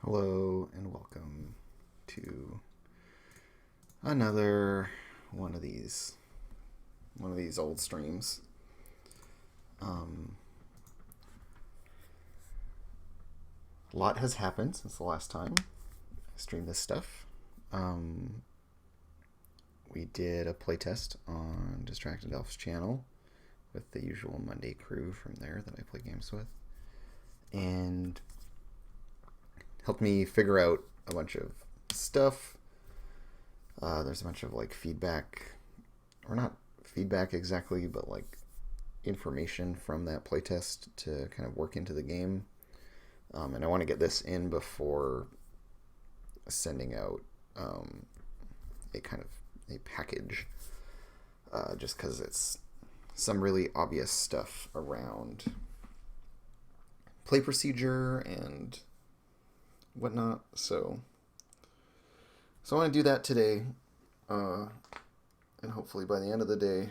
Hello and welcome to another one of these old streams. Um, a lot has happened since the last time I streamed this stuff. We did a playtest on Distracted Elf's channel with the usual Monday crew from there that I play games with, and helped me figure out a bunch of stuff. There's a bunch of feedback, or not feedback exactly, but information from that playtest to kind of work into the game. And I want to get this in before sending out a kind of a package, just because it's some really obvious stuff around play procedure and whatnot. So I want to do that today, and hopefully by the end of the day,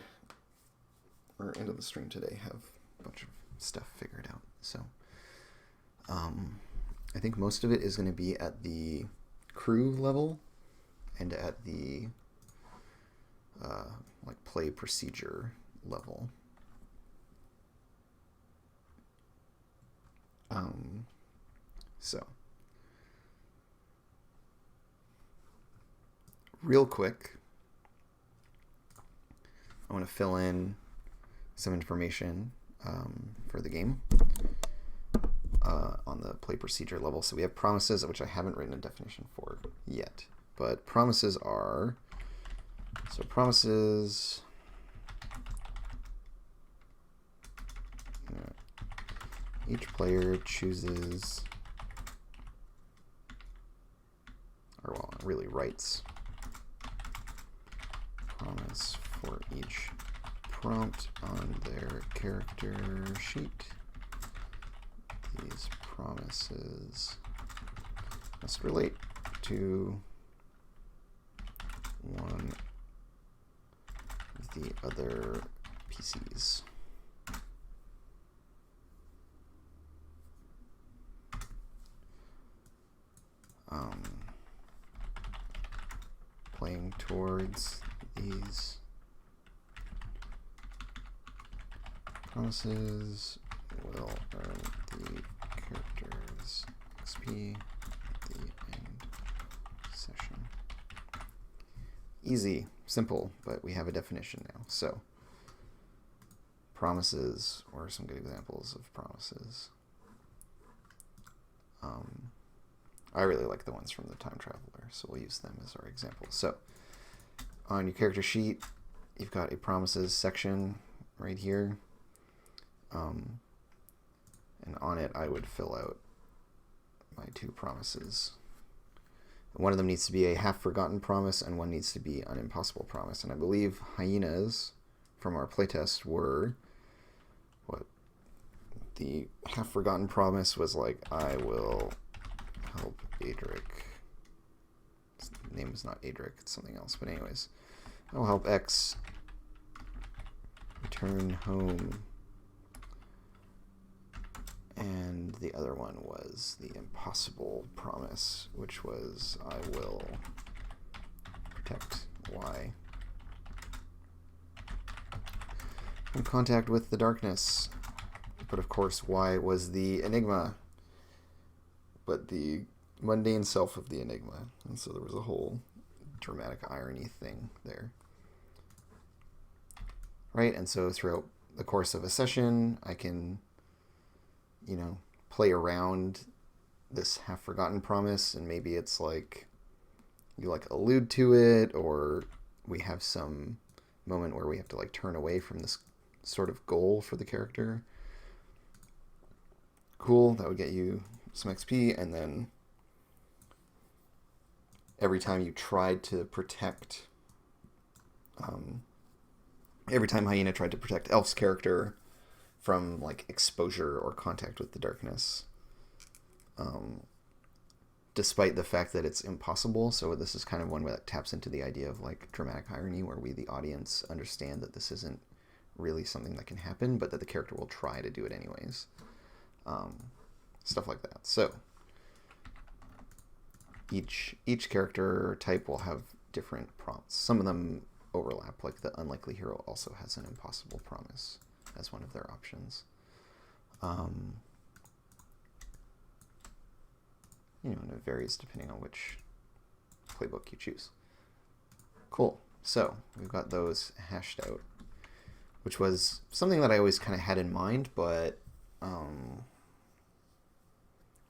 or end of the stream today, have a bunch of stuff figured out. So I think most of it is going to be at the crew level and at the play procedure level. So real quick, I want to fill in some information for the game on the play procedure level. So we have promises, which I haven't written a definition for yet. But promises are... So promises... each player chooses... or well, it really writes promise for each prompt on their character sheet. These promises must relate to one of the other PCs. Playing towards these promises will earn the character's XP at the end session. Easy, simple, but we have a definition now. So, promises, or some good examples of promises. I really like the ones from the Time Traveler, so we'll use them as our example. So, on your character sheet, you've got a promises section right here. And on it, I would fill out my two promises. One of them needs to be a half-forgotten promise, and one needs to be an impossible promise. And I believe hyenas from our playtest were... what? The half-forgotten promise was I will help Adric. His name is not Adric, it's something else. But anyways, I will help X return home. And the other one was the impossible promise, which was I will protect Y from contact with the darkness. But of course, Y was the enigma, but the mundane self of the enigma. And so there was a whole dramatic irony thing there. Right? And so throughout the course of a session, I can, play around this half-forgotten promise, and maybe it's you allude to it, or we have some moment where we have to turn away from this sort of goal for the character. Cool, that would get you some XP, and then every time you tried to protect, every time Hyena tried to protect Elf's character from exposure or contact with the darkness, despite the fact that it's impossible. So this is kind of one that taps into the idea of dramatic irony, where we, the audience, understand that this isn't really something that can happen, but that the character will try to do it anyways. Stuff like that. So each character type will have different prompts. Some of them overlap, like the unlikely hero also has an impossible promise as one of their options. And it varies depending on which playbook you choose. Cool. So we've got those hashed out, which was something that I always kind of had in mind, but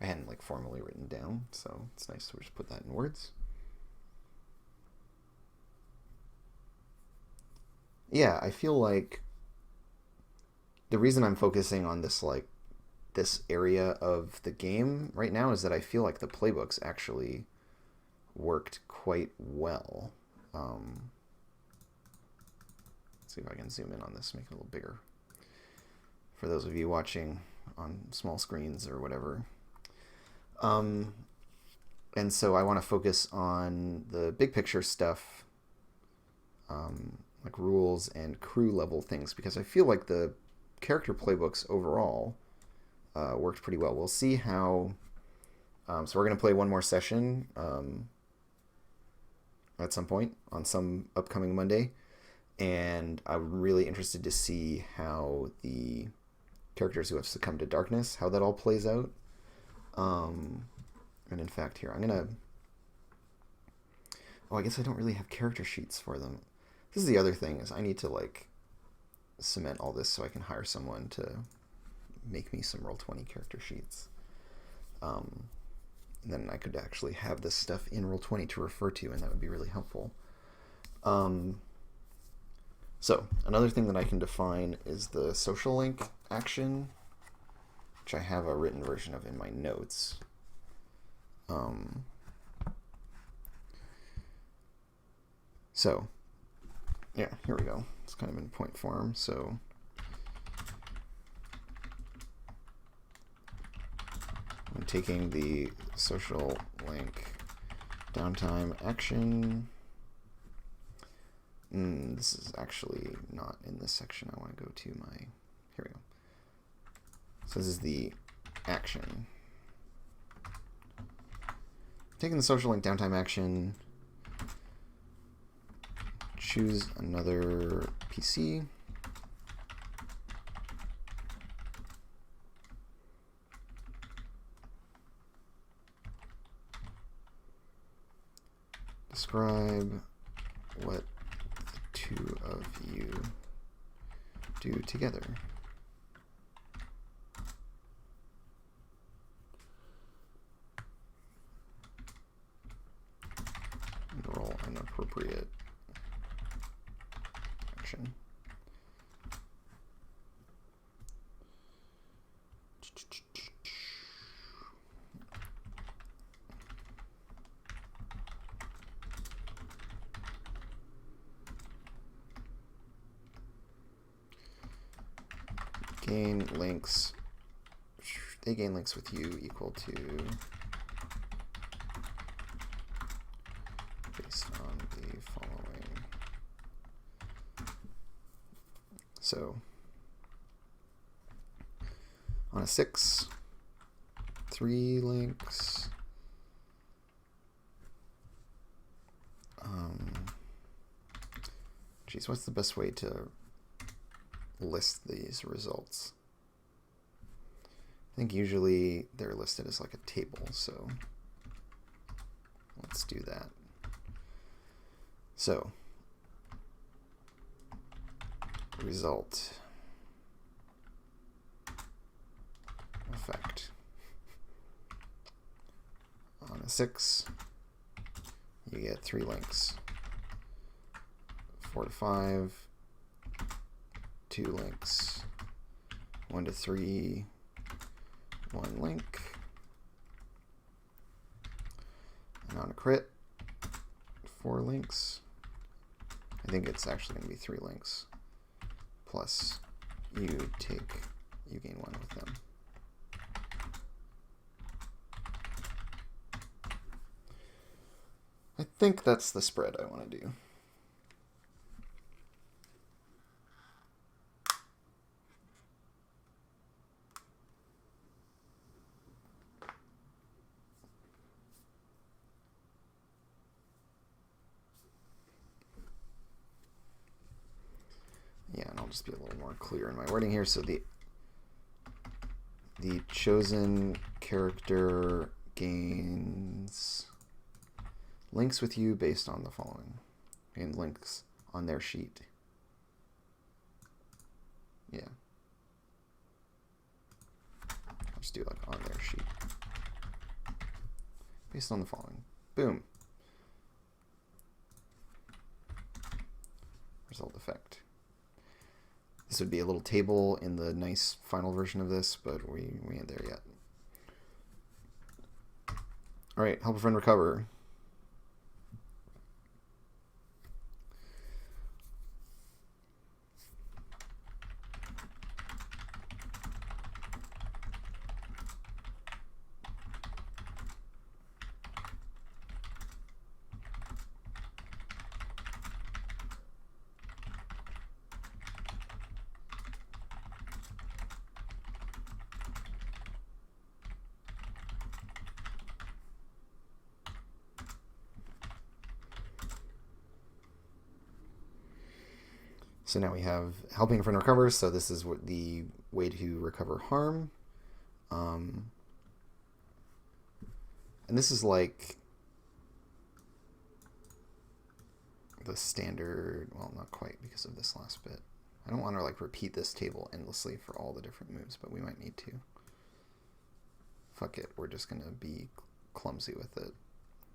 I hadn't like formally written down, so it's nice to just put that in words. Yeah, I feel like the reason I'm focusing on this area of the game right now is that I feel like the playbooks actually worked quite well. Let's see if I can zoom in on this, make it a little bigger for those of you watching on small screens or whatever. And so I want to focus on the big picture stuff, like rules and crew level things, because I feel like the character playbooks overall worked pretty well. We'll see how. So we're going to play one more session at some point on some upcoming Monday, and I'm really interested to see how the characters who have succumbed to darkness, how that all plays out. And in fact, here I'm gonna. Oh, I guess I don't really have character sheets for them. This is the other thing, is I need to like cement all this so I can hire someone to make me some Roll20 character sheets. Then I could actually have this stuff in Roll20 to refer to, and that would be really helpful. So another thing that I can define is the social link action, which I have a written version of in my notes. So yeah, here we go. It's kind of in point form. So I'm taking the social link downtime action. This is actually not in this section. I want to go to my, here we go. So this is the action. Taking the social link downtime action, choose another PC. Describe what the two of you do together. And roll an appropriate action. Gain links. They gain links with you equal to based on the following. So on a 6, 3 links. Geez, what's the best way to list these results? I think usually they're listed as like a table, so let's do that. So result effect on a 6, you get 3 links. 4 to 5, 2 links. 1 to 3, 1 link. And on a crit, 4 links. I think it's actually going to be 3 links. Plus you gain 1 with them. I think that's the spread I want to do. just be a little more clear in my wording here. So the chosen character gains links with you based on the following. And links on their sheet. Yeah. I'll just do like on their sheet. Based on the following. Boom. Result effect. This would be a little table in the nice final version of this, but we ain't there yet. All right, help a friend recover. So now we have helping a friend recover. So this is what the way to recover harm. And this is like the standard, well, not quite because of this last bit. I don't want to like repeat this table endlessly for all the different moves, but we might need to. Fuck it, we're just going to be clumsy with it.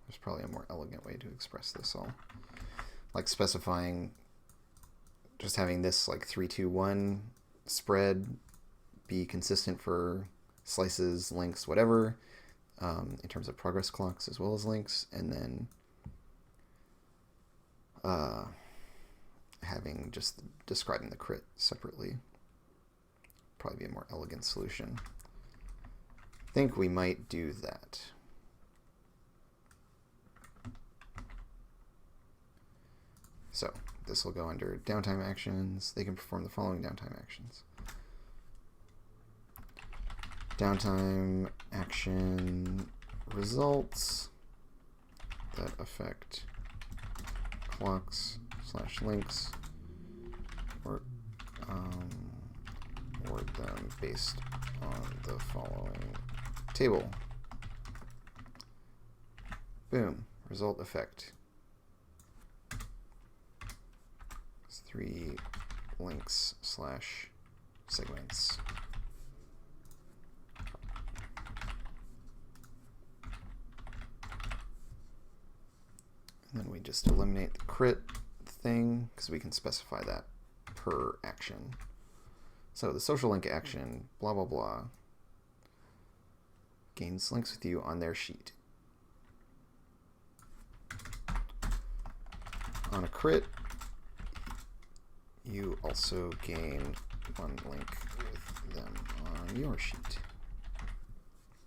There's probably a more elegant way to express this all. Like specifying, just having this like 3-2-1 spread be consistent for slices, links, whatever, in terms of progress clocks as well as links, and then having just describing the crit separately. Probably be a more elegant solution. I think we might do that. So this will go under downtime actions. They can perform the following downtime actions. Downtime action results that affect clocks / links or word them based on the following table. Boom. Result effect. 3 links / segments. And then we just eliminate the crit thing because we can specify that per action. So the social link action, blah, blah, blah, gains links with you on their sheet. On a crit, you also gain 1 link with them on your sheet.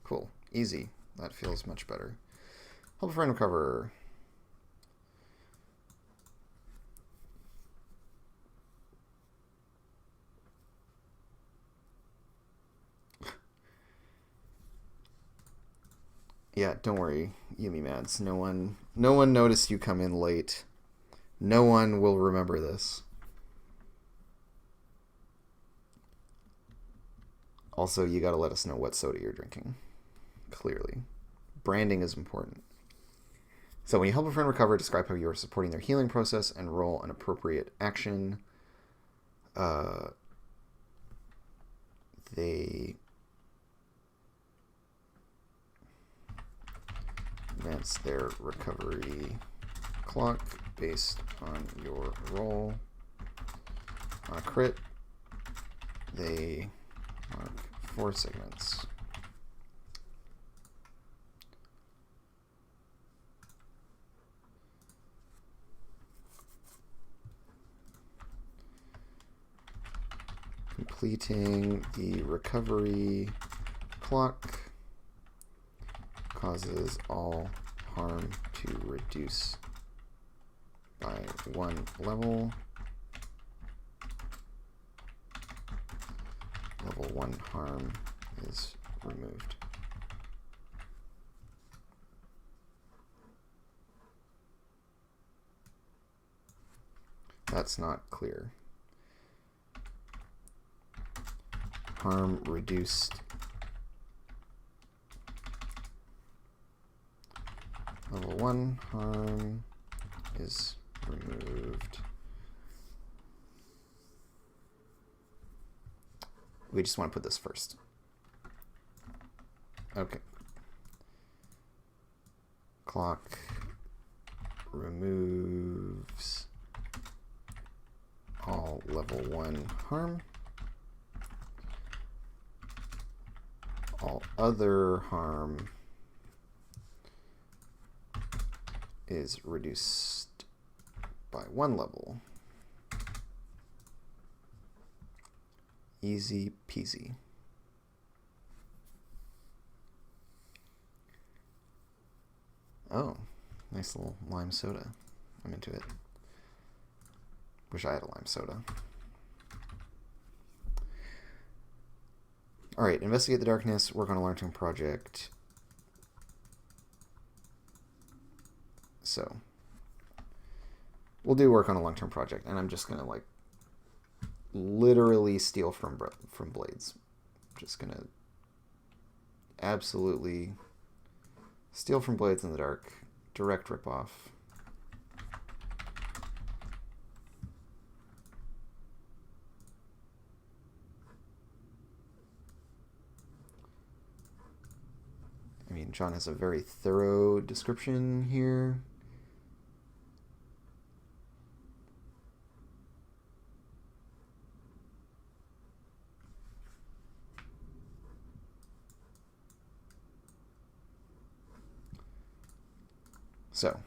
Cool. Easy. That feels much better. Help a friend recover. Yeah, don't worry, Yumi Mads. No one noticed you come in late. No one will remember this. Also, you gotta let us know what soda you're drinking. Clearly. Branding is important. So when you help a friend recover, describe how you are supporting their healing process and roll an appropriate action. They advance their recovery clock based on your roll. On a crit, they mark 4 segments. Completing the recovery clock causes all harm to reduce by 1 level. Level 1 harm is removed. That's not clear. harm reduced. Level 1 harm is removed. We just want to put this first. Okay. Clock removes all level 1 harm. All other harm is reduced by 1 level. Easy peasy. Oh, nice little lime soda. I'm into it. Wish I had a lime soda. Alright, investigate the darkness, work on a long-term project. So, we'll do work on a long-term project, and I'm just going to, like, literally steal from Blades. Just going to absolutely steal from Blades in the Dark. Direct ripoff. I mean, John has a very thorough description here. So,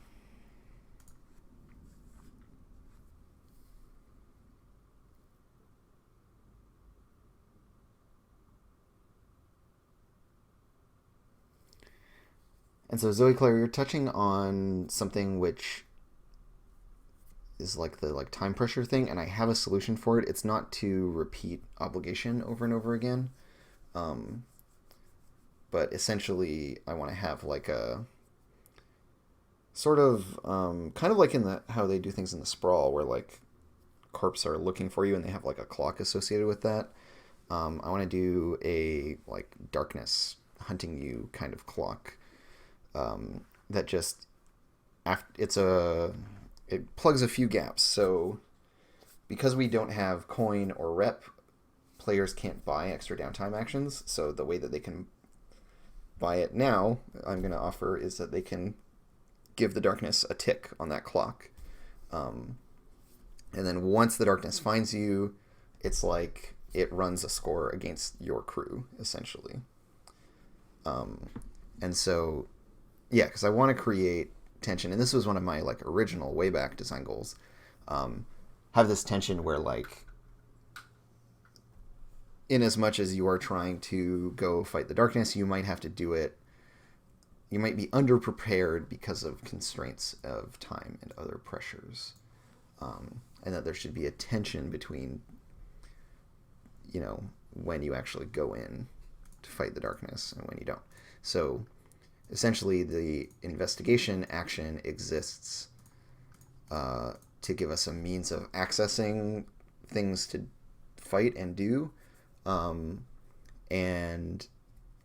and so Zoe Claire, you're touching on something which is like the time pressure thing, and I have a solution for it. It's not to repeat obligation over and over again, but essentially I want to have like a sort of kind of like in how they do things in the Sprawl, where like corps are looking for you and they have like a clock associated with that. I want to do a like darkness hunting you kind of clock that just it plugs a few gaps. So because we don't have coin or rep, players can't buy extra downtime actions. So the way that they can buy it now, I'm going to offer, is that they can give the darkness a tick on that clock. And then once the darkness finds you, it's like it runs a score against your crew, essentially. And so, yeah, because I want to create tension, and this was one of my like original way back design goals. Have this tension where like, in as much as you are trying to go fight the darkness, you might have to do it. You might be underprepared because of constraints of time and other pressures. And that there should be a tension between, when you actually go in to fight the darkness and when you don't. So essentially the investigation action exists to give us a means of accessing things to fight and do. And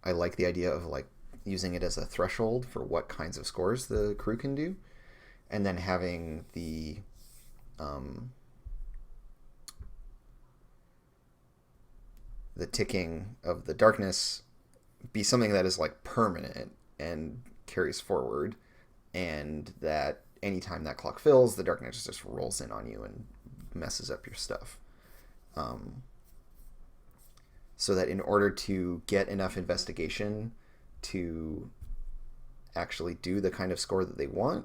I like the idea of like using it as a threshold for what kinds of scores the crew can do, and then having the ticking of the darkness be something that is like permanent and carries forward, and that anytime that clock fills, the darkness just rolls in on you and messes up your stuff. So that in order to get enough investigation to actually do the kind of score that they want,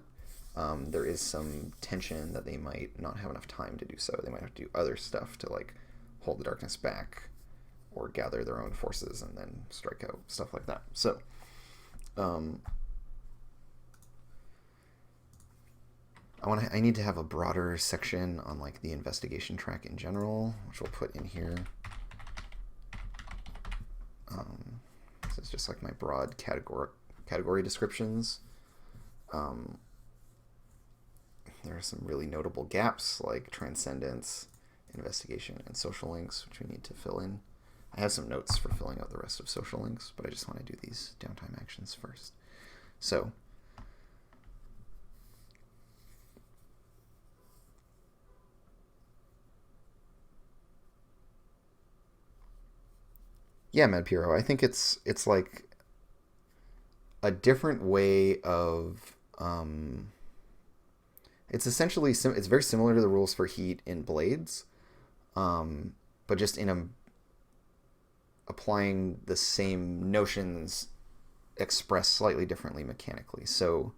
there is some tension that they might not have enough time to do so. They might have to do other stuff to like hold the darkness back or gather their own forces and then strike out, stuff like that. So I need to have a broader section on like the investigation track in general, which we'll put in here. This is just like my broad category descriptions. There are some really notable gaps like transcendence, investigation, and social links, which we need to fill in. I have some notes for filling out the rest of social links, but I just want to do these downtime actions first. So, yeah, MadPiro, I think it's like a different way of it's essentially it's very similar to the rules for heat in Blades, but just in applying the same notions expressed slightly differently mechanically. So,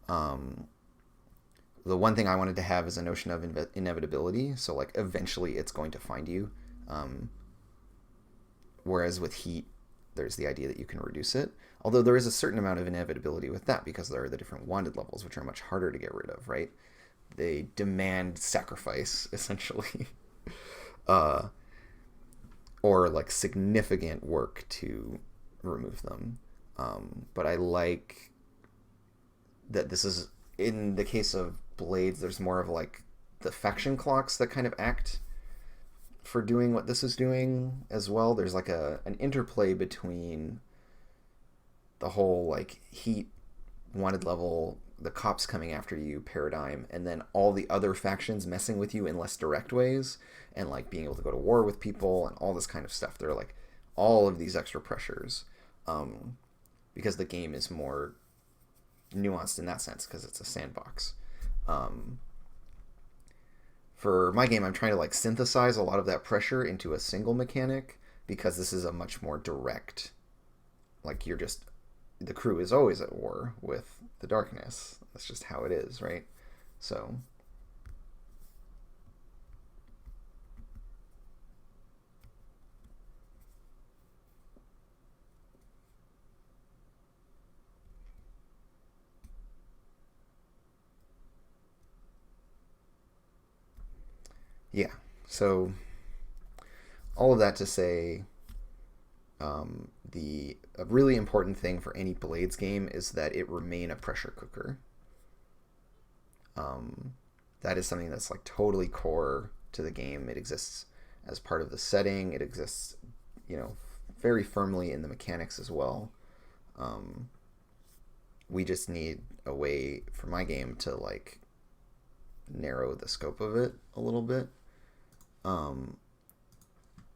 the one thing I wanted to have is a notion of inevitability. So, like, eventually it's going to find you. Whereas with heat, there's the idea that you can reduce it. Although there is a certain amount of inevitability with that because there are the different wanted levels, which are much harder to get rid of, right? They demand sacrifice, essentially. Or like significant work to remove them. But I like that this is, in the case of Blades, there's more of like the faction clocks that kind of act for doing what this is doing as well. There's like an interplay between the whole like heat wanted level, the cops coming after you paradigm, and then all the other factions messing with you in less direct ways, and like being able to go to war with people and all this kind of stuff. There are like all of these extra pressures, because the game is more nuanced in that sense because it's a sandbox. For my game, I'm trying to like synthesize a lot of that pressure into a single mechanic because this is a much more direct, like you're just, the crew is always at war with the darkness. That's just how it is, right? So yeah, so all of that to say, the a really important thing for any Blades game is that it remain a pressure cooker. That is something that's like totally core to the game. It exists as part of the setting. It exists, very firmly in the mechanics as well. We just need a way for my game to like narrow the scope of it a little bit,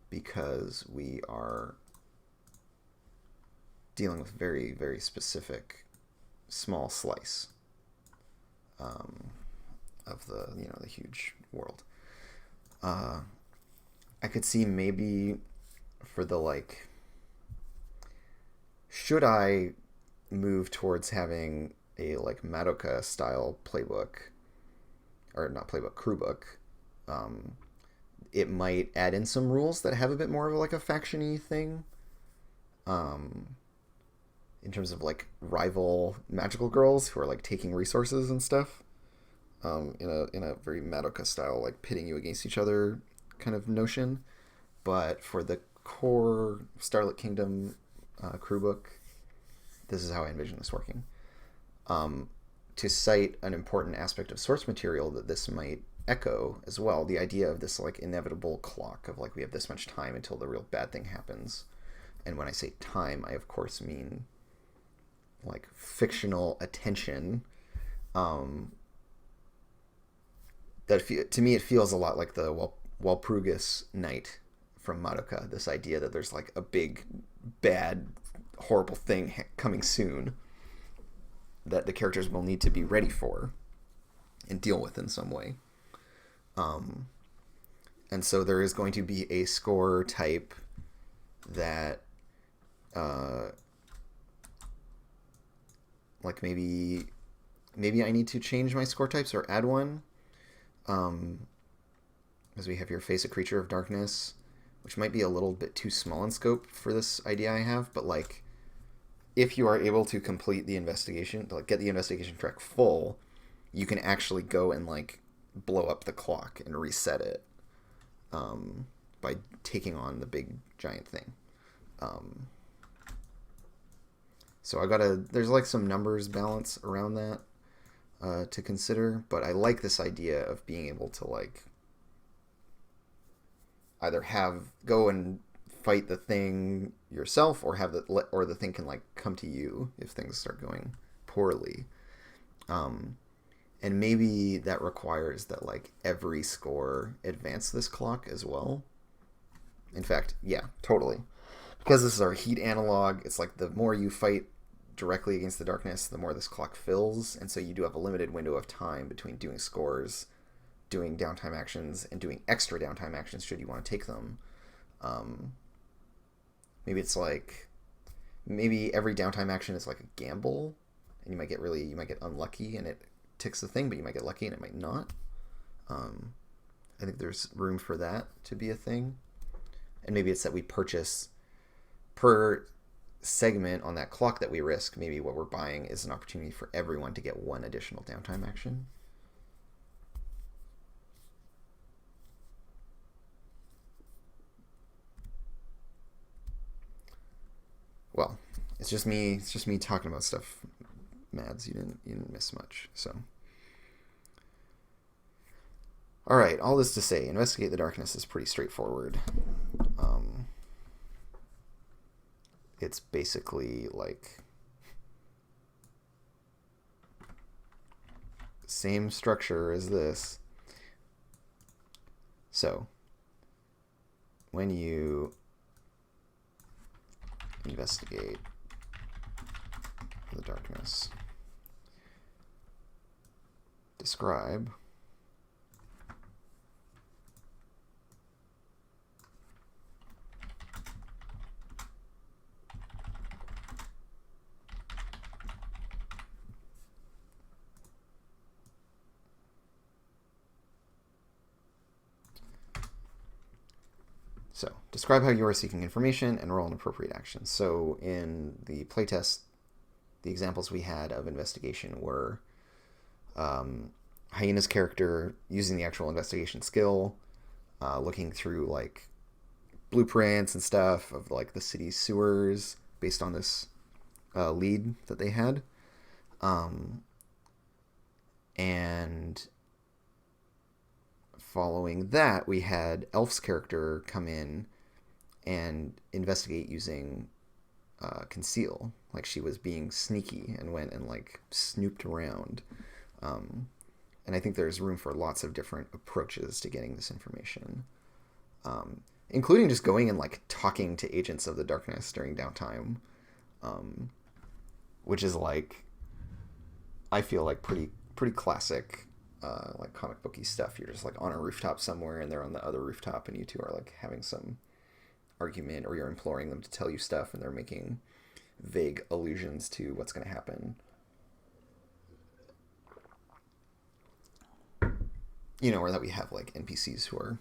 because we are dealing with very, very specific small slice, of the huge world. I could see maybe for the like, should I move towards having a like Madoka style playbook, or not playbook, crew book. It might add in some rules that have a bit more of like a faction-y thing. In terms of like rival magical girls who are like taking resources and stuff, in a very Madoka style, like pitting you against each other kind of notion. But for the core Starlit Kingdom crew book, this is how I envision this working. To cite an important aspect of source material that this might echo as well, the idea of this like inevitable clock of like we have this much time until the real bad thing happens. And when I say time, I of course mean like fictional attention. To me it feels a lot like the Walpurgis Night from Madoka. This idea that there's like a big, bad, horrible thing coming soon that the characters will need to be ready for and deal with in some way. And so there is going to be a score type that, like maybe I need to change my score types or add one. As we have here, face a creature of darkness, which might be a little bit too small in scope for this idea I have, but like, if you are able to complete the investigation, to like get the investigation track full, you can actually go and like blow up the clock and reset it, by taking on the big giant thing. So there's like some numbers balance around that to consider, but I like this idea of being able to like either go and fight the thing yourself, or the thing can like come to you if things start going poorly. And maybe that requires that like every score advance this clock as well. In fact, yeah, totally. Because this is our heat analog, it's like the more you fight directly against the darkness, the more this clock fills, and so you do have a limited window of time between doing scores, doing downtime actions, and doing extra downtime actions should you want to take them. Maybe it's like, maybe every downtime action is like a gamble, and you might get unlucky and it ticks the thing, but you might get lucky and it might not. I think there's room for that to be a thing. And maybe it's that we purchase per segment on that clock that we risk. Maybe what we're buying is an opportunity for everyone to get one additional downtime action. Well, it's just me talking about stuff, Mads. You didn't miss much. So, all right. All this to say, investigate the darkness is pretty straightforward. It's basically like same structure as this. So when you investigate the darkness, describe describe how you are seeking information and roll an appropriate action. So in the playtest, the examples we had of investigation were Hyena's character using the actual investigation skill, looking through like blueprints and stuff of like the city's sewers based on this lead that they had. And following that, we had Elf's character come in and investigate using conceal. Like she was being sneaky and went and like snooped around. And I think there's room for lots of different approaches to getting this information, including just going and like talking to agents of the darkness during downtime, which is like, I feel like pretty classic, like comic booky stuff. You're just like on a rooftop somewhere and they're on the other rooftop and you two are like having some argument, or you're imploring them to tell you stuff and they're making vague allusions to what's going to happen. You know, or that we have like NPCs who are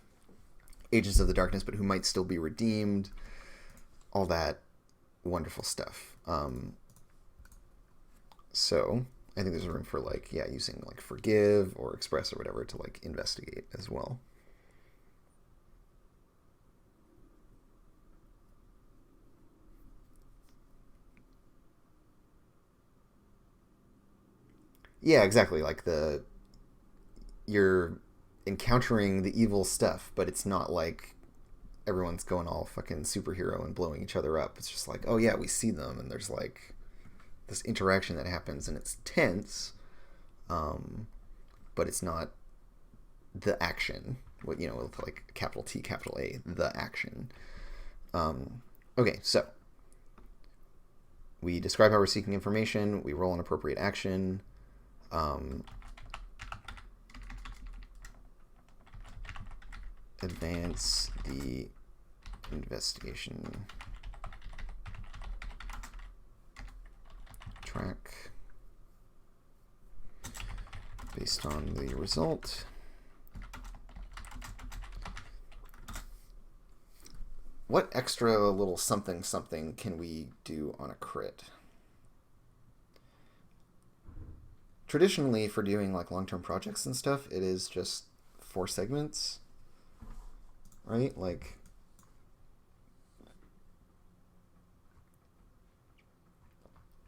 agents of the darkness but who might still be redeemed, all that wonderful stuff. So I think there's room for like, yeah, using like forgive or express or whatever to like investigate as well. Yeah, exactly. Like you're encountering the evil stuff, but it's not like everyone's going all fucking superhero and blowing each other up. It's just like, oh yeah, we see them, and there's like this interaction that happens, and it's tense, but it's not the action. What, you know, with like capital T, capital A, the action. Okay, so we describe how we're seeking information. We roll an appropriate action. Advance the investigation track based on the result. What extra little something can we do on a crit? Traditionally, for doing like long-term projects and stuff, it is just 4 segments, right? Like,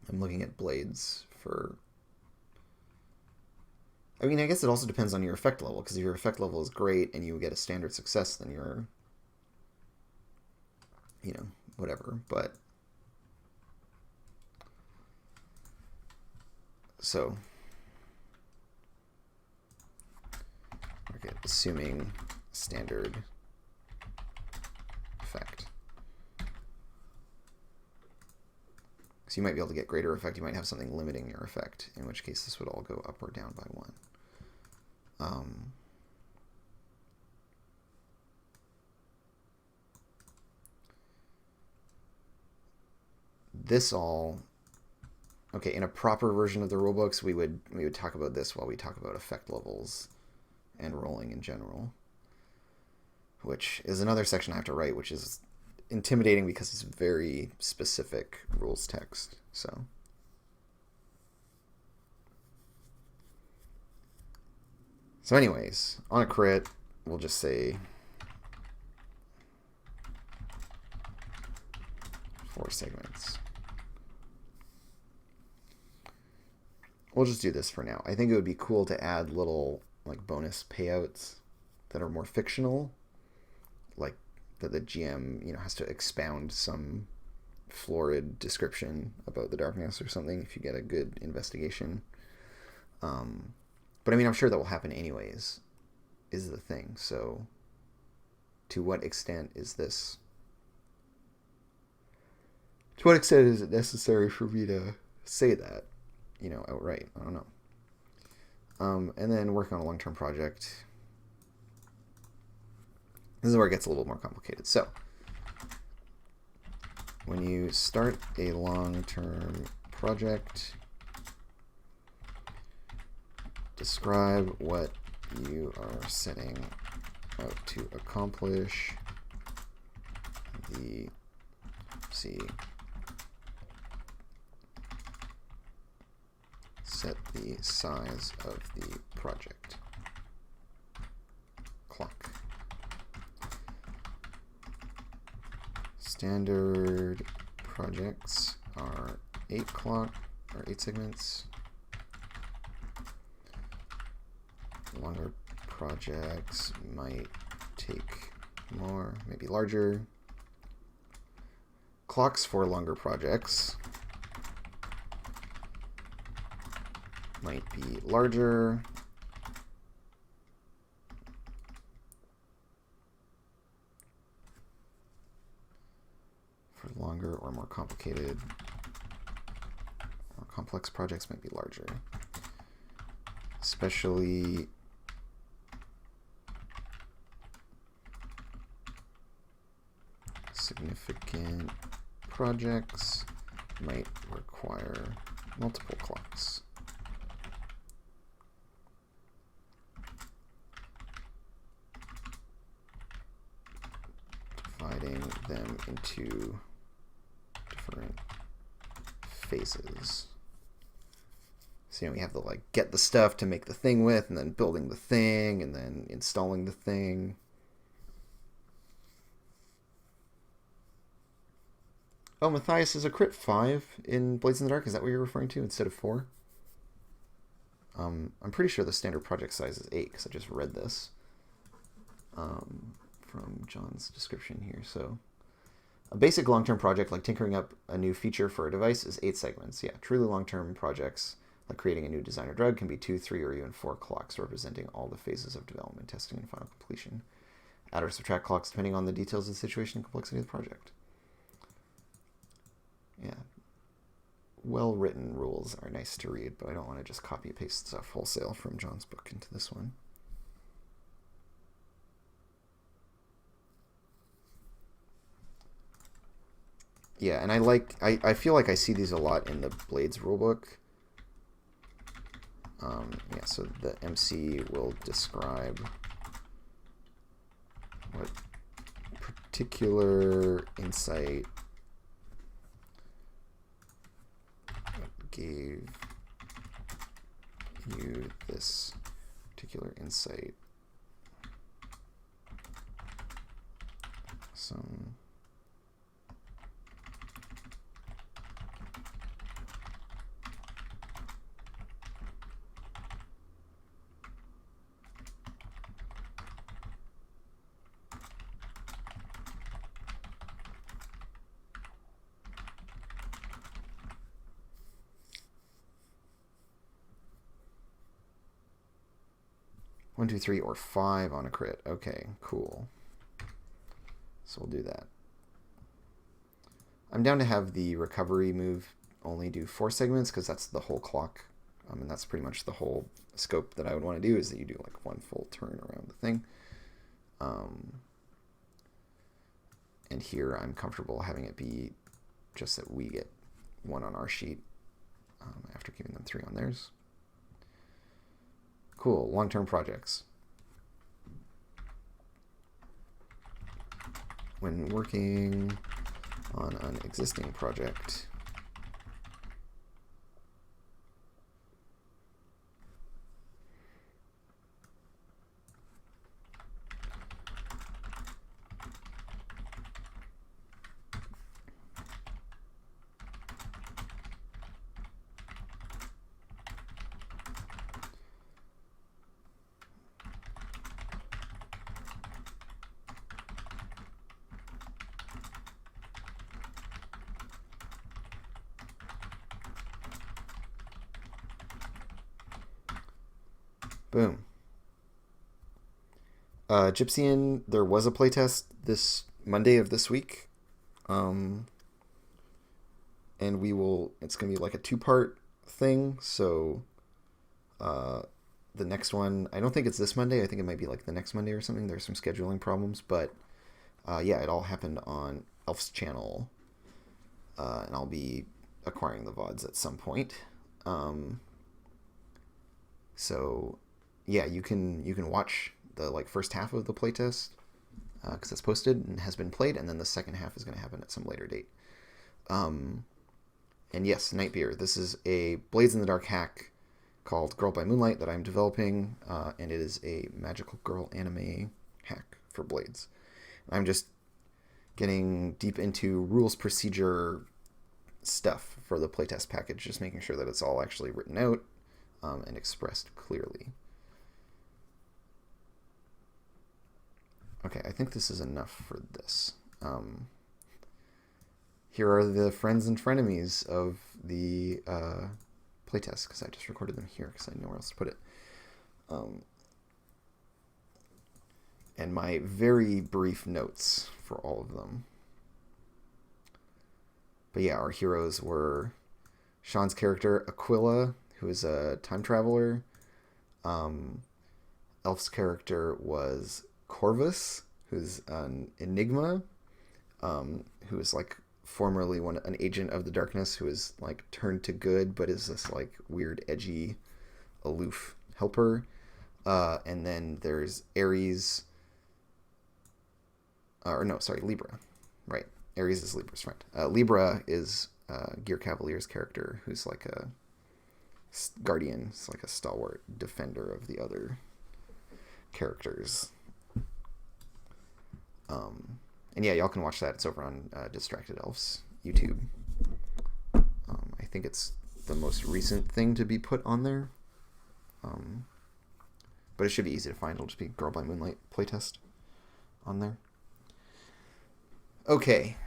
I'm looking at blades for... I mean, I guess it also depends on your effect level, because if your effect level is great and you get a standard success, then you're whatever. But so okay, assuming standard effect. So you might be able to get greater effect. You might have something limiting your effect, in which case this would all go up or down by 1. This all, okay, in a proper version of the rulebooks, we would talk about this while we talk about effect levels and rolling in general, which is another section I have to write, which is intimidating because it's very specific rules text. So anyways, on a crit, we'll just say 4 segments. We'll just do this for now. I think it would be cool to add little like bonus payouts that are more fictional, like that the GM has to expound some florid description about the darkness or something if you get a good investigation. But I mean, I'm sure that will happen anyways, is the thing. So to what extent is this? To what extent is it necessary for me to say that, outright? I don't know. And then working on a long-term project. This is where it gets a little more complicated. So when you start a long-term project, describe what you are setting out to accomplish. Set the size of the project. Clock. Standard projects are 8 segments. Longer projects might take more, maybe larger. Clocks for longer projects might be larger. For longer or more complicated or complex projects might be larger. Especially significant projects might require multiple clocks. Dividing them into different phases. So we have to get the stuff to make the thing with, and then building the thing, and then installing the thing. Oh, Matthias is a crit 5 in Blades in the Dark. Is that what you're referring to instead of 4? I'm pretty sure the standard project size is 8 because I just read this from John's description here. So a basic long-term project like tinkering up a new feature for a device is 8 segments. Yeah, truly long-term projects like creating a new design or drug can be 2, 3, or even 4 clocks representing all the phases of development, testing, and final completion. Add or subtract clocks depending on the details of the situation and complexity of the project. Yeah. Well-written rules are nice to read, but I don't want to just copy and paste stuff wholesale from John's book into this one. Yeah, and I feel like I see these a lot in the Blades rulebook. Yeah, so the MC will describe what particular insight gave you this particular insight. Some 1, 2, 3, or 5 on a crit. Okay, cool. So we'll do that. I'm down to have the recovery move only do 4 segments because that's the whole clock. And that's pretty much the whole scope that I would want to do, is that you do like 1 full turn around the thing. And here I'm comfortable having it be just that we get 1 on our sheet after giving them 3 on theirs. Cool. Long-term projects. When working on an existing project, boom. Gypsian, there was a playtest this Monday of this week. And it's going to be like a 2-part thing. So the next one, I don't think it's this Monday. I think it might be like the next Monday or something. There's some scheduling problems. But yeah, it all happened on Elf's channel. And I'll be acquiring the VODs at some point. So yeah, you can watch the like first half of the playtest because it's posted and has been played, and then the second half is going to happen at some later date. And yes, Nightbeer. This is a Blades in the Dark hack called Girl by Moonlight that I'm developing, and it is a magical girl anime hack for Blades. I'm just getting deep into rules procedure stuff for the playtest package, just making sure that it's all actually written out and expressed clearly. Okay, I think this is enough for this. Here are the friends and frenemies of the playtest, because I just recorded them here because I know where else to put it. And my very brief notes for all of them. But yeah, our heroes were Sean's character, Aquila, who is a time traveler. Elf's character was Corvus, who's an enigma, who is like formerly an agent of the darkness who is like turned to good, but is this like weird, edgy, aloof helper. And then there's Ares, Libra, right? Ares is Libra's friend. Libra is Gear Cavalier's character, who's like a guardian. It's like a stalwart defender of the other characters. And yeah, y'all can watch that. It's over on Distracted Elf's YouTube. I think it's the most recent thing to be put on there. But it should be easy to find. It'll just be Girl by Moonlight playtest on there. Okay.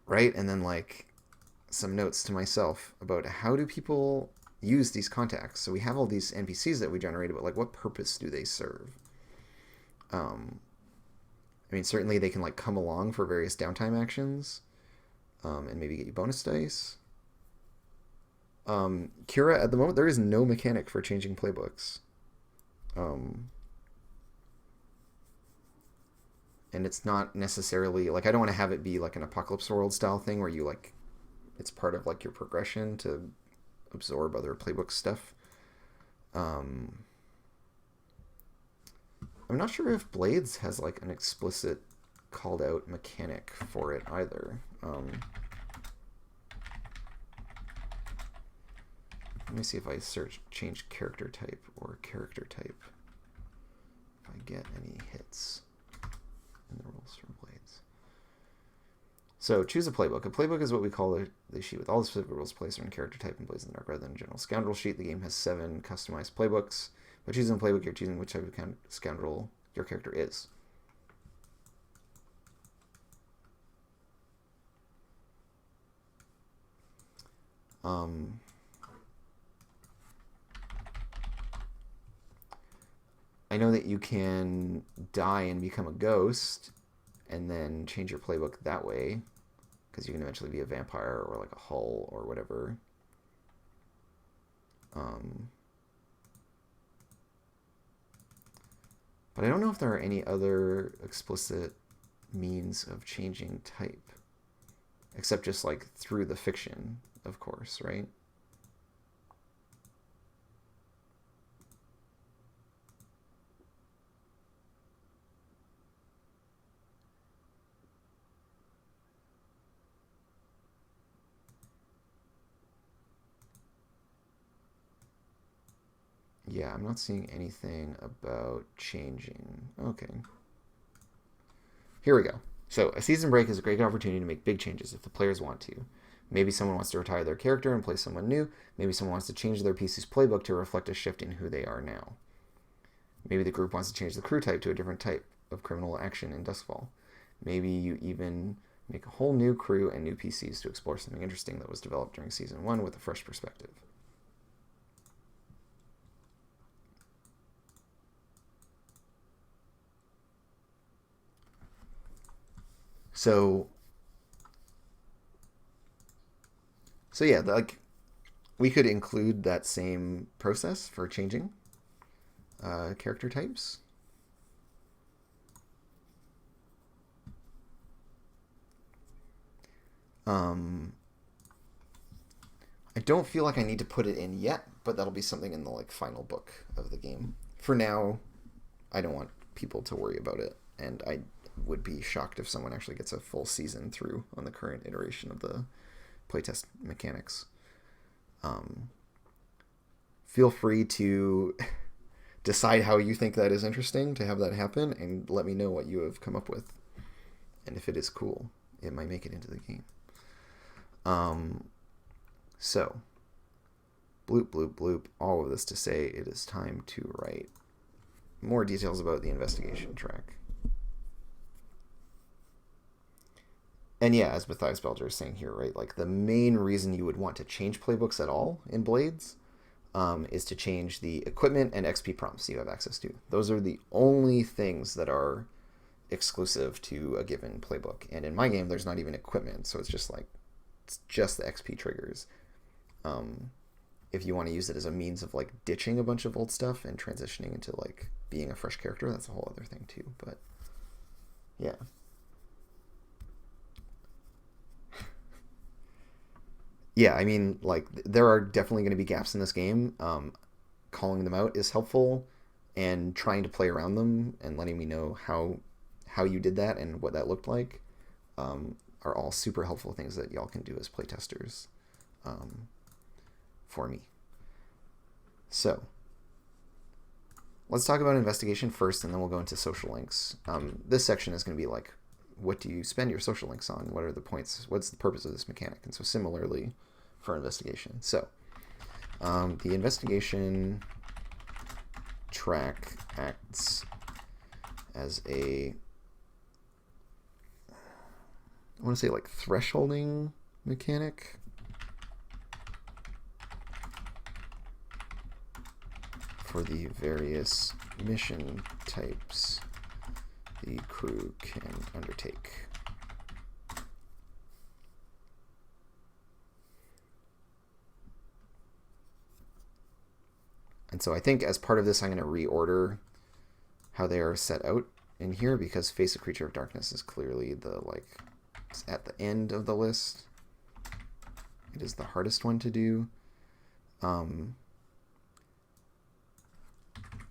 Right? And then like some notes to myself about how do people use these contacts. So we have all these NPCs that we generated, but like what purpose do they serve? I mean, certainly they can like come along for various downtime actions, and maybe get you bonus dice. Kira, at the moment, there is no mechanic for changing playbooks. And it's not necessarily like, I don't want to have it be like an Apocalypse World style thing where you like, it's part of like your progression to absorb other playbook stuff. I'm not sure if Blades has like an explicit called out mechanic for it either. Let me see if I search change character type or character type. If I get any hits in the rules for Blades. So choose a playbook. A playbook is what we call the sheet with all the specific rules placed on character type and Blades in the Dark rather than a general scoundrel sheet. The game has 7 customized playbooks. By choosing a playbook, you're choosing which type of scoundrel your character is. I know that you can die and become a ghost and then change your playbook that way, because you can eventually be a vampire or like a hull or whatever. But I don't know if there are any other explicit means of changing type, except just like through the fiction, of course, right? Yeah, I'm not seeing anything about changing. Okay. Here we go. So, a season break is a great opportunity to make big changes if the players want to. Maybe someone wants to retire their character and play someone new. Maybe someone wants to change their PC's playbook to reflect a shift in who they are now. Maybe the group wants to change the crew type to a different type of criminal action in Duskfall. Maybe you even make a whole new crew and new PCs to explore something interesting that was developed during Season 1 with a fresh perspective. So yeah, like we could include that same process for changing character types. I don't feel like I need to put it in yet, but that'll be something in the like final book of the game. For now, I don't want people to worry about it, and I would be shocked if someone actually gets a full season through on the current iteration of the playtest mechanics. Feel free to decide how you think that is interesting to have that happen, and let me know what you have come up with. And if it is cool, it might make it into the game. So, bloop, bloop, bloop, all of this to say it is time to write more details about the investigation track. And yeah, as Matthias Belger is saying here, right, like the main reason you would want to change playbooks at all in Blades is to change the equipment and XP prompts you have access to. Those are the only things that are exclusive to a given playbook. And in my game, there's not even equipment, so it's just the XP triggers. If you want to use it as a means of like ditching a bunch of old stuff and transitioning into like being a fresh character, that's a whole other thing too. But yeah. Yeah, I mean, like there are definitely going to be gaps in this game. Calling them out is helpful, and trying to play around them and letting me know how you did that and what that looked like are all super helpful things that y'all can do as playtesters for me. So let's talk about investigation first, and then we'll go into social links. This section is going to be like, what do you spend your social links on? What are the points? What's the purpose of this mechanic? And so similarly for investigation. So the investigation track acts as a, I want to say like thresholding mechanic. For the various mission types the crew can undertake. And so I think as part of this, I'm going to reorder how they are set out in here, because Face a Creature of Darkness is clearly the it's at the end of the list. It is the hardest one to do.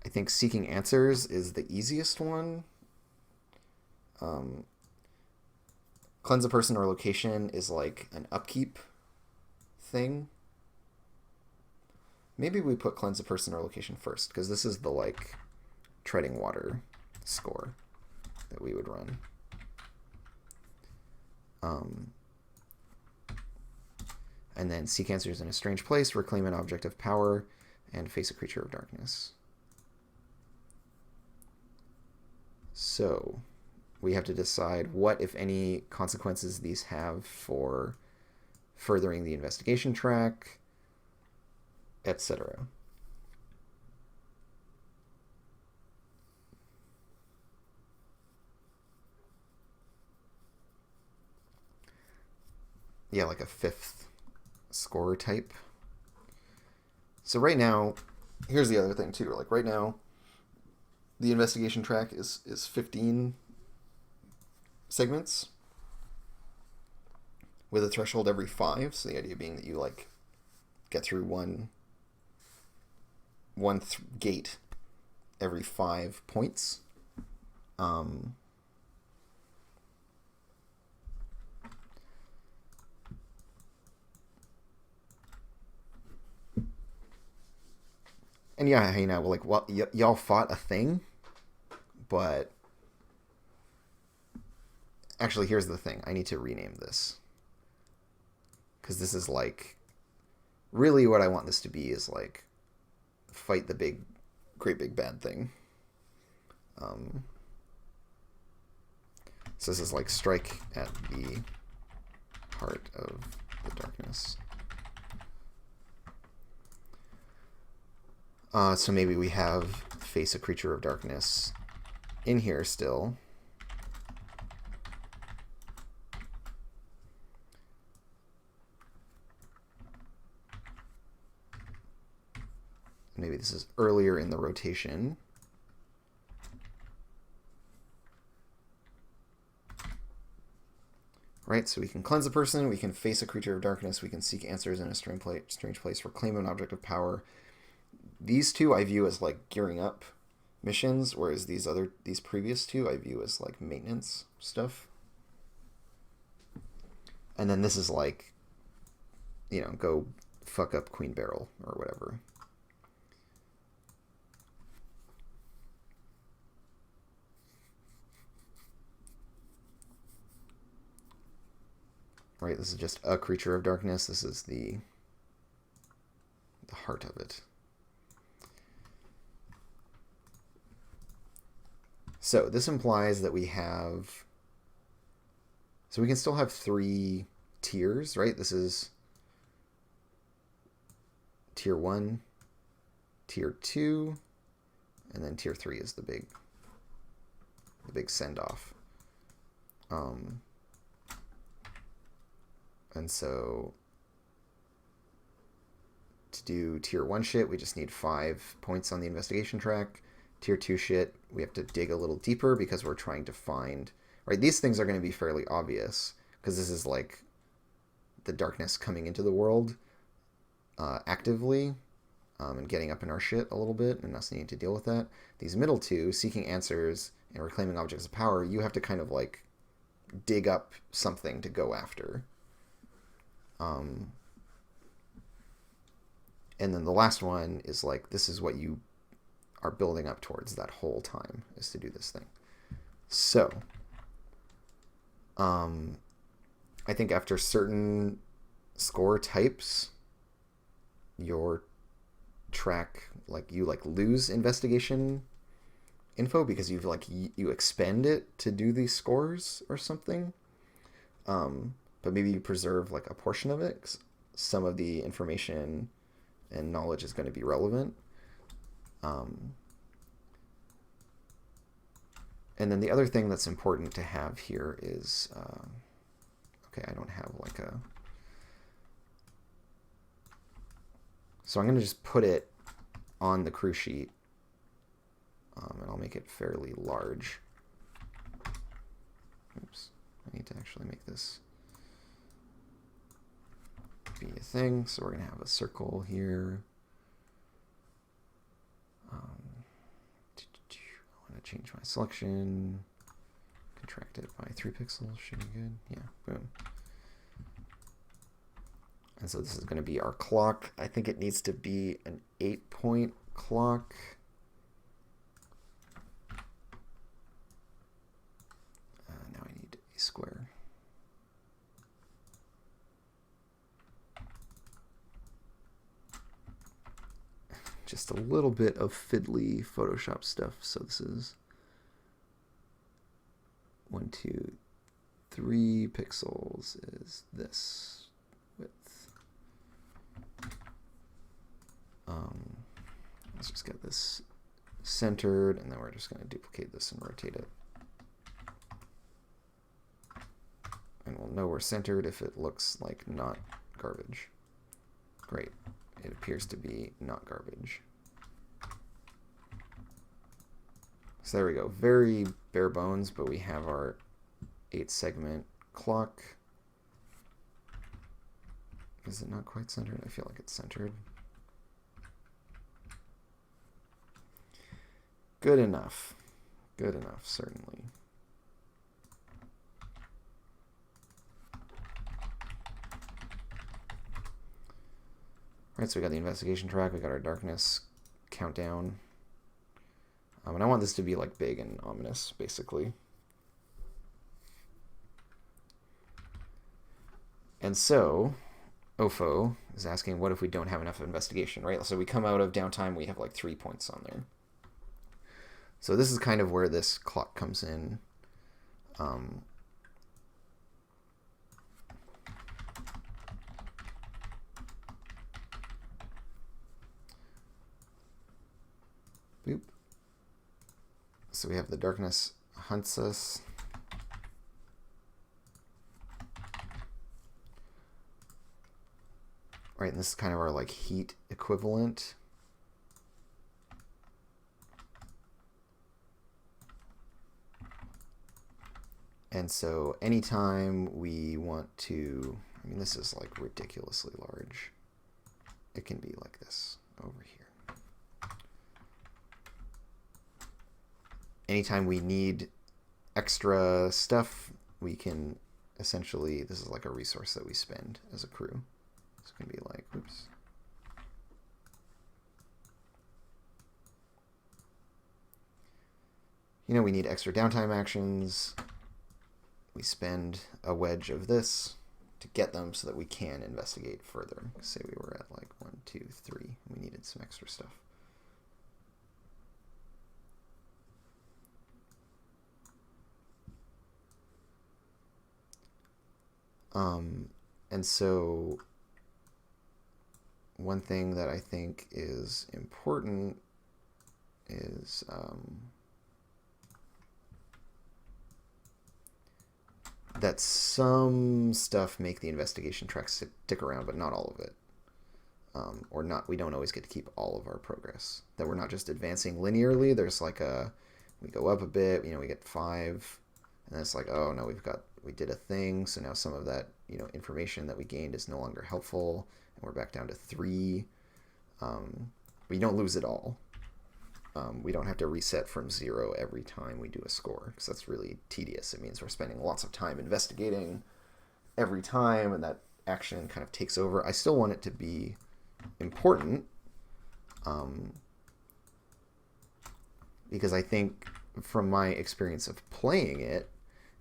I think Seeking Answers is the easiest one. Cleanse a person or location is like an upkeep thing. Maybe we put Cleanse a person or location first, because this is the like treading water score that we would run. And then Seek Answers in a Strange Place, Reclaim an Object of Power, and Face a Creature of Darkness. So we have to decide what, if any, consequences these have for furthering the investigation track, etc. yeah, like a 5th score type. So right now, here's the other thing too. Like right now, the investigation track is 15 segments with a threshold every 5. So the idea being that you like get through one gate every 5 points. And yeah, hey, now like, well, y'all fought a thing, but actually, here's the thing: I need to rename this because this is like really what I want this to be is like fight the great big bad thing. So this is like strike at the heart of the darkness. So maybe we have face a creature of darkness in here still. Maybe this is earlier in the rotation. Right, so we can cleanse a person, we can face a creature of darkness, we can seek answers in a strange place, reclaim an object of power. These two I view as like gearing up missions, whereas these previous two I view as like maintenance stuff. And then this is like, you know, go fuck up Queen Beryl or whatever. Right, this is just a creature of darkness. This is the heart of it. So this implies that we have... So we can still have 3 tiers, right? This is tier 1, tier 2, and then tier 3 is the big send-off. And so to do tier 1 shit, we just need 5 points on the investigation track. Tier 2 shit, we have to dig a little deeper because we're trying to find... Right, these things are going to be fairly obvious because this is like the darkness coming into the world actively and getting up in our shit a little bit and us needing to deal with that. These middle 2, seeking answers and reclaiming objects of power, you have to kind of like dig up something to go after. And then the last one is like, this is what you are building up towards that whole time, is to do this thing. So, I think after certain score types, your track, like you like lose investigation info because you've like, you expend it to do these scores or something. But maybe you preserve like a portion of it, 'cause some of the information and knowledge is going to be relevant. And then the other thing that's important to have here is, okay, I don't have like a... So I'm going to just put it on the crew sheet, and I'll make it fairly large. Oops, I need to actually make this be a thing. So we're going to have a circle here. I want to change my selection, contract it by 3 pixels, should be good. Yeah, boom. And so this is going to be our clock. I think it needs to be an 8-point clock. Now I need a square. Just a little bit of fiddly Photoshop stuff. So this is 1, 2, 3 pixels is this width. Let's just get this centered, and then we're just going to duplicate this and rotate it. And we'll know we're centered if it looks like not garbage. Great. It appears to be not garbage. So there we go. Very bare bones, but we have our 8-segment clock. Is it not quite centered? I feel like it's centered. Good enough. Good enough, certainly. Alright, so we got the investigation track, we got our darkness countdown. And I want this to be like big and ominous, basically. And so, OFO is asking, what if we don't have enough investigation, right? So we come out of downtime, we have like 3 points on there. So this is kind of where this clock comes in. Boop. So we have the darkness hunts us. Right, and this is kind of our like heat equivalent. And so anytime we want to, I mean, this is like ridiculously large. It can be like this over here. Anytime we need extra stuff, we can essentially, this is like a resource that we spend as a crew. It's going to be like, oops. You know, we need extra downtime actions. We spend a wedge of this to get them so that we can investigate further. Say we were at like 1, 2, 3. We needed some extra stuff. And so one thing that I think is important is that some stuff make the investigation track stick around, but not all of it. Or not, we don't always get to keep all of our progress. That we're not just advancing linearly. There's like we go up a bit, you know, we get 5, and then it's like, oh no, we did a thing, so now some of that, you know, information that we gained is no longer helpful, and we're back down to 3. But you don't lose it all. We don't have to reset from 0 every time we do a score, because that's really tedious. It means we're spending lots of time investigating every time, and that action kind of takes over. I still want it to be important, because I think from my experience of playing it,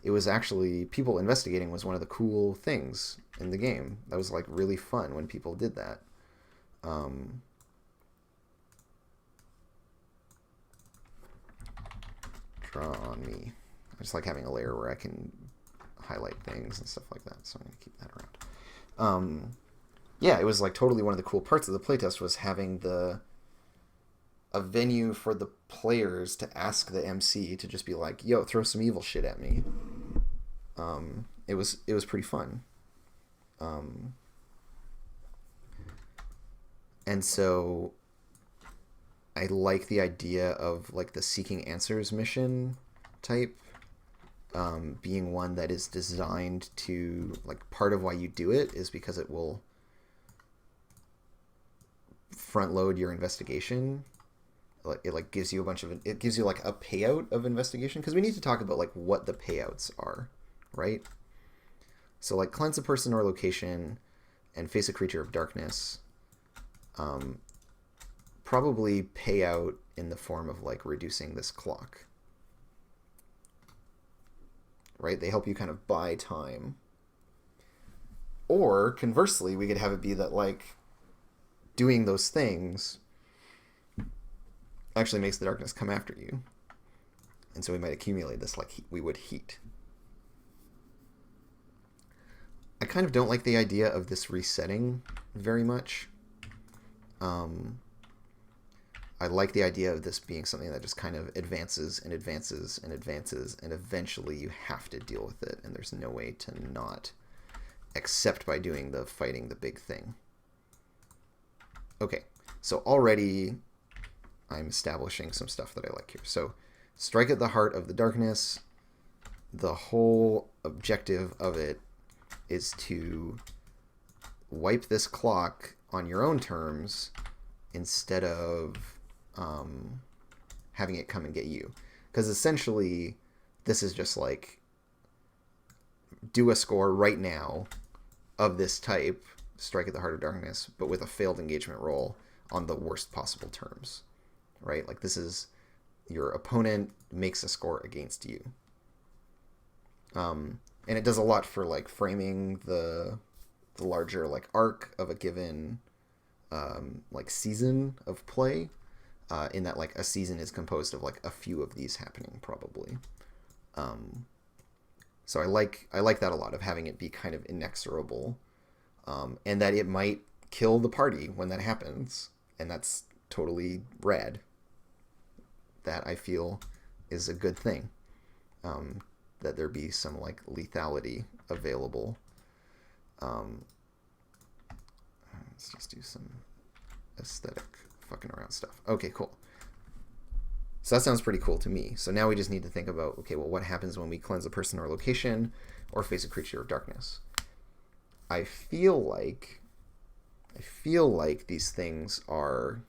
it was actually, people investigating was one of the cool things in the game. That was like really fun when people did that. Draw on me. I just like having a layer where I can highlight things and stuff like that, so I'm going to keep that around. Yeah, it was like totally one of the cool parts of the playtest was having a venue for the players to ask the MC to just be like, yo, throw some evil shit at me. It was pretty fun. And so I like the idea of like the seeking answers mission type being one that is designed to, like, part of why you do it is because it will front load your investigation. It like gives you it gives you like a payout of investigation, because we need to talk about like what the payouts are, right? So like cleanse a person or location and face a creature of darkness probably pay out in the form of like reducing this clock, right? They help you kind of buy time. Or conversely, we could have it be that like doing those things actually makes the darkness come after you, and so we might accumulate this like we would heat. I kind of don't like the idea of this resetting very much. I like the idea of this being something that just kind of advances and advances and advances, and eventually you have to deal with it, and there's no way to not, except by doing the fighting the big thing. Okay, so already I'm establishing some stuff that I like here. So strike at the heart of the darkness. The whole objective of it is to wipe this clock on your own terms instead of having it come and get you. Because essentially, this is just like, do a score right now of this type, strike at the heart of darkness, but with a failed engagement roll on the worst possible terms, right? Like, this is your opponent makes a score against you. And it does a lot for like framing the larger like arc of a given like season of play, in that like a season is composed of like a few of these happening probably. So I like that a lot, of having it be kind of inexorable, and that it might kill the party when that happens, and that's totally rad. That I feel is a good thing. That there be some like lethality available. Let's just do some aesthetic fucking around stuff. Okay, cool. So that sounds pretty cool to me. So now we just need to think about, okay, well, what happens when we cleanse a person or location or face a creature of darkness? I feel like these things are...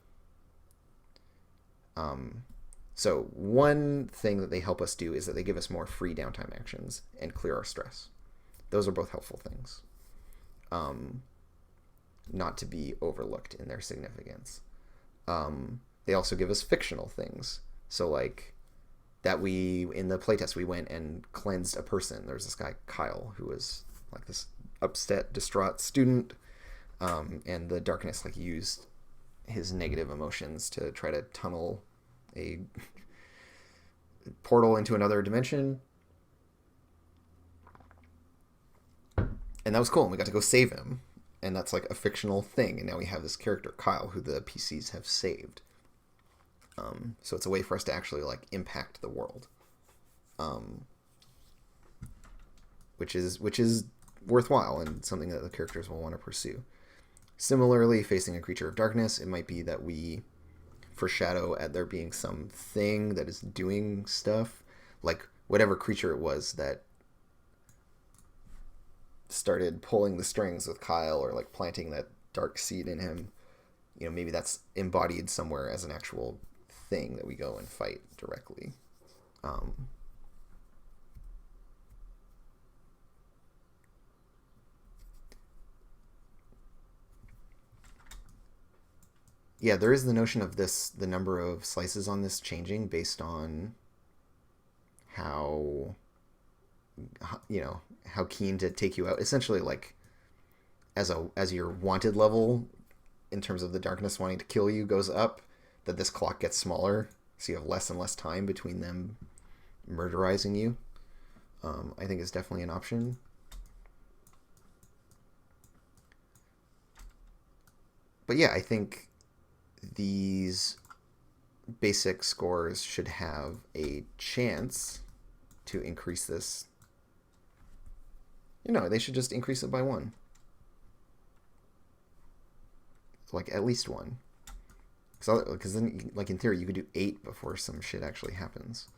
So one thing that they help us do is that they give us more free downtime actions and clear our stress. Those are both helpful things. Not to be overlooked in their significance. They also give us fictional things. So like that in the playtest, we went and cleansed a person. There's this guy, Kyle, who was like this upset, distraught student. And the darkness like used his negative emotions to try to tunnel a portal into another dimension. And that was cool. And we got to go save him. And that's like a fictional thing. And now we have this character, Kyle, who the PCs have saved. So it's a way for us to actually like impact the world. Which is worthwhile and something that the characters will want to pursue. Similarly, facing a creature of darkness, it might be that we foreshadow at there being something that is doing stuff, like whatever creature it was that started pulling the strings with Kyle, or like planting that dark seed in him. You know, maybe that's embodied somewhere as an actual thing that we go and fight directly. Yeah, there is the notion of the number of slices on this changing based on how keen to take you out. Essentially, like as your wanted level in terms of the darkness wanting to kill you goes up, that this clock gets smaller, so you have less and less time between them murderizing you. I think is definitely an option. But yeah, I think these basic scores should have a chance to increase this. They should just increase it by 1. Like, at least 1. Because then, like, in theory, you could do 8 before some shit actually happens.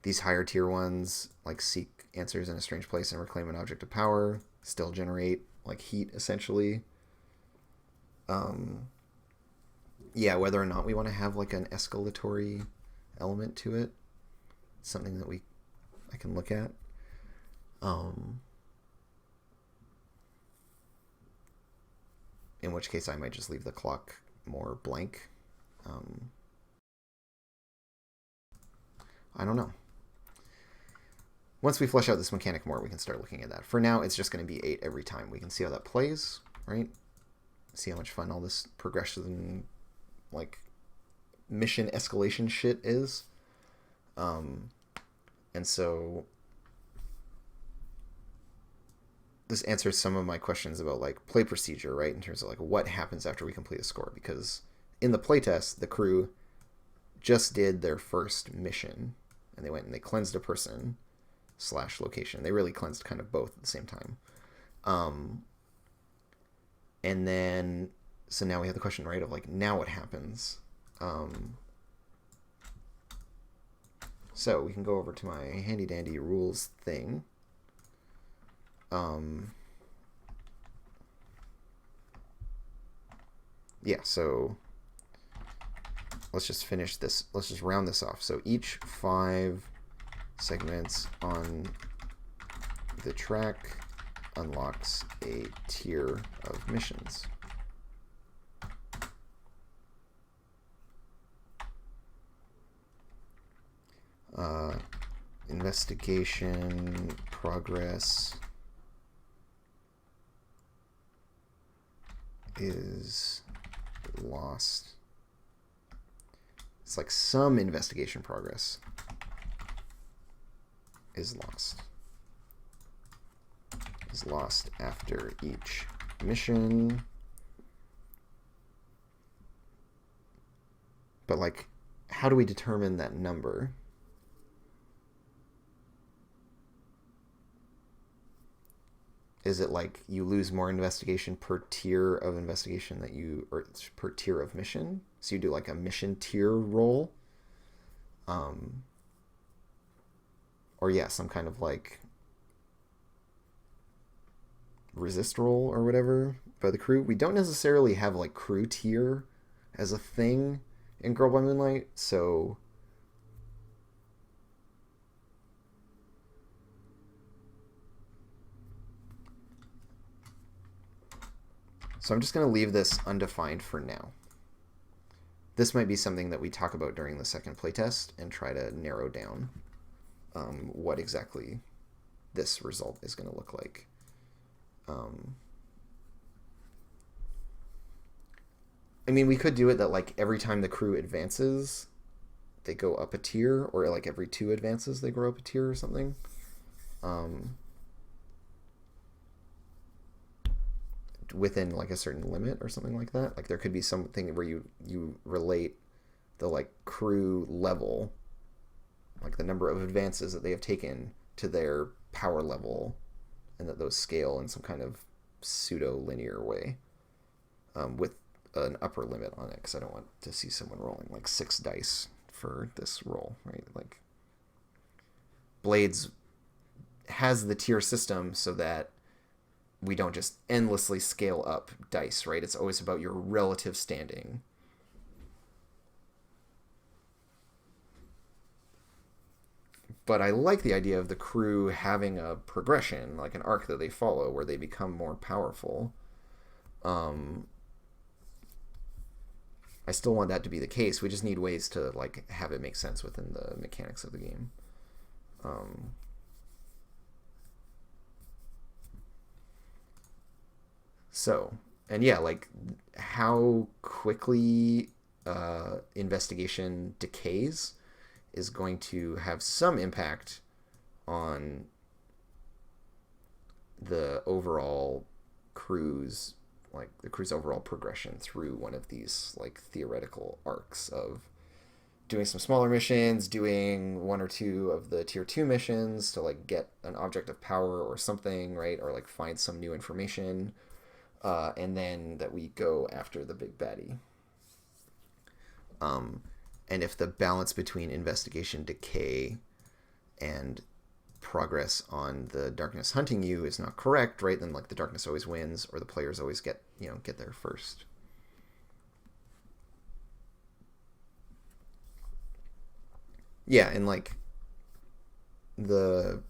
These higher tier ones, like, seek answers in a strange place and reclaim an object of power, still generate, like, heat, essentially. Yeah, whether or not we want to have like an escalatory element to it, something that I can look at. In which case I might just leave the clock more blank. I don't know. Once we flesh out this mechanic more, we can start looking at that. For now, it's just going to be 8 every time. We can see how that plays, right? See how much fun all this progression, like, mission escalation shit is. And so this answers some of my questions about like play procedure, right? In terms of like what happens after we complete a score, because in the playtest, the crew just did their first mission, and they went and they cleansed a person / location. They really cleansed kind of both at the same time. And then, so now we have the question, right, of like, now what happens? So we can go over to my handy dandy rules thing. Yeah, so let's just finish this. Let's just round this off. So each 5 segments on the track unlocks a tier of missions. Investigation progress is lost. It's like some investigation progress is lost. Is lost after each mission. But like, how do we determine that number? Is it like you lose more investigation per tier of investigation that you, or per tier of mission? So you do like a mission tier roll? Or yeah, some kind of like resist roll or whatever by the crew. We don't necessarily have like crew tier as a thing in Girl by Moonlight, so I'm just going to leave this undefined for now. This might be something that we talk about during the second playtest and try to narrow down what exactly this result is going to look like. I mean, we could do it that like every time the crew advances, they go up a tier, or like every 2 advances, they grow up a tier or something. Within like a certain limit or something like that. Like there could be something where you relate the like crew level, like the number of advances that they have taken, to their power level, and that those scale in some kind of pseudo linear way, with an upper limit on it, because I don't want to see someone rolling like 6 dice for this roll, right? Like Blades has the tier system so that we don't just endlessly scale up dice, right? It's always about your relative standing. But I like the idea of the crew having a progression, like an arc that they follow, where they become more powerful. I still want that to be the case. We just need ways to like have it make sense within the mechanics of the game. So, and yeah, like how quickly investigation decays is going to have some impact on the overall crew's, like the crew's overall progression through one of these like theoretical arcs of doing some smaller missions, doing 1 or 2 of the tier 2 missions to like get an object of power or something, right? Or like find some new information. And then that we go after the big baddie. And if the balance between investigation decay and progress on the darkness hunting you is not correct, right, then like the darkness always wins, or the players always get there first. Yeah, and like the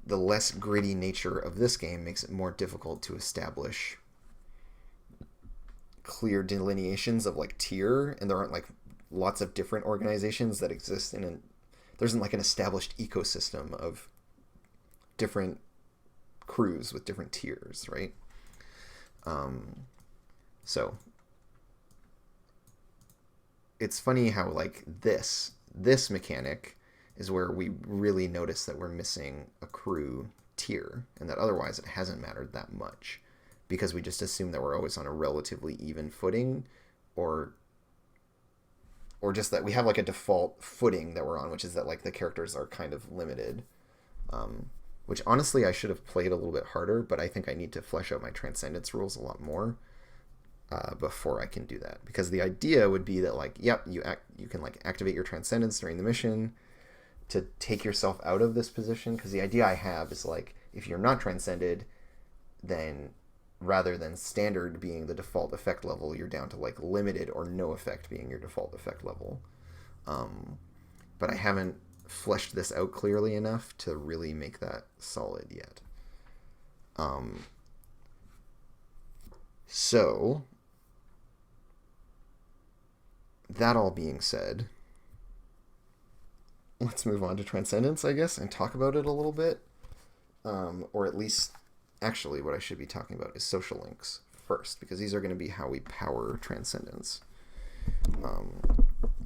less gritty nature of this game makes it more difficult to establish clear delineations of like tier, and there aren't like lots of different organizations that exist in an there isn't like an established ecosystem of different crews with different tiers, right? So it's funny how like this mechanic is where we really notice that we're missing a crew tier, and that otherwise it hasn't mattered that much, because we just assume that we're always on a relatively even footing or just that we have like a default footing that we're on, which is that like the characters are kind of limited. Which honestly I should have played a little bit harder, but I think I need to flesh out my Transcendence rules a lot more before I can do that. Because the idea would be that like, yep, you can like activate your Transcendence during the mission to take yourself out of this position. Because the idea I have is like, if you're not transcended, then rather than standard being the default effect level, you're down to like limited or no effect being your default effect level. But I haven't fleshed this out clearly enough to really make that solid yet. So that all being said, let's move on to Transcendence, I guess, and talk about it a little bit. Or at least, actually, what I should be talking about is social links first, because these are going to be how we power Transcendence.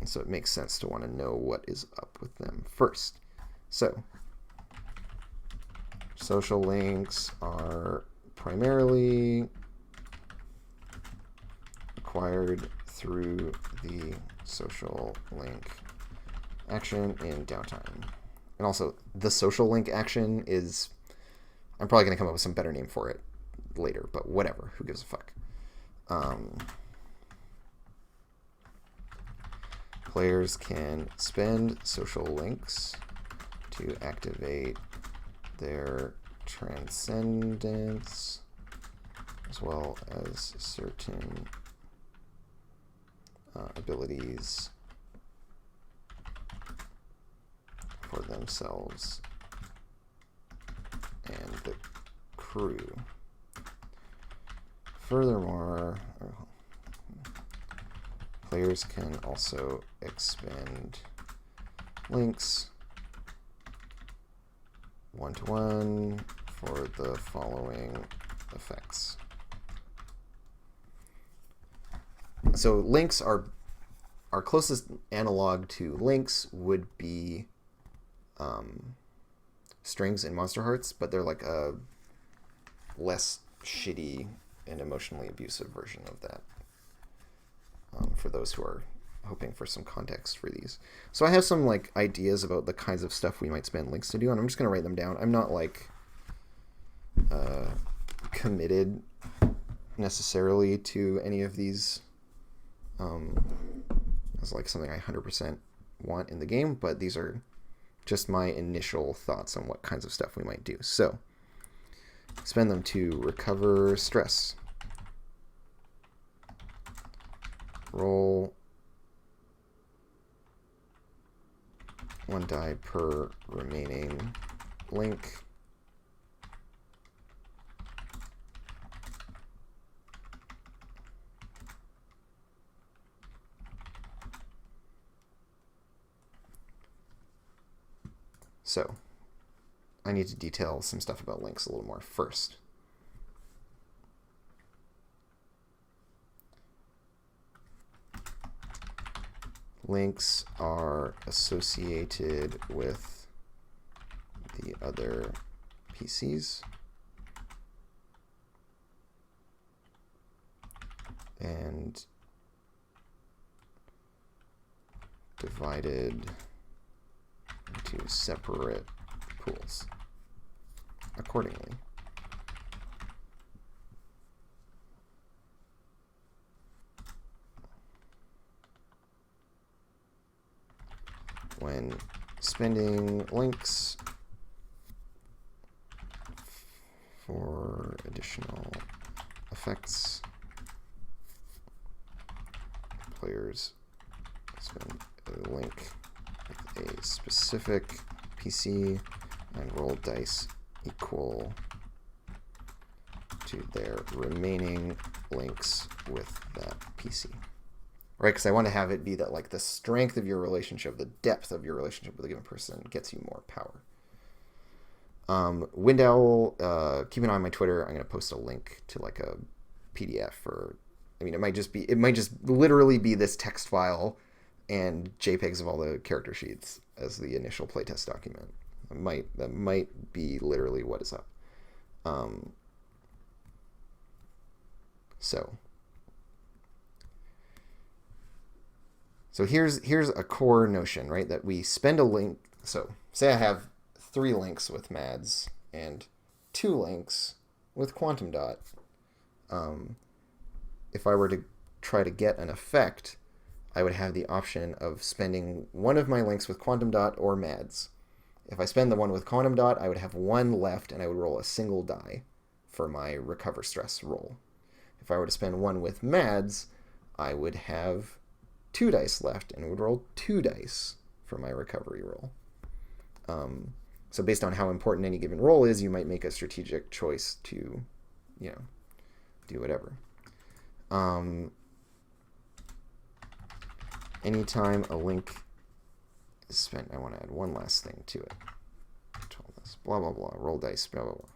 So it makes sense to want to know what is up with them first. So, social links are primarily acquired through the social link action in downtime. And also, the social link action is... I'm probably going to come up with some better name for it later, but whatever. Who gives a fuck? Players can spend social links to activate their Transcendence, as well as certain abilities for themselves and the crew. Furthermore, players can also expend links one-to-one for the following effects. So links are... Our closest analog to links would be strings in Monster Hearts, but they're like a less shitty and emotionally abusive version of that, for those who are hoping for some context for these. So I have some like ideas about the kinds of stuff we might spend links to do, and I'm just going to write them down. I'm not like committed necessarily to any of these as like something I 100% want in the game, but these are just my initial thoughts on what kinds of stuff we might do. So, spend them to recover stress. Roll 1 die per remaining link. So, I need to detail some stuff about links a little more first. Links are associated with the other PCs and divided into separate pools accordingly. When spending links for additional effects, players spend a link with a specific PC and roll dice equal to their remaining links with that PC. Right, because I want to have it be that like the strength of your relationship, the depth of your relationship with a given person gets you more power. Wind Owl, keep an eye on my Twitter. I'm going to post a link to like a PDF, or I mean, it might just literally be this text file and JPEGs of all the character sheets as the initial playtest document. That might be literally what is up. So So here's a core notion, right? That we spend a link. So say I have 3 links with Mads and 2 links with Quantum Dot. If I were to try to get an effect, I would have the option of spending one of my links with Quantum Dot or Mads. If I spend the one with Quantum Dot, I would have 1 left and I would roll a single die for my recover stress roll. If I were to spend one with Mads, I would have 2 dice left and would roll 2 dice for my recovery roll. So based on how important any given roll is, you might make a strategic choice to, do whatever. Anytime a link is spent, I want to add one last thing to it. Blah, blah, blah. Roll dice, blah, blah, blah.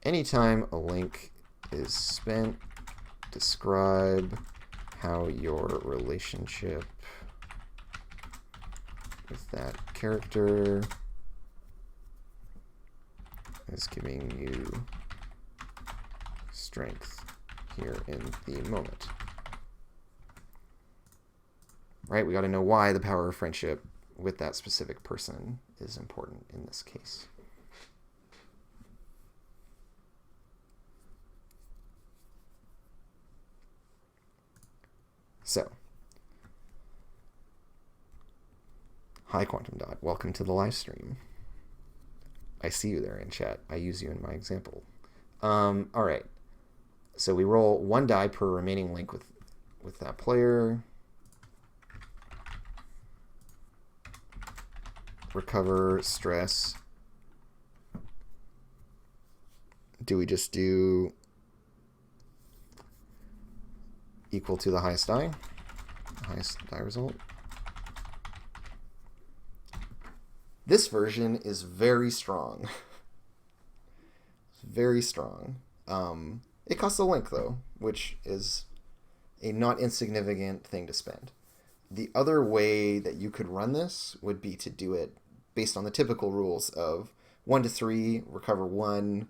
Anytime a link is spent, describe how your relationship with that character is giving you strength here in the moment. Right? We got to know why the power of friendship with that specific person is important in this case. So, hi Quantum Dot, welcome to the live stream. I see you there in chat. I use you in my example. All right. So we roll 1 die per remaining link with that player. Recover stress. Do we just do equal to the highest die? Highest die result. This version is very strong. It's very strong. It costs a link though, which is a not insignificant thing to spend. The other way that you could run this would be to do it based on the typical rules of 1 to 3, recover 1,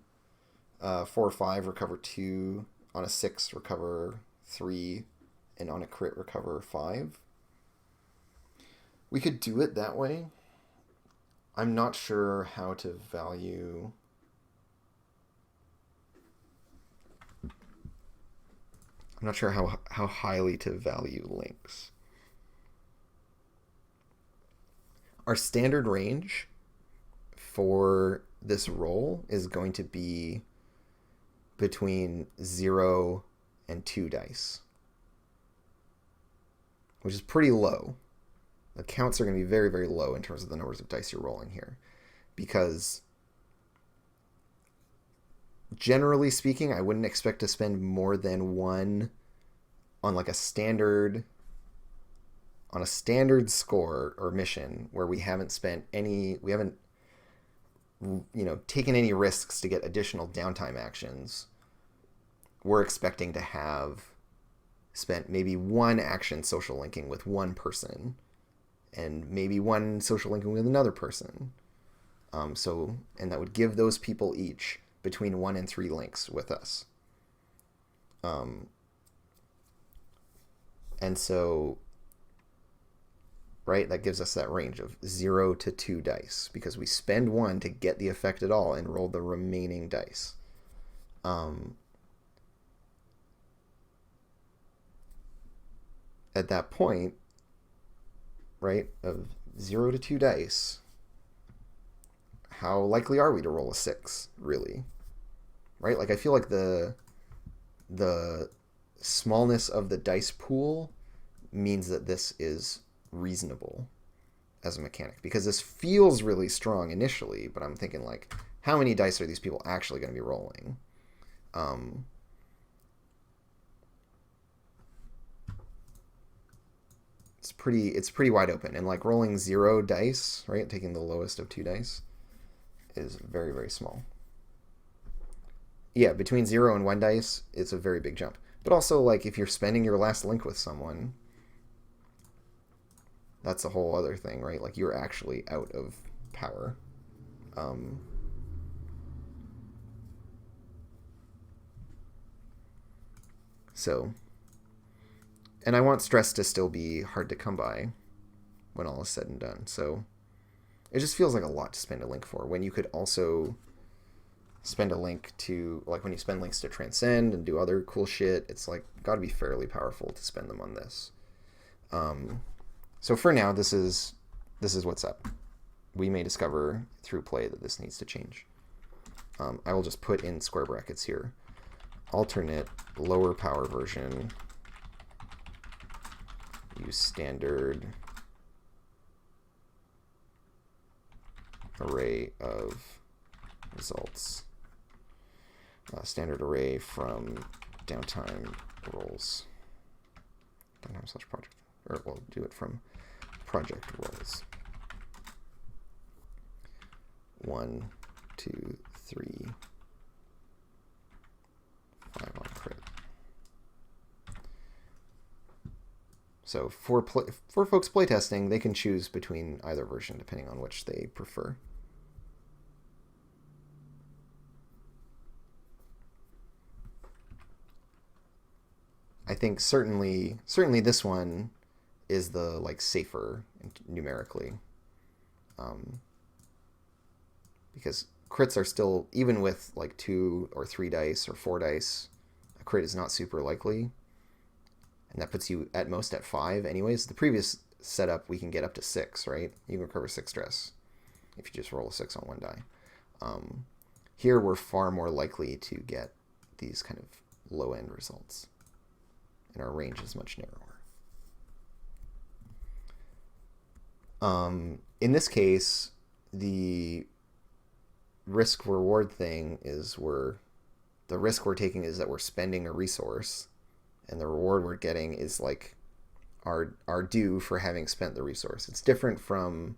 4 or 5, recover 2, on a 6, recover 3, and on a crit, recover 5. We could do it that way. I'm not sure how to value... I'm not sure how highly to value links. Our standard range for this roll is going to be between 0 and 2 dice, which is pretty low. The counts are going to be very, very low in terms of the numbers of dice you're rolling here, because generally speaking, I wouldn't expect to spend more than 1 on like a standard score or mission where we haven't spent any, we haven't, taken any risks to get additional downtime actions. We're expecting to have spent maybe 1 action social linking with 1 person and maybe 1 social linking with another person. And that would give those people each between 1 and 3 links with us. And so, right, that gives us that range of 0 to 2 dice because we spend 1 to get the effect at all and roll the remaining dice. At that point, right, of 0 to 2 dice, how likely are we to roll a 6, really? Right? Like, I feel like the smallness of the dice pool means that this is reasonable as a mechanic, because this feels really strong initially, but I'm thinking, like, how many dice are these people actually going to be rolling? It's pretty wide open, and like rolling 0 dice, right, taking the lowest of 2 dice, is very, very small. Yeah, between 0 and 1 dice, it's a very big jump. But also, like, if you're spending your last link with someone, that's a whole other thing, right? Like, you're actually out of power. So, And I want stress to still be hard to come by when all is said and done. So it just feels like a lot to spend a link for when you could also spend a link to, like, when you spend links to transcend and do other cool shit, it's like got to be fairly powerful to spend them on this. So for now, this is what's up. We may discover through play that this needs to change. I will just put in square brackets here. Alternate lower power version. Use standard array of results. Standard array from downtime roles. Downtime / project. Or we'll do it from project roles. 1, 2, 3, 5 on crit. So for folks playtesting, they can choose between either version depending on which they prefer. I think certainly this one is the like safer numerically, because crits are still, even with like 2 or 3 dice or 4 dice, a crit is not super likely, and that puts you at most at 5 anyways. The previous setup we can get up to 6, right? You can recover 6 stress if you just roll a 6 on 1 die. Here we're far more likely to get these kind of low end results, and our range is much narrower. In this case, the risk reward thing is the risk we're taking is that we're spending a resource, and the reward we're getting is like our due for having spent the resource. It's different from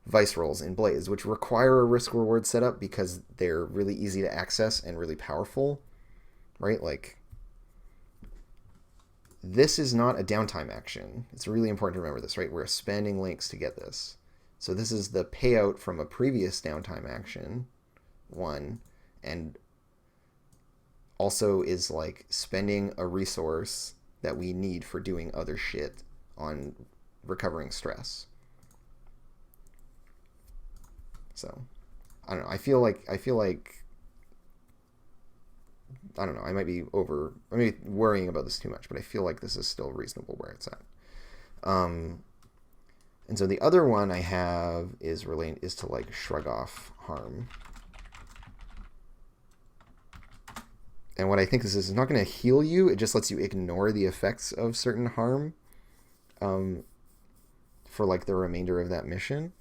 vice rolls in Blaze, which require a risk reward setup because they're really easy to access and really powerful, right? Like, this is not a downtime action. It's really important to remember this, right? We're spending links to get this. So this is the payout from a previous downtime action, 1, and also is like spending a resource that we need for doing other shit on recovering stress. So, I don't know. I feel like I don't know, I might be worrying about this too much, but I feel like this is still reasonable where it's at. And so the other one I have is to like shrug off harm. And what I think this is not going to heal you, it just lets you ignore the effects of certain harm for like the remainder of that mission.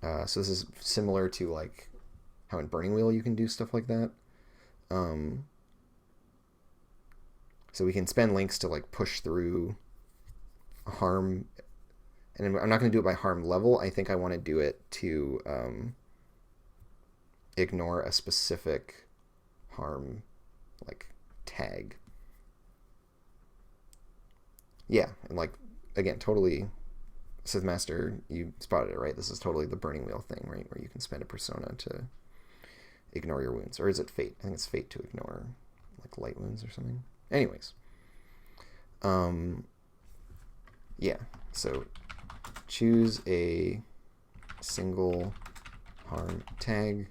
So this is similar to like how in Burning Wheel you can do stuff like that. So we can spend links to like push through harm, and I'm not going to do it by harm level. I think I want to do it to ignore a specific harm like tag. Yeah, and like again, totally, Sith Master, you spotted it, right? This is totally the Burning Wheel thing, right? Where you can spend a persona to ignore your wounds. Or is it fate? I think it's fate to ignore like light wounds or something. Anyways. Yeah, so choose a single harm tag,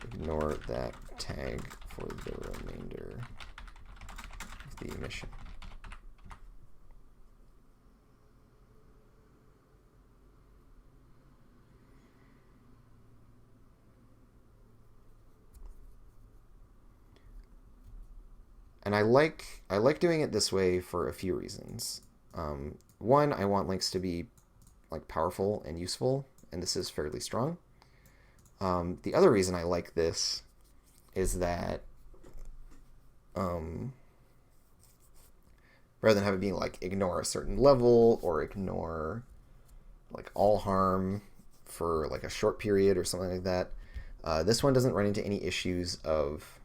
ignore that tag for the remainder of the mission. And I like doing it this way for a few reasons. One, I want links to be like powerful and useful, and this is fairly strong. The other reason I like this is that rather than have it being like ignore a certain level or ignore like all harm for like a short period or something like that, this one doesn't run into any issues of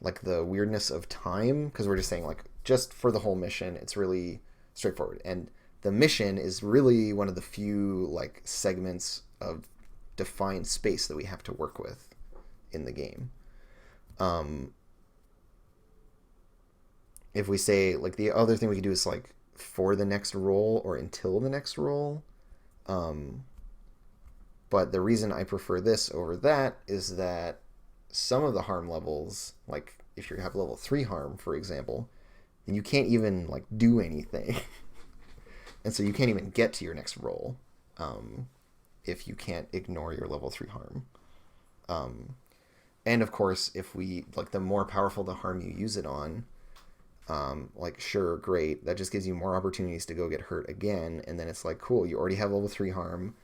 like the weirdness of time, because we're just saying like just for the whole mission it's really straightforward, and the mission is really one of the few like segments of defined space that we have to work with in the game. Um, if we say, like, the other thing we could do is, like, for the next roll or until the next roll. Um, but the reason I prefer this over that is that some of the harm levels, like if you have level 3 harm, for example, then you can't even, like, do anything. And so you can't even get to your next roll if you can't ignore your level 3 harm. And of course, if we, like, the more powerful the harm you use it on, like, sure, great, that just gives you more opportunities to go get hurt again. And then it's like, cool, you already have level 3 harm.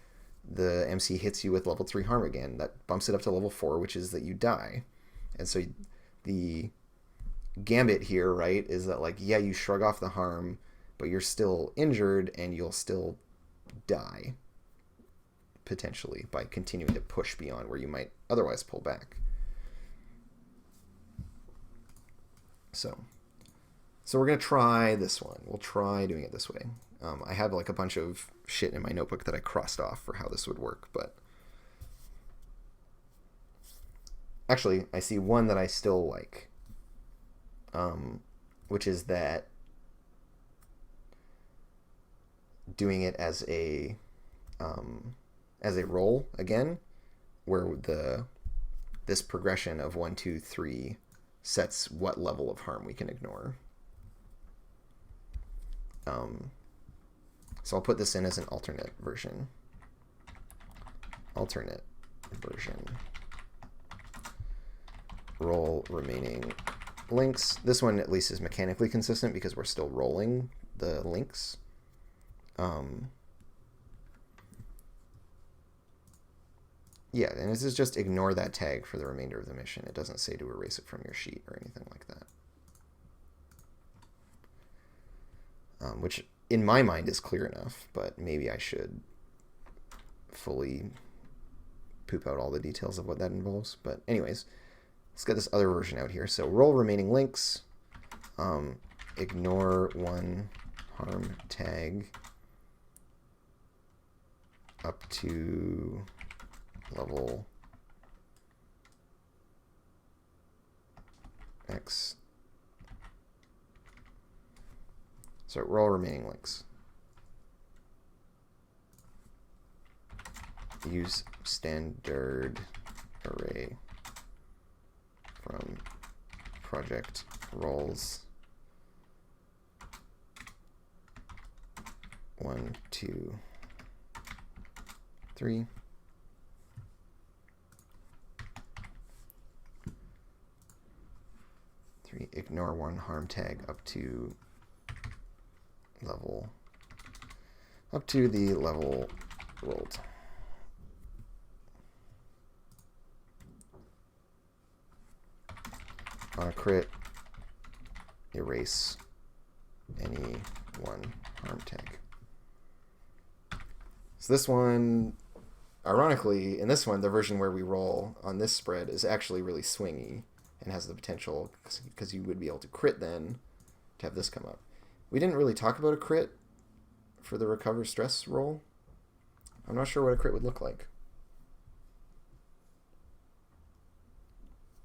The MC hits you with level 3 harm again. That bumps it up to level 4, which is that you die. And so the gambit here, right, is that, like, yeah, you shrug off the harm, but you're still injured and you'll still die, potentially, by continuing to push beyond where you might otherwise pull back. So we're going to try this one. We'll try doing it this way. I have, like, a bunch of shit in my notebook that I crossed off for how this would work, but actually, I see one that I still like, which is that doing it as a roll again, where this progression of 1, 2, 3 sets what level of harm we can ignore. So I'll put this in as an alternate version. Alternate version. Roll remaining links. This one at least is mechanically consistent because we're still rolling the links. Yeah, and this is just ignore that tag for the remainder of the mission. It doesn't say to erase it from your sheet or anything like that. Which in my mind is clear enough, but maybe I should fully poop out all the details of what that involves. But anyways, let's get this other version out here. So roll remaining links, ignore 1 harm tag up to level X. So roll remaining links. Use standard array from project roles 1, 2, 3. Ignore 1 harm tag up to the level rolled. On a crit, erase any 1 harm tag. So this one, ironically, in this one, the version where we roll on this spread is actually really swingy and has the potential, because you would be able to crit then, to have this come up. We didn't really talk about a crit for the recover stress roll. I'm not sure what a crit would look like.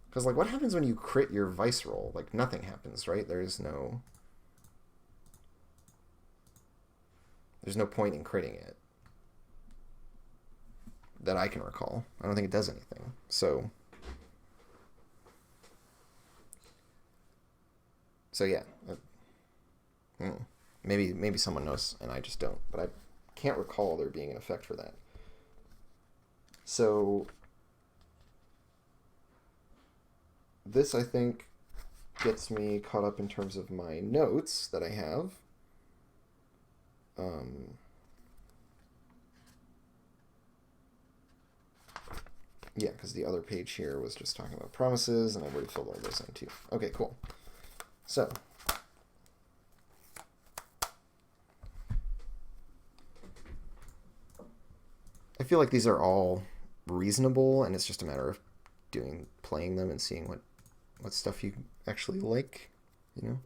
Because, like, what happens when you crit your vice roll? Like, nothing happens, right? There's no point in critting it that I can recall. I don't think it does anything. So yeah. Maybe someone knows and I just don't. But I can't recall there being an effect for that. So this, I think, gets me caught up in terms of my notes that I have. Yeah, because the other page here was just talking about promises, and I've already filled all those in too. Okay, cool. So I feel like these are all reasonable, and it's just a matter of playing them and seeing what stuff you actually like, you know?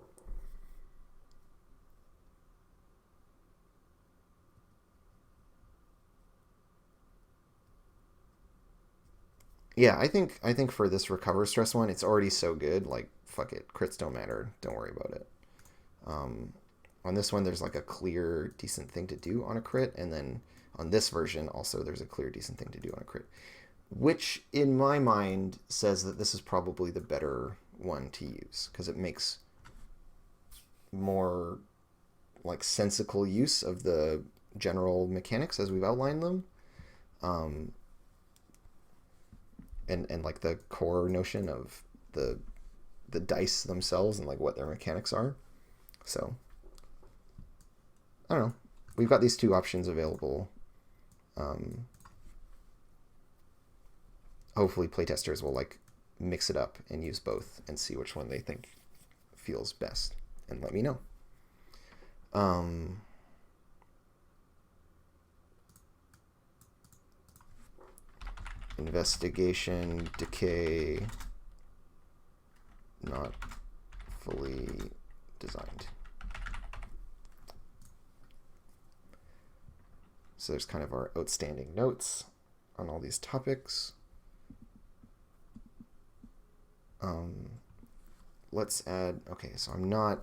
Yeah, I think for this recover stress one, it's already so good. Like, fuck it, crits don't matter. Don't worry about it. Um, on this one, there's like a clear, decent thing to do on a crit, and then on this version, also there's a clear, decent thing to do on a crit, which in my mind says that this is probably the better one to use because it makes more like sensical use of the general mechanics as we've outlined them. Um, and like the core notion of the dice themselves and like what their mechanics are. So I don't know. We've got these two options available. Um, hopefully, playtesters will like mix it up and use both and see which one they think feels best and let me know. Um, investigation, decay, not fully designed. So there's kind of our outstanding notes on all these topics. Let's add, okay, so I'm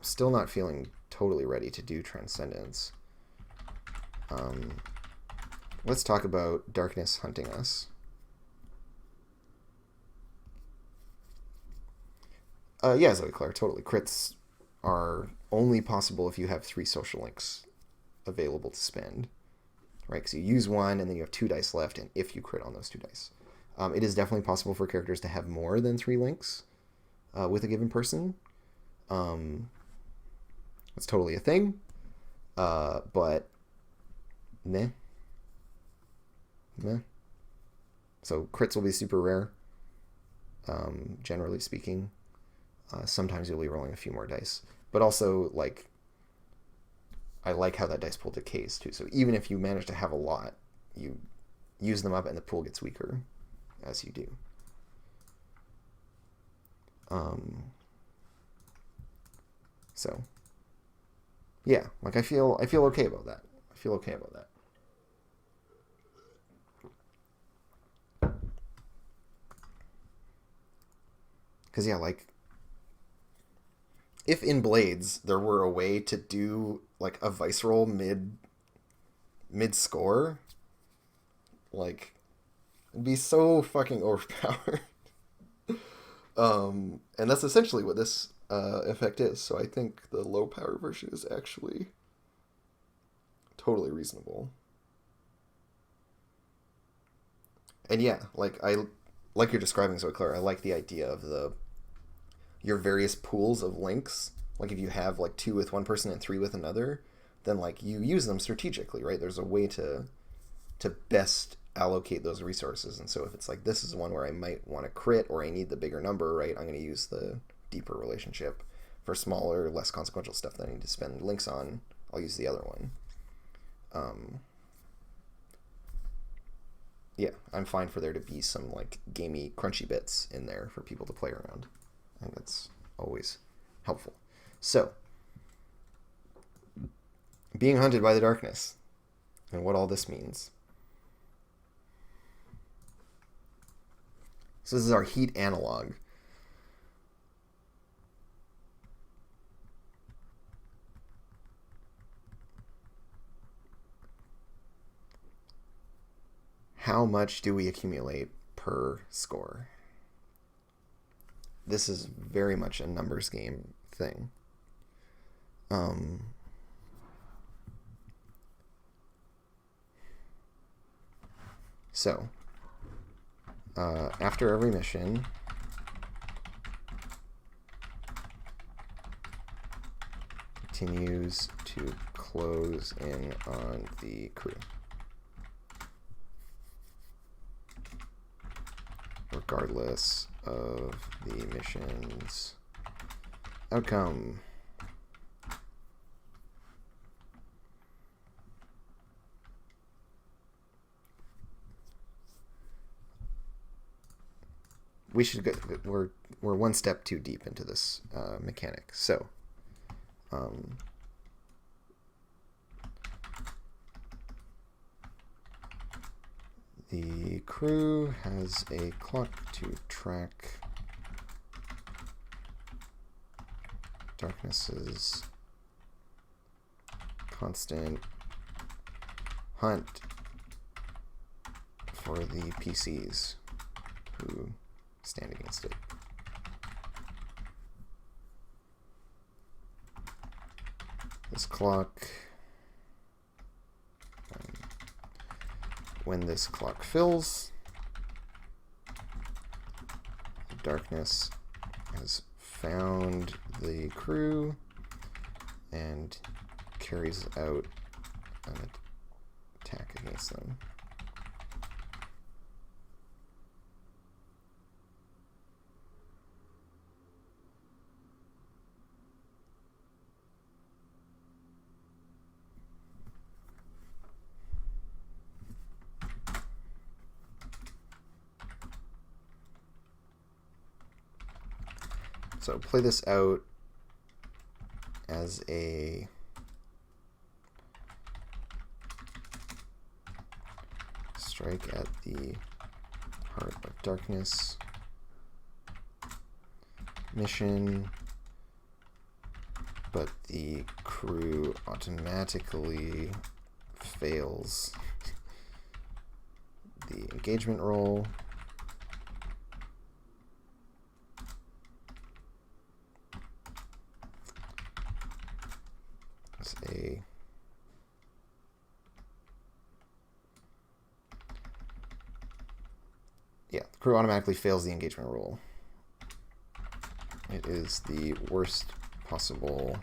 still not feeling totally ready to do Transcendence. Let's talk about Darkness hunting us. Yeah, Zoe Claire, totally. Crits are only possible if you have 3 social links available to spend, right? Because you use one and then you have 2 dice left, and if you crit on those 2 dice. It is definitely possible for characters to have more than 3 links with a given person. That's totally a thing. But meh. So crits will be super rare, generally speaking. Sometimes you'll be rolling a few more dice. But also, like, I like how that dice pool decays, too. So even if you manage to have a lot, you use them up and the pool gets weaker as you do. So, yeah, like I feel okay about that. I feel okay about that. Because, yeah, like, if in Blades there were a way to do, like, a Vice roll mid-score, like, it'd be so fucking overpowered. And that's essentially what this effect is. So I think the low power version is actually totally reasonable. And yeah, like you're describing so clear. I like the idea of your various pools of links. Like if you have like 2 with one person and 3 with another, then like you use them strategically, right? There's a way to best allocate those resources. And so if it's like this is one where I might want to crit or I need the bigger number, right? I'm going to use the deeper relationship. For smaller, less consequential stuff that I need to spend links on, I'll use the other one. Yeah, I'm fine for there to be some like gamey, crunchy bits in there for people to play around. I think that's always helpful. So, being hunted by the darkness and what all this means. So this is our heat analog. How much do we accumulate per score? This is very much a numbers game thing. So, after every mission, continues to close in on the crew. Regardless of the mission's outcome. We should go. We're one step too deep into this mechanic. So, The crew has a clock to track Darkness's constant hunt for the PCs who stand against it. This clock, when this clock fills, Darkness has found the crew and carries out an attack against them. So play this out as a strike at the Heart of Darkness mission, but the crew automatically fails the engagement roll. The crew automatically fails the engagement roll. It is the worst possible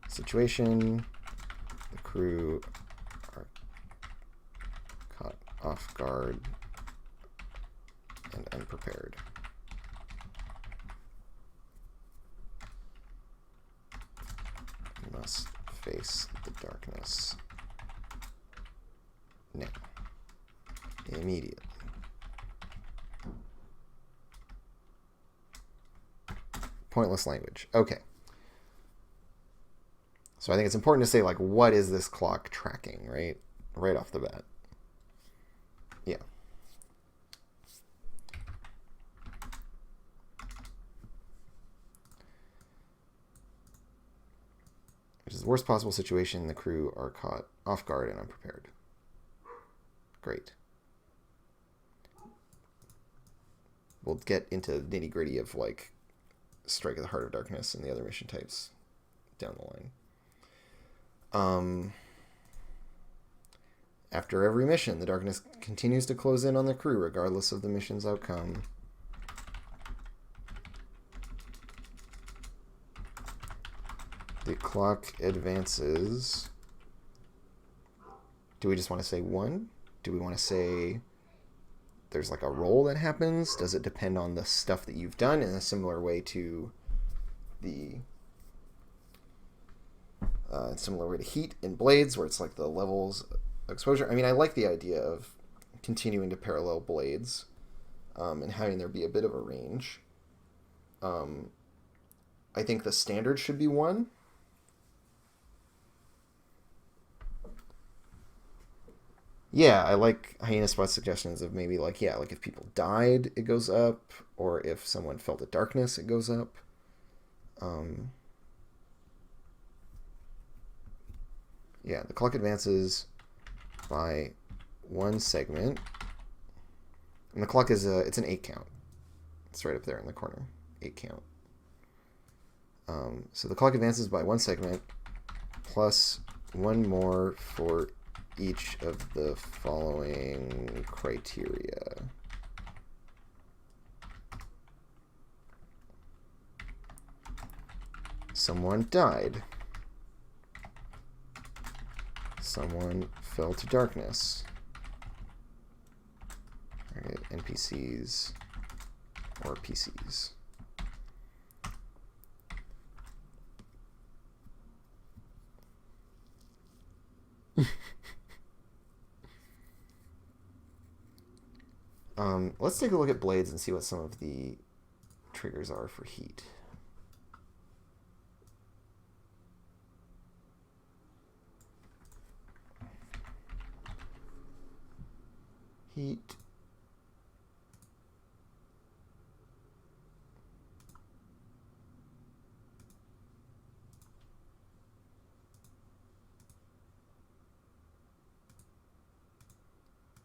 situation. The crew are caught off guard and unprepared. Must face the darkness now, immediately. Pointless language. Okay. So I think it's important to say, like, what is this clock tracking, right? Right off the bat. Yeah. Which is the worst possible situation. The crew are caught off guard and unprepared. Great. We'll get into nitty-gritty of, like, Strike at the Heart of Darkness and the other mission types down the line. After every mission, the darkness continues to close in on the crew regardless of the mission's outcome. The clock advances. Do we just want to say 1? Do we want to say there's like a roll that happens? Does it depend on the stuff that you've done in a similar way to the heat in Blades, where it's like the levels of exposure? I mean, I like the idea of continuing to parallel Blades and having there be a bit of a range. I think the standard should be 1. Yeah, I like Hyena Spot's suggestions of maybe like, yeah, like if people died, it goes up, or if someone felt the darkness, it goes up. Yeah, the clock advances by 1 segment, and the clock is it's an 8 count. It's right up there in the corner, 8 count. So the clock advances by 1 segment, plus 1 more for each of the following criteria. Someone died. Someone fell to darkness. Target NPCs or PCs. Let's take a look at Blades and see what some of the triggers are for heat. Heat.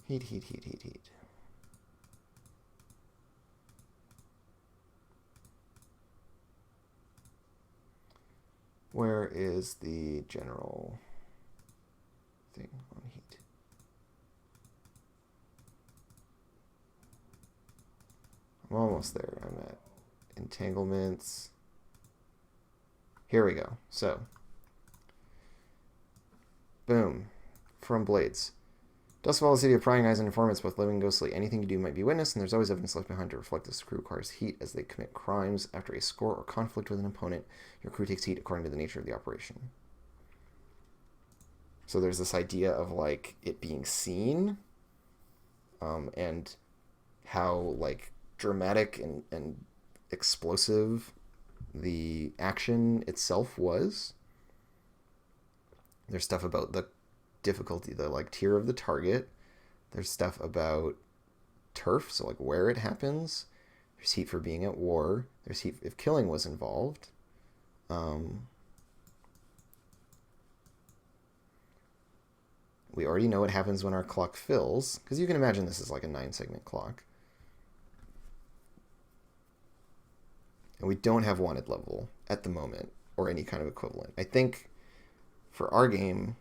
Heat, heat, heat, heat, heat. Where is the general thing on heat? I'm almost there. I'm at entanglements. Here we go. So, boom. From Blades. Dustfall is a city of prying eyes and informants, both living and ghostly. Anything you do might be witnessed, and there's always evidence left behind to reflect this. Crew requires heat as they commit crimes. After a score or conflict with an opponent, your crew takes heat according to the nature of the operation. So there's this idea of like it being seen, and how like dramatic and explosive the action itself was. There's stuff about the difficulty, the like tier of the target. There's stuff about turf, so like where it happens. There's heat for being at war. There's heat if killing was involved. We already know what happens when our clock fills, because you can imagine this is like a 9-segment clock. And we don't have wanted level at the moment, or any kind of equivalent. I think for our game,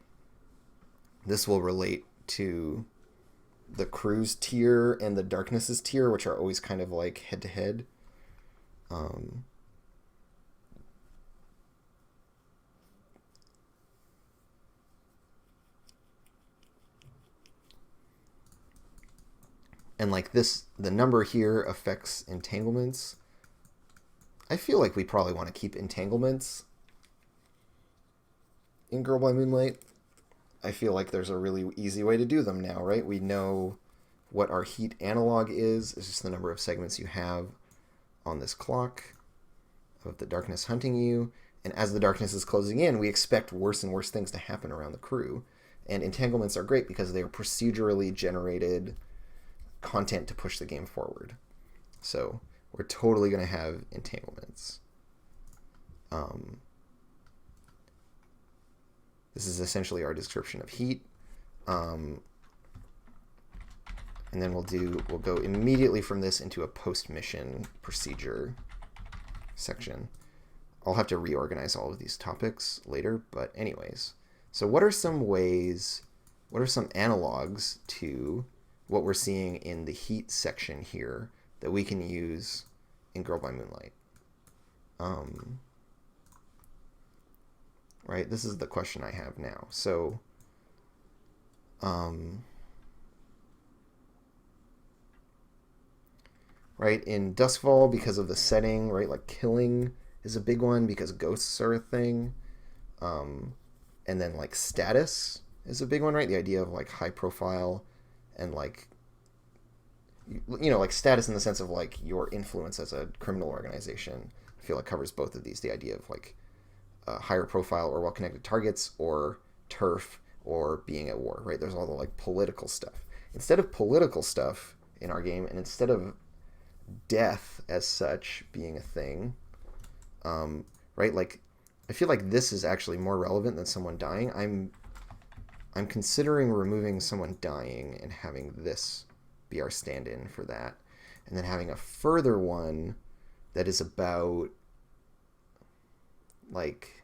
this will relate to the crew's tier and the darkness's tier, which are always kind of like head-to-head. And like this, the number here affects entanglements. I feel like we probably want to keep entanglements in Girl by Moonlight. I feel like there's a really easy way to do them now, right? We know what our heat analog is. It's just the number of segments you have on this clock of the darkness hunting you. And as the darkness is closing in, we expect worse and worse things to happen around the crew. And entanglements are great because they are procedurally generated content to push the game forward. So we're totally going to have entanglements. This is essentially our description of heat. And then we'll go immediately from this into a post-mission procedure section. I'll have to reorganize all of these topics later, but anyways. So what are some ways, what are some analogs to what we're seeing in the heat section here that we can use in Girl by Moonlight? Right, this is the question I have now. So, right, in Duskfall, because of the setting, right, like killing is a big one because ghosts are a thing. And then like status is a big one, right? The idea of like high profile and like, you know, like status in the sense of like your influence as a criminal organization. I feel like covers both of these. The idea of like higher profile or well-connected targets or turf or being at war, right? There's all the like political stuff. Instead of political stuff in our game, and instead of death as such being a thing, right? Like, I feel like this is actually more relevant than someone dying. I'm considering removing someone dying and having this be our stand-in for that, and then having a further one that is about like,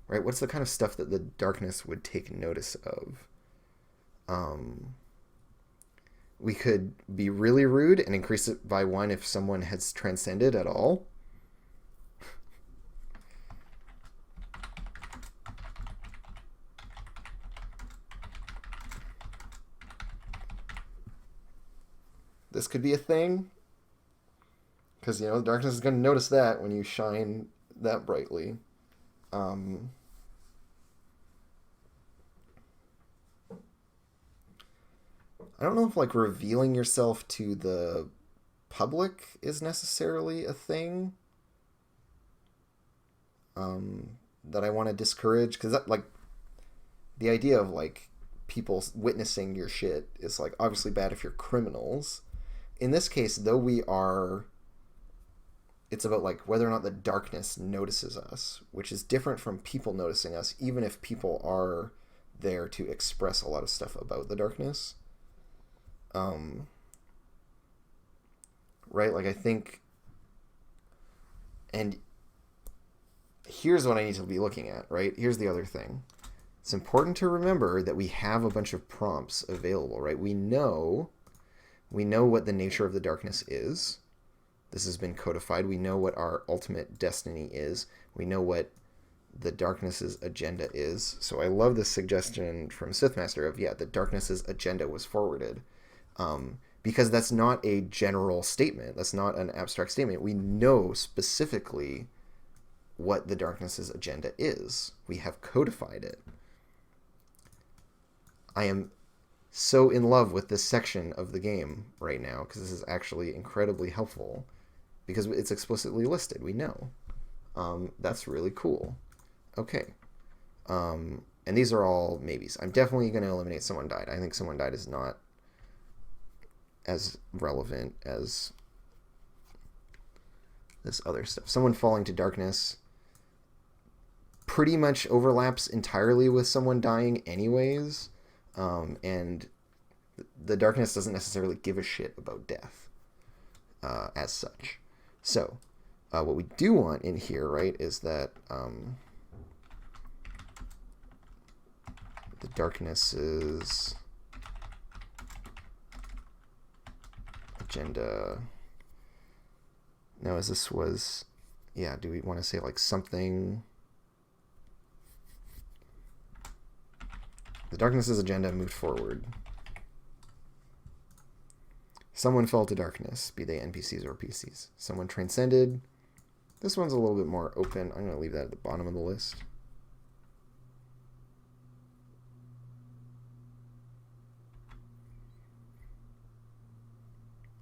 right, what's the kind of stuff that the darkness would take notice of? We could be really rude and increase it by 1 if someone has transcended at all. This could be a thing, because, you know, the darkness is going to notice that when you shine that brightly. I don't know if like revealing yourself to the public is necessarily a thing that I want to discourage, because that, like, the idea of like people witnessing your shit is like obviously bad if you're criminals. In this case, though we are, it's about like whether or not the darkness notices us, which is different from people noticing us, even if people are there to express a lot of stuff about the darkness. Right? Like I think, and here's what I need to be looking at, right? Here's the other thing. It's important to remember that we have a bunch of prompts available, right? We know what the nature of the darkness is. This has been codified. We know what our ultimate destiny is. We know what the darkness's agenda is. So I love this suggestion from Sithmaster of, the darkness's agenda was forwarded. Because that's not a general statement. That's not an abstract statement. We know specifically what the darkness's agenda is. We have codified it. I am so in love with this section of the game right now because this is actually incredibly helpful because it's explicitly listed. We know. That's really cool. Okay. And these are all maybes. I'm definitely going to eliminate someone died. I think someone died is not as relevant as this other stuff. Someone falling to darkness pretty much overlaps entirely with someone dying anyways. And the darkness doesn't necessarily give a shit about death as such. So what we do want in here, right, is that the darkness's agenda. Now, as this was, do we want to say like something? The darkness's agenda moved forward. Someone fell to darkness, be they NPCs or PCs. Someone transcended. This one's a little bit more open. I'm going to leave that at the bottom of the list.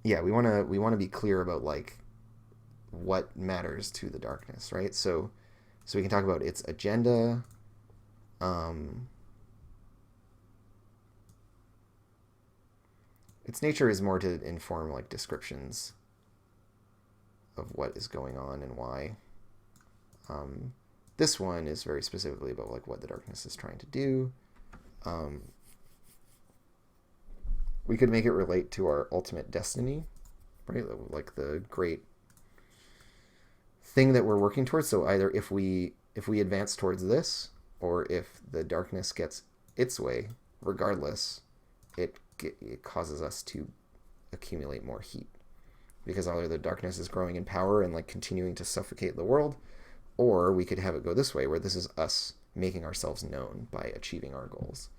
We want to be clear about like what matters to the darkness, right? So we can talk about its agenda. Its nature is more to inform like descriptions of what is going on and why. This one is very specifically about like what the darkness is trying to do. We could make it relate to our ultimate destiny, right? Like the great thing that we're working towards. So either if we advance towards this, or if the darkness gets its way, regardless, it causes us to accumulate more heat. Because either the darkness is growing in power and like continuing to suffocate the world, or we could have it go this way, where this is us making ourselves known by achieving our goals.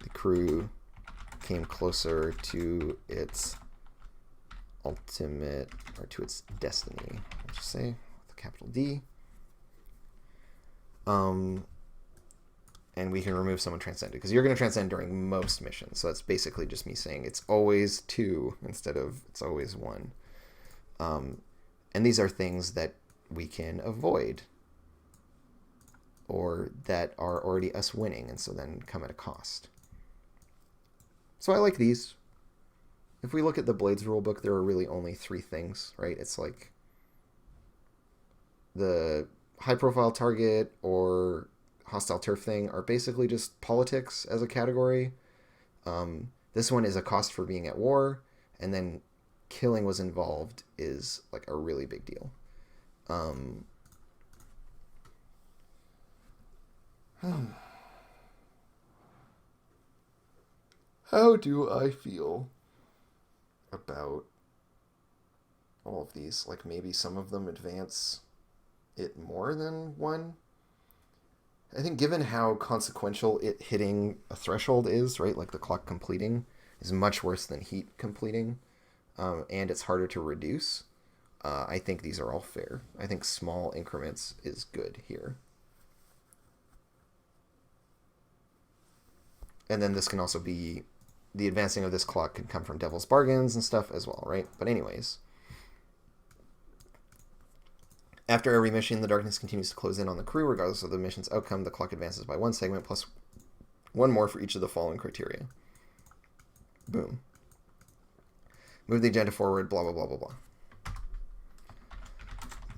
The crew came closer to its ultimate, or to its destiny, I'll just say, with a capital D. And we can remove someone transcended, because you're going to transcend during most missions. So that's basically just me saying it's always 2 instead of it's always 1. And these are things that we can avoid, or that are already us winning, and so then come at a cost. So I like these. If we look at the Blades rulebook, there are really only 3 things, right? It's like the high-profile target or hostile turf thing are basically just politics as a category. This one is a cost for being at war, and then killing was involved is like a really big deal. How do I feel about all of these? Like maybe some of them advance it more than 1. I think given how consequential it hitting a threshold is, right? Like the clock completing is much worse than heat completing, and it's harder to reduce. I think these are all fair. I think small increments is good here. And then this can also be, the advancing of this clock can come from Devil's Bargains and stuff as well, right? But anyways, After every mission, the darkness continues to close in on the crew. Regardless of the mission's outcome, the clock advances by 1 segment plus 1 more for each of the following criteria. Boom. Move the agenda forward, blah, blah, blah, blah, blah.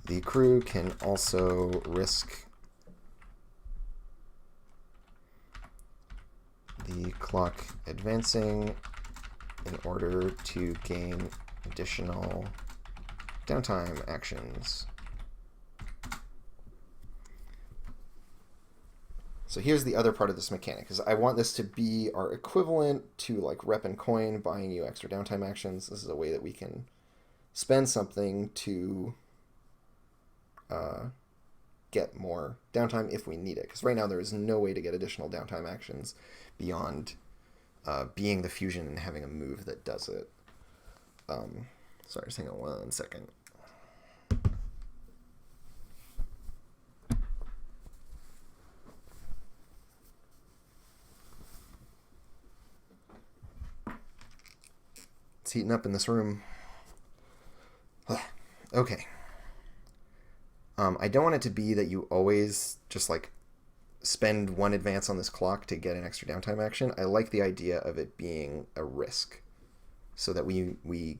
The crew can also risk the clock advancing in order to gain additional downtime actions. So here's the other part of this mechanic, is I want this to be our equivalent to like rep and coin, buying you extra downtime actions. This is a way that we can spend something to get more downtime if we need it. Because right now there is no way to get additional downtime actions beyond being the fusion and having a move that does it. Sorry, just hang on 1 second. It's heating up in this room. Okay. I don't want it to be that you always just like spend 1 advance on this clock to get an extra downtime action. I like the idea of it being a risk, so that we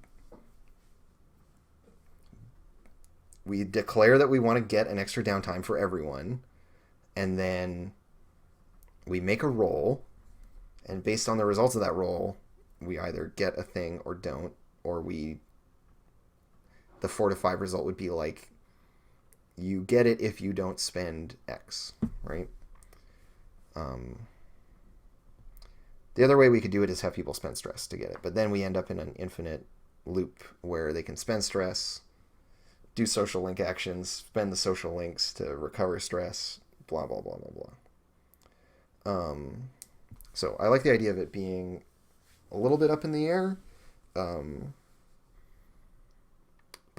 declare that we want to get an extra downtime for everyone, and then we make a roll, and based on the results of that roll, we either get a thing or don't, or the 4 to 5 result would be like, you get it if you don't spend X, right? The other way we could do it is have people spend stress to get it, but then we end up in an infinite loop where they can spend stress, do social link actions, spend the social links to recover stress, blah, blah, blah, blah, blah. So I like the idea of it being a little bit up in the air, but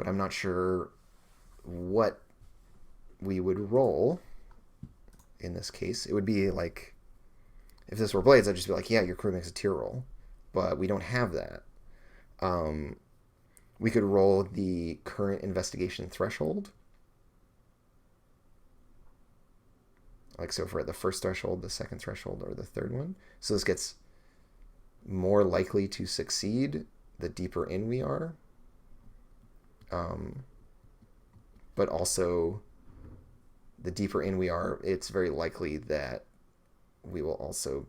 I'm not sure what we would roll in this case. It would be like, if this were Blades, I'd just be like, yeah, your crew makes a tier roll, but we don't have that. We could roll the current investigation threshold. Like, so if we're at the first threshold, the second threshold, or the third one. So this gets more likely to succeed the deeper in we are. But also, the deeper in we are, it's very likely that we will also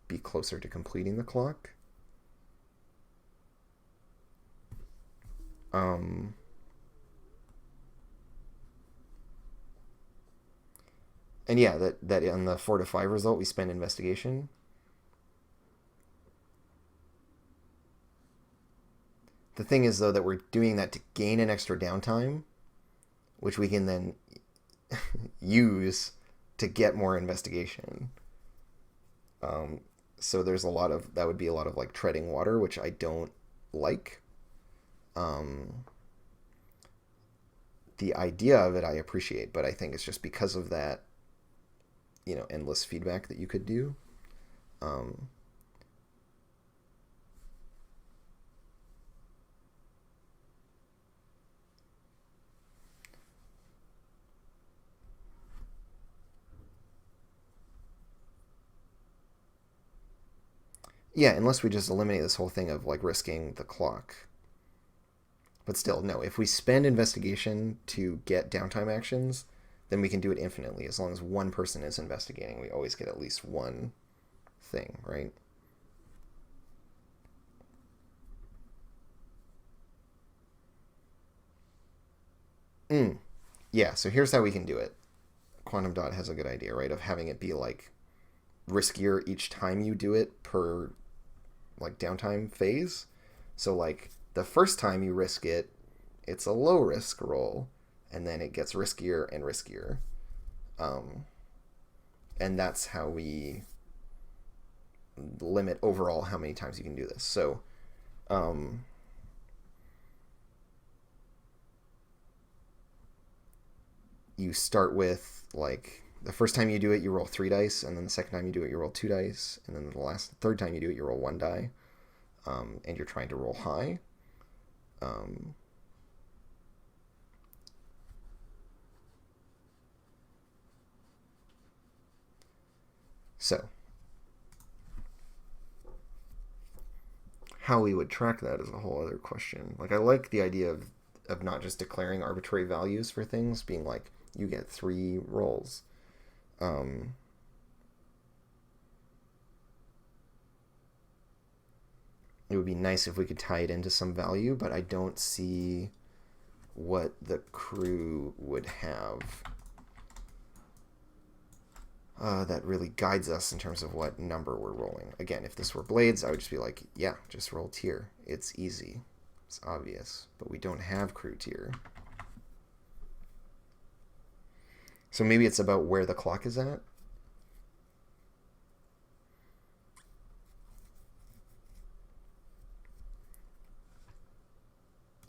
be closer to completing the clock. And yeah, that on the 4 to 5 result, we spend investigation. The thing is, though, that we're doing that to gain an extra downtime, which we can then use to get more investigation. So there's that would be a lot of like treading water, which I don't like. The idea of it I appreciate, but I think it's just because of that, endless feedback that you could do. Yeah, unless we just eliminate this whole thing of like risking the clock. But still, no, if we spend investigation to get downtime actions, then we can do it infinitely. As long as one person is investigating, we always get at least one thing, right? Yeah, so here's how we can do it. Quantum Dot has a good idea, right, of having it be like riskier each time you do it per like downtime phase. So like the first time you risk it, it's a low risk roll, and then it gets riskier and riskier. And that's how we limit overall how many times you can do this. So you start with like the first time you do it, you roll 3 dice, and then the second time you do it, you roll 2 dice, and then the third time you do it, you roll 1 die, and you're trying to roll high. how we would track that is a whole other question. Like, I like the idea of not just declaring arbitrary values for things, being like, you get 3 rolls. It would be nice if we could tie it into some value, but I don't see what the crew would have that really guides us in terms of what number we're rolling. Again, if this were blades, I would just be like, yeah, just roll tier. It's easy. It's obvious. But we don't have crew tier. So maybe it's about where the clock is at.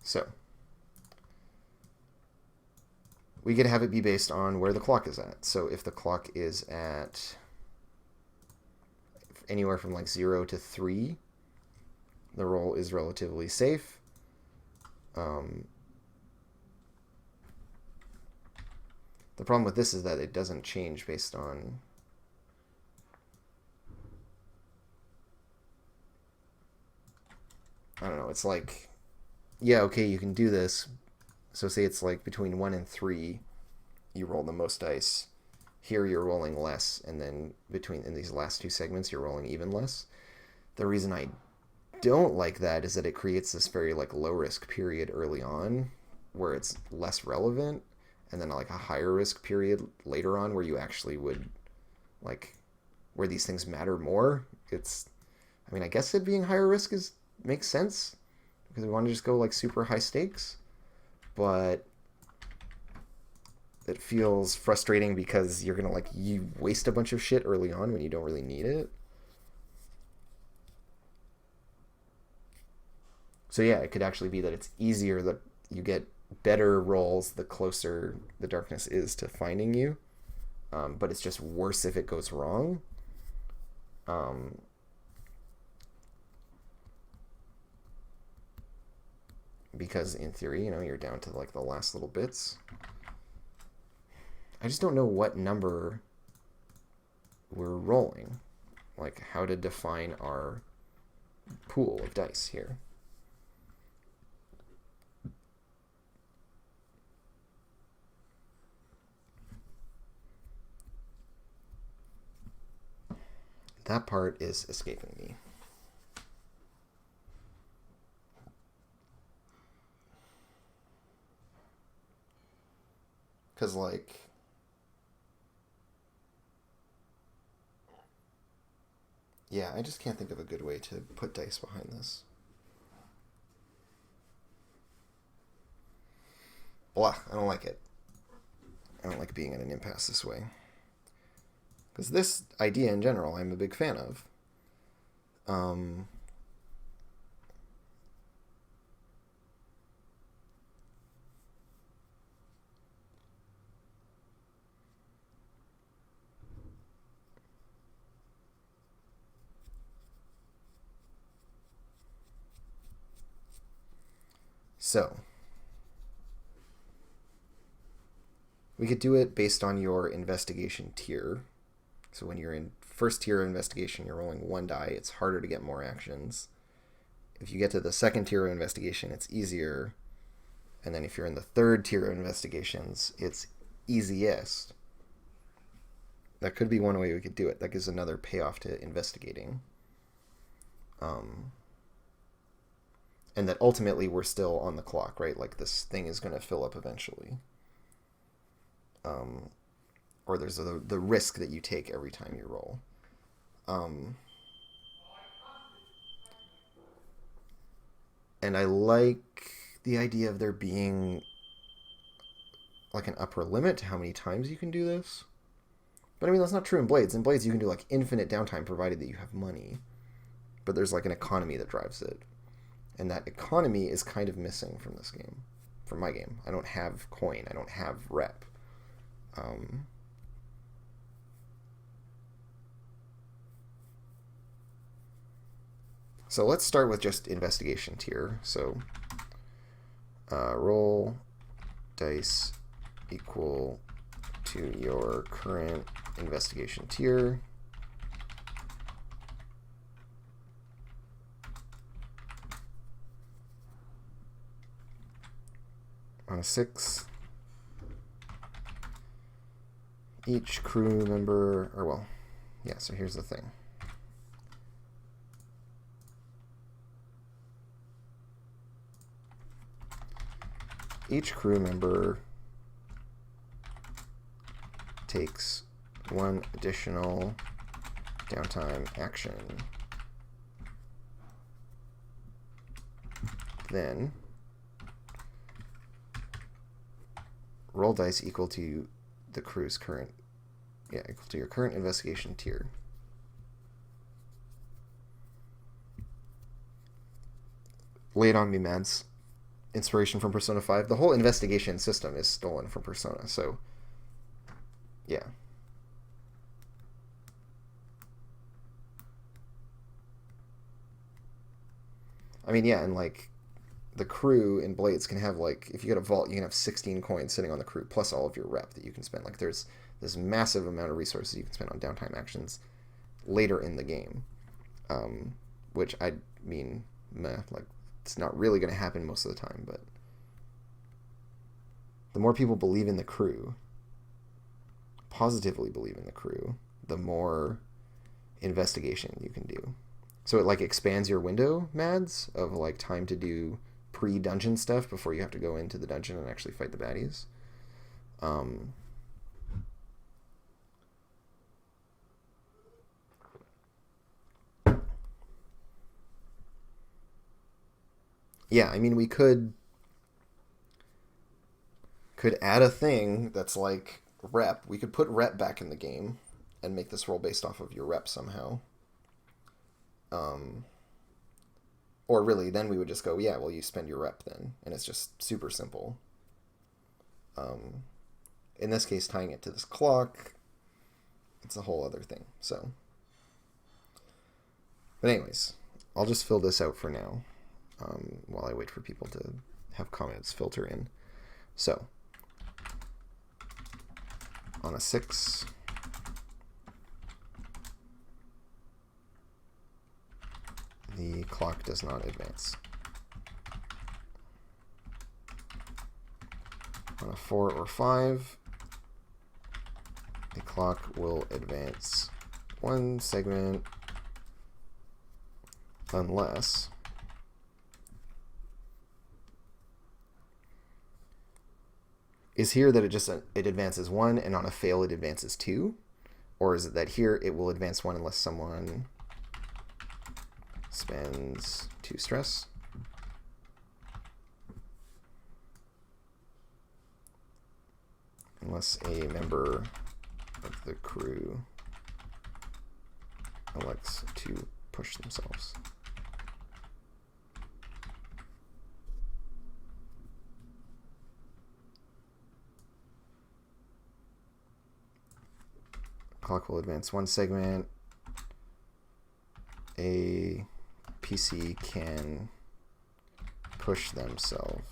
So we could have it be based on where the clock is at. So if the clock is at anywhere from like 0 to 3, the roll is relatively safe. The problem with this is that it doesn't change based on I don't know, it's like, yeah, okay, you can do this. So say it's like between 1 and 3, you roll the most dice. Here you're rolling less, and then in these last 2 segments you're rolling even less. The reason I don't like that is that it creates this very like low risk period early on where it's less relevant, and then like a higher risk period later on where you actually would like where these things matter more. I mean, I guess it being higher risk makes sense because we want to just go like super high stakes, but it feels frustrating because you're gonna you waste a bunch of shit early on when you don't really need it. So yeah, it could actually be that it's easier, that you get better rolls the closer the darkness is to finding you, but it's just worse if it goes wrong. Because in theory, you're down to like the last little bits. I just don't know what number we're rolling, like how to define our pool of dice here. That part is escaping me. Because yeah, I just can't think of a good way to put dice behind this. Blah, I don't like it. I don't like being at an impasse this way. Because this idea in general, I'm a big fan of. So, we could do it based on your investigation tier. So when you're in first tier investigation, you're rolling 1 die. It's harder to get more actions. If you get to the second tier of investigation, it's easier. And then if you're in the third tier of investigations, it's easiest. That could be one way we could do it. That gives another payoff to investigating. And that ultimately we're still on the clock, right? Like this thing is going to fill up eventually. Or there's the risk that you take every time you roll. And I like the idea of there being like an upper limit to how many times you can do this. But I mean, that's not true in Blades. In Blades, you can do like infinite downtime provided that you have money. But there's like an economy that drives it. And that economy is kind of missing from this game. From my game. I don't have coin. I don't have rep. So let's start with just investigation tier. So roll dice equal to your current investigation tier. On a 6, each crew member, or well, yeah, so here's the thing. Each crew member takes 1 additional downtime action. Then roll dice equal to the crew's current, equal to your current investigation tier. Lay it on me, Mads. Inspiration from Persona 5. The whole investigation system is stolen from Persona, so yeah. I mean, yeah, and like the crew in Blades can have, like, if you get a vault, you can have 16 coins sitting on the crew plus all of your rep that you can spend. Like, there's this massive amount of resources you can spend on downtime actions later in the game, which I mean, meh, like, it's not really going to happen most of the time, but the more people believe in the crew, positively believe in the crew, the more investigation you can do. So it like expands your window, Mads, of like time to do pre-dungeon stuff before you have to go into the dungeon and actually fight the baddies. Yeah, I mean, we could add a thing that's like rep. We could put rep back in the game and make this roll based off of your rep somehow. Or really, then we would just go, yeah, well, you spend your rep then, and it's just super simple. In this case, tying it to this clock, it's a whole other thing. So, but anyways, I'll just fill this out for now, while I wait for people to have comments filter in. So, on a 6, the clock does not advance. On a 4 or 5, the clock will advance 1 segment unless is here that it advances 1 and on a fail it advances 2, or is it that here it will advance 1 unless someone spends 2 stress? Unless a member of the crew elects to push themselves. Clock will advance 1 segment. A PC can push themselves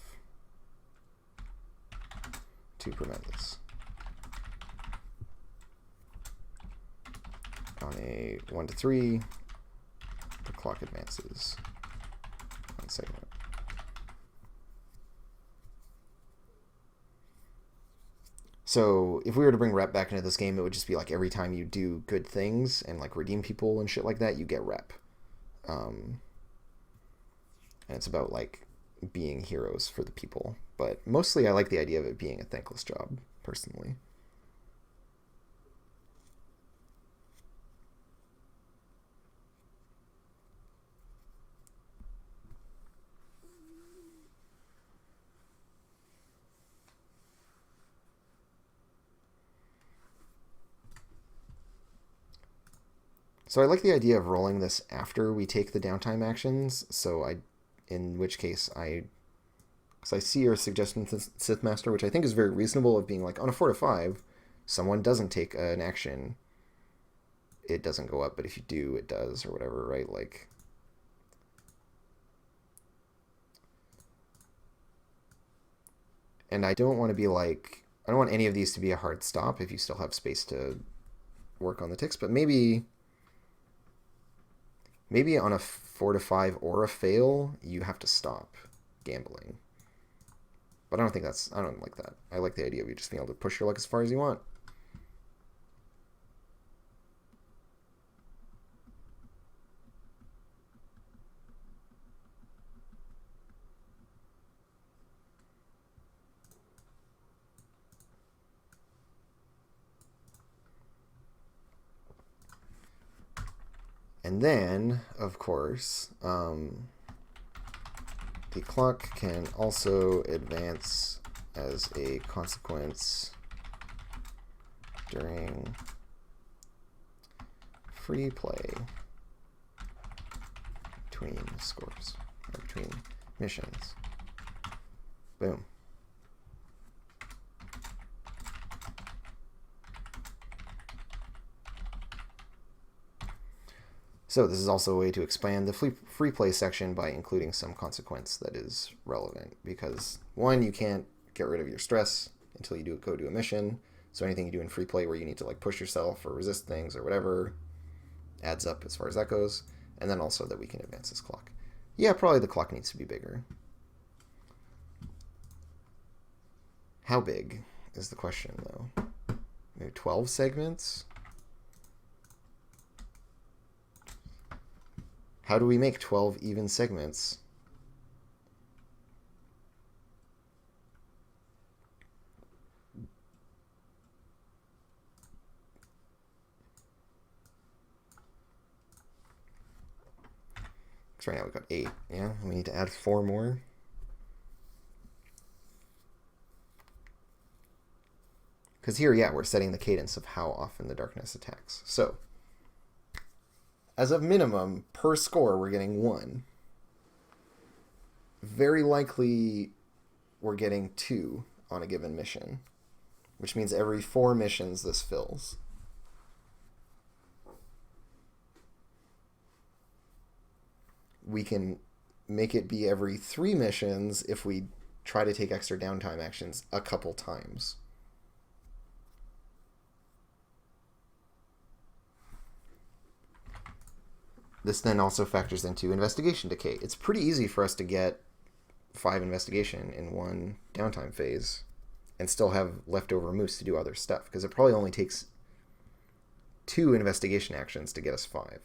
to prevent this. On a 1 to 3, the clock advances 1 segment. So if we were to bring rep back into this game, it would just be like every time you do good things and like redeem people and shit like that, you get rep. And it's about like being heroes for the people. But mostly I like the idea of it being a thankless job, personally. So I like the idea of rolling this after we take the downtime actions. So in which case because I see your suggestion, Sith Master, which I think is very reasonable, of being like on a 4 to 5, someone doesn't take an action, it doesn't go up, but if you do, it does, or whatever, right? Like, and I don't want to be like, I don't want any of these to be a hard stop if you still have space to work on the ticks, but maybe on a 4 to 5 or a fail, you have to stop gambling. But I don't like that. I like the idea of you just being able to push your luck as far as you want. And then, of course, the clock can also advance as a consequence during free play between scores, or between missions. Boom. So this is also a way to expand the free play section by including some consequence that is relevant, because one, you can't get rid of your stress until you go do a mission. So anything you do in free play where you need to like push yourself or resist things or whatever adds up as far as that goes. And then also that we can advance this clock. Yeah, probably the clock needs to be bigger. How big is the question, though? Maybe 12 segments? How do we make 12 even segments? So right now we've got 8. Yeah, we need to add 4 more. Because here, yeah, we're setting the cadence of how often the darkness attacks. So, as a minimum, per score, we're getting 1. Very likely, we're getting 2 on a given mission, which means every 4 missions this fills. We can make it be every 3 missions if we try to take extra downtime actions a couple times. This then also factors into investigation decay. It's pretty easy for us to get 5 investigation in 1 downtime phase and still have leftover moose to do other stuff, because it probably only takes 2 investigation actions to get us 5.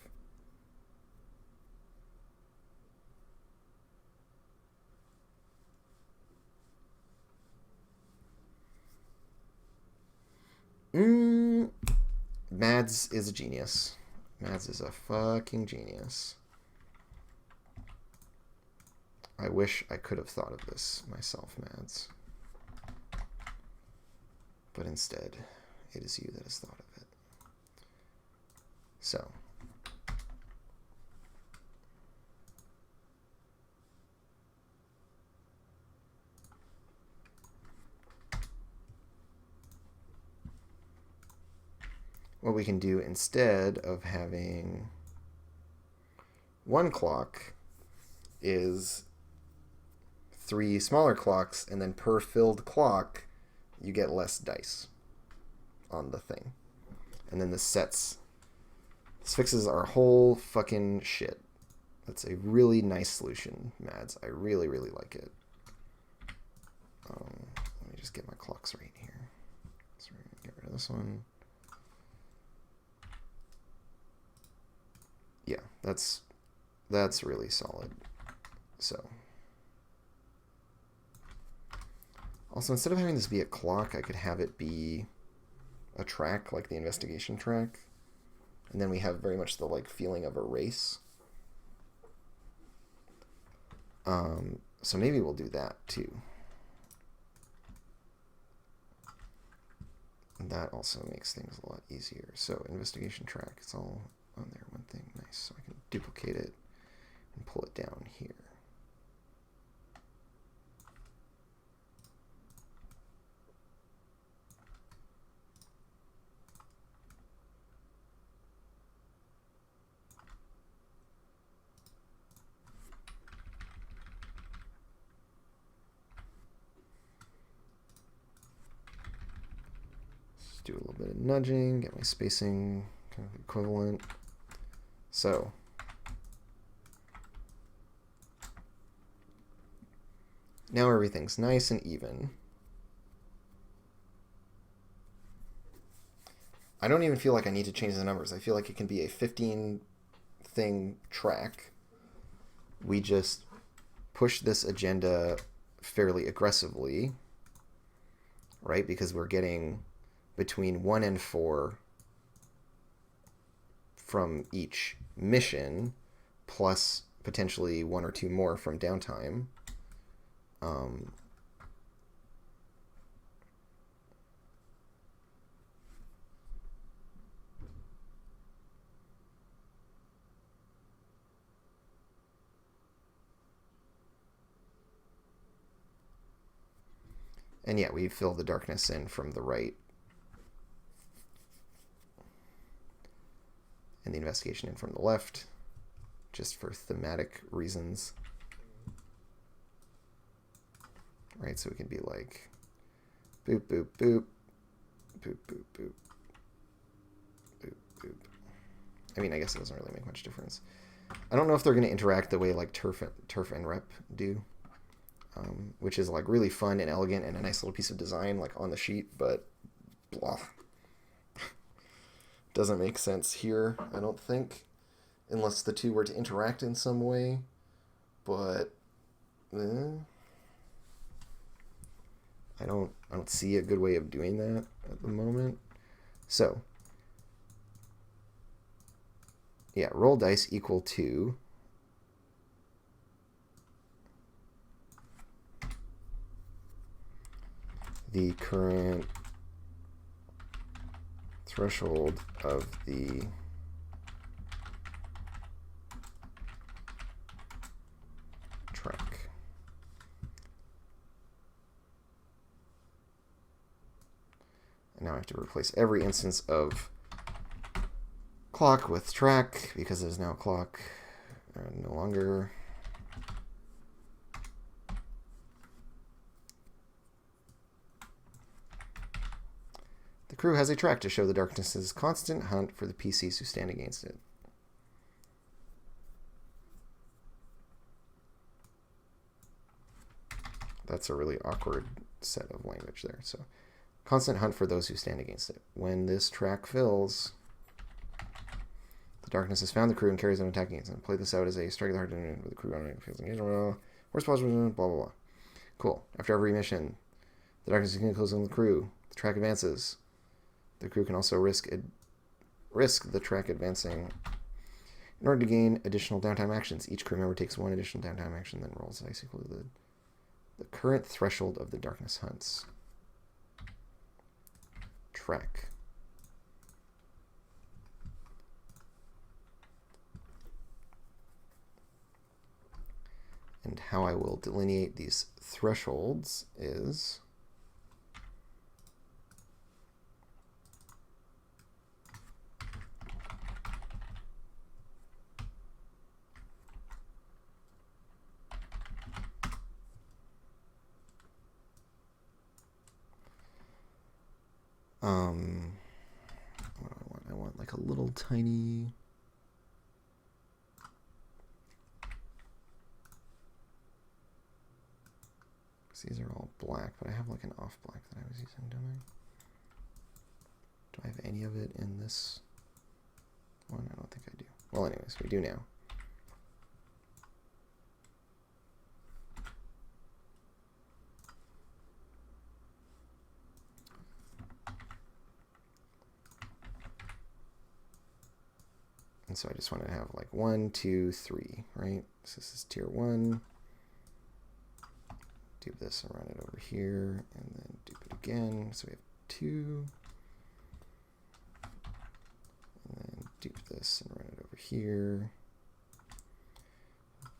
Mads is a genius. Mads is a fucking genius. I wish I could have thought of this myself, Mads. But instead, it is you that has thought of it. So. What we can do instead of having 1 clock is 3 smaller clocks, and then per filled clock, you get less dice on the thing. And then this fixes our whole fucking shit. That's a really nice solution, Mads. I really, really like it. Let me just get my clocks right here. So we're gonna get rid of this one. Yeah, that's really solid. So. Also, instead of having this be a clock, I could have it be a track, like the investigation track. And then we have very much the like feeling of a race. So maybe we'll do that too. And that also makes things a lot easier. So investigation track, it's all on there, one thing, nice. So I can duplicate it and pull it down here. Let's do a little bit of nudging, get my spacing kind of equivalent. So, Now everything's nice and even. I don't even feel like I need to change the numbers. I feel like it can be a 15 thing track. We just push this agenda fairly aggressively, right? Because we're getting between 1 and 4 from each mission, plus potentially 1 or 2 more from downtime. And yeah, we fill the darkness in from the right. And the investigation in from the left, just for thematic reasons. Right, so it can be like boop, boop, boop, boop, boop, boop, boop, boop. I mean, I guess it doesn't really make much difference. I don't know if they're going to interact the way like Turf and Rep do, which is like really fun and elegant and a nice little piece of design like on the sheet, but blah. Doesn't make sense here, I don't think, unless the two were to interact in some way. But I don't see a good way of doing that at the moment. So yeah, roll dice equal to the current threshold of the track. And now I have to replace every instance of clock with track because there's now clock no longer. The crew has a track to show the darkness's constant hunt for the PCs who stand against it. That's a really awkward set of language there. So, constant hunt for those who stand against it. When this track fills, the darkness has found the crew and carries on attacking against them. Play this out as a strike the heart with the crew on it. Feels engaged. Horse blah blah blah. Cool. After every mission, the darkness is getting close on the crew. The track advances. The crew can also risk the track advancing in order to gain additional downtime actions. Each crew member takes 1 additional downtime action, then rolls dice equal to the current threshold of the darkness hunts. Track. And how I will delineate these thresholds is what do I want? I want like a little tiny these are all black, but I have like an off black that I was using, don't I? Do I have any of it in this one? I don't think I do. Well, anyways, we do now. And so I just want to have like 1, 2, 3, right? So this is tier 1. Dupe this and run it over here, and then dupe it again. So we have 2. And then dupe this and run it over here.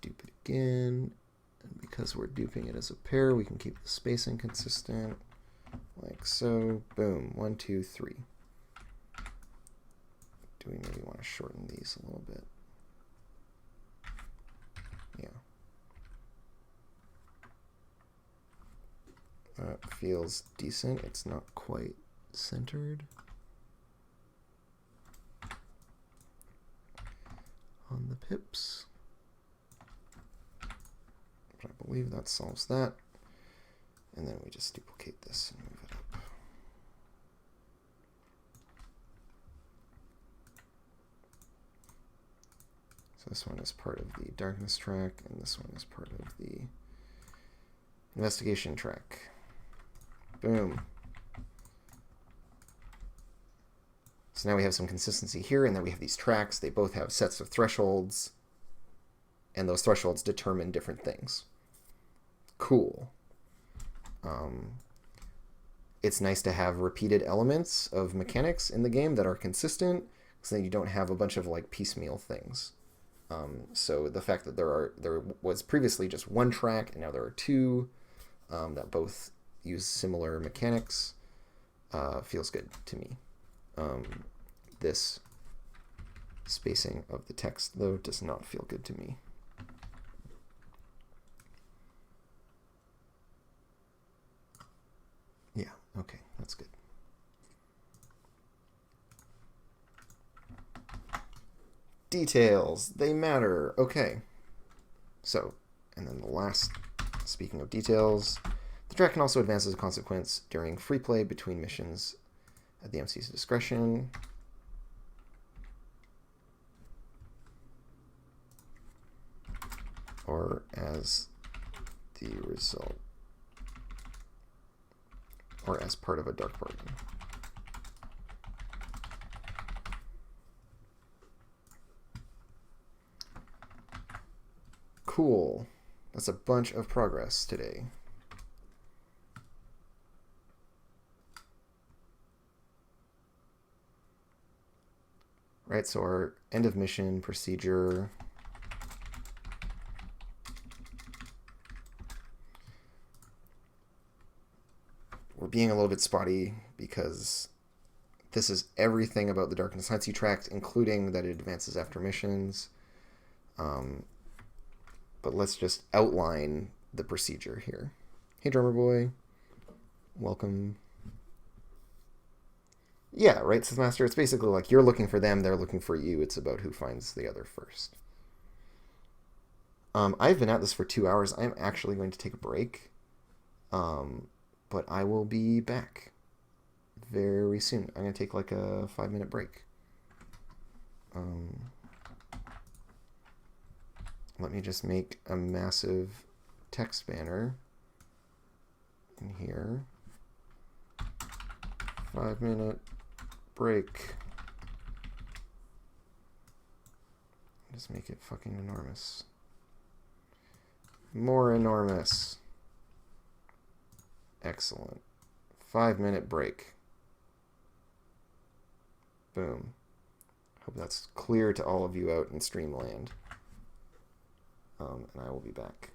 Dupe it again. And because we're duping it as a pair, we can keep the spacing consistent. Like so. Boom. 1, 2, 3. Do we maybe want to shorten these a little bit? Yeah. That feels decent. It's not quite centered on the pips, but I believe that solves that. And then we just duplicate this and move it up. So this one is part of the darkness track, and this one is part of the investigation track. Boom. So now we have some consistency here, and then we have these tracks. They both have sets of thresholds, and those thresholds determine different things. Cool. It's nice to have repeated elements of mechanics in the game that are consistent, so then you don't have a bunch of like piecemeal things. So the fact that there was previously just one track, and now there are two that both use similar mechanics feels good to me. This spacing of the text, though, does not feel good to me. Yeah, okay, that's good. Details, they matter. Okay. So, and then the last, speaking of details, the track can also advance as a consequence during free play between missions at the MC's discretion. Or as the result, or as part of a dark bargain. Cool. That's a bunch of progress today. Right, so our end of mission procedure. We're being a little bit spotty because this is everything about the Darkness Hunts you tracked, including that it advances after missions. But let's just outline the procedure here. Hey, Drummer Boy. Welcome. Yeah, right, Sith Master. It's basically like you're looking for them, they're looking for you. It's about who finds the other first. I've been at this for 2 hours. I'm actually going to take a break. But I will be back very soon. I'm going to take like a 5-minute break. Let me just make a massive text banner in here. 5-minute break. Just make it fucking enormous. More enormous. Excellent. 5-minute break. Boom. Hope that's clear to all of you out in Streamland. And I will be back.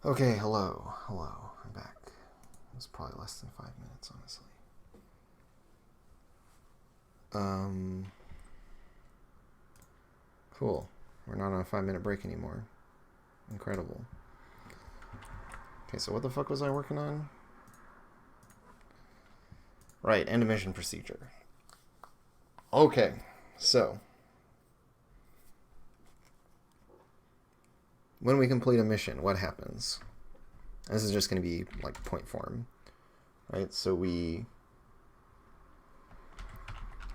Okay, hello. I'm back. It was probably less than 5 minutes, honestly. Cool. We're not on a 5-minute break anymore. Incredible. Okay, so what the fuck was I working on? Right, end of mission procedure. Okay, so when we complete a mission, what happens? This is just going to be like point form, right? So we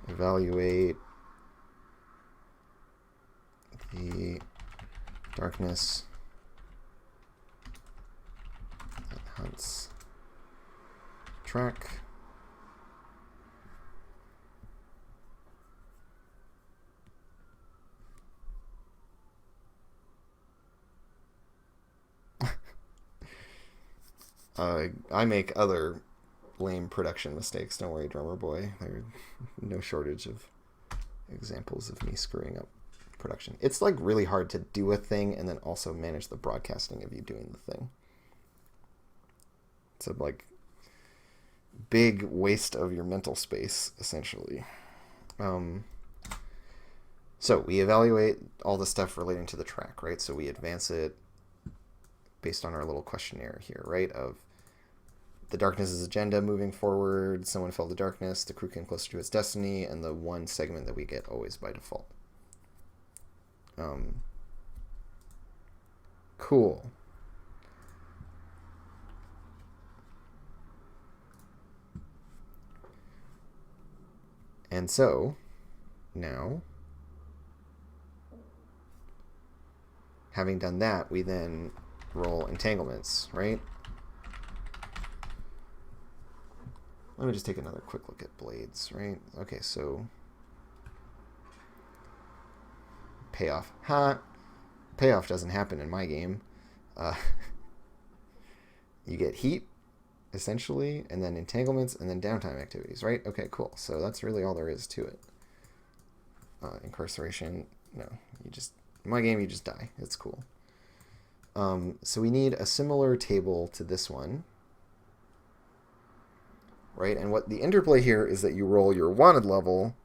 evaluate the darkness that hunts track. I make other lame production mistakes. Don't worry, drummer boy. There's no shortage of examples of me screwing up production. It's like really hard to do a thing and then also manage the broadcasting of you doing the thing. It's a like big waste of your mental space, essentially. So we evaluate all the stuff relating to the track, right? So we advance it based on our little questionnaire here, right? Of the darkness's agenda moving forward, someone fell to darkness, the crew came closer to its destiny, and the one segment that we get always by default. Cool. And so, now, having done that, we then roll entanglements, right? Let me just take another quick look at blades, right? Okay, so payoff. Payoff doesn't happen in my game. You get heat, essentially, and then entanglements, and then downtime activities, right? Okay, cool. So that's really all there is to it. Incarceration, no. In my game, you just die. It's cool. So we need a similar table to this one, right? And what the interplay here is that you roll your wanted level,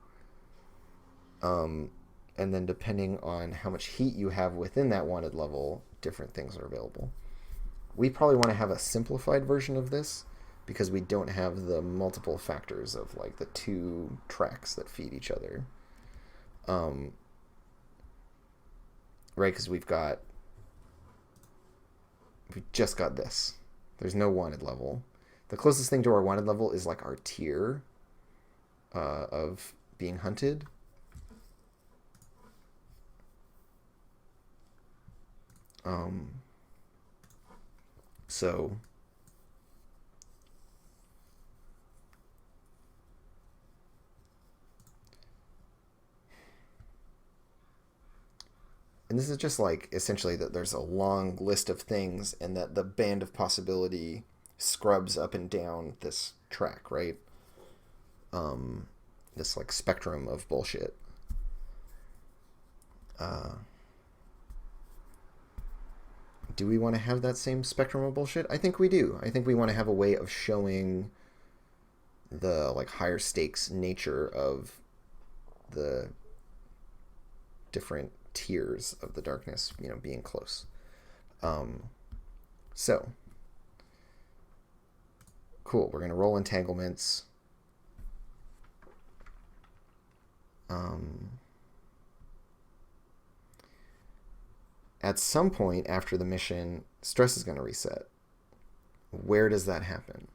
and then depending on how much heat you have within that wanted level, different things are available. We probably want to have a simplified version of this because we don't have the multiple factors of like the two tracks that feed each other. Right, because we've just got this. There's no wanted level. The closest thing to our wanted level is like our tier of being hunted. So and this is just like essentially that there's a long list of things and that the band of possibility scrubs up and down this track, right? This like spectrum of bullshit. Do we want to have that same spectrum of bullshit? I think we do. I think we want to have a way of showing the like higher stakes nature of the different tiers of the darkness, being close. So cool. We're gonna roll entanglements. At some point after the mission, stress is going to reset. Where does that happen?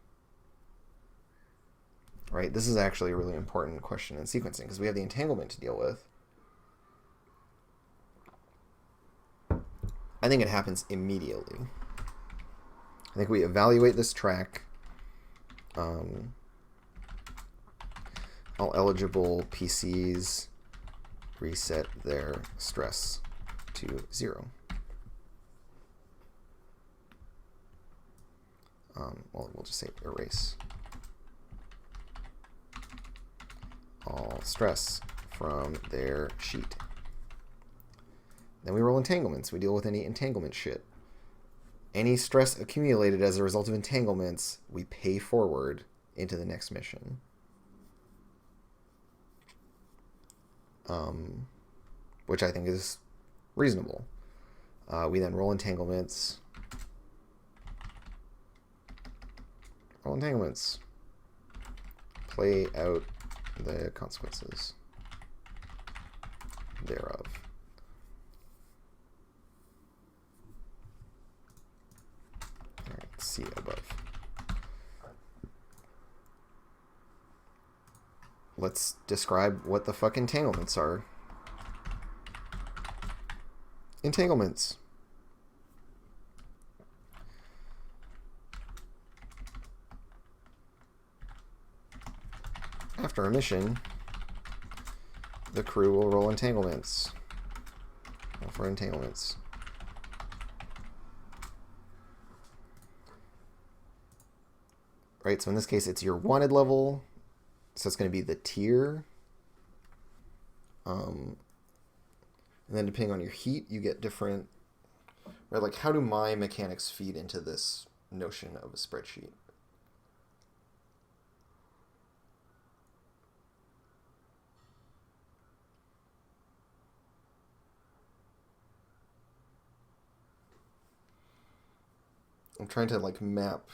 Right? This is actually a really important question in sequencing because we have the entanglement to deal with. I think it happens immediately. I think we evaluate this track. All eligible PCs reset their stress to 0. Well, we'll just say erase all stress from their sheet. Then we roll entanglements. We deal with any entanglement shit. Any stress accumulated as a result of entanglements, we pay forward into the next mission. Which I think is reasonable. We then roll entanglements. Roll entanglements. Play out the consequences thereof. Alright, see above. Let's describe what the fuck entanglements are. Entanglements. After a mission, the crew will roll entanglements. Roll for entanglements. Right, so in this case, it's your wanted level. So it's going to be the tier. And then depending on your heat, you get different... Right, like how do my mechanics feed into this notion of a spreadsheet? I'm trying to like map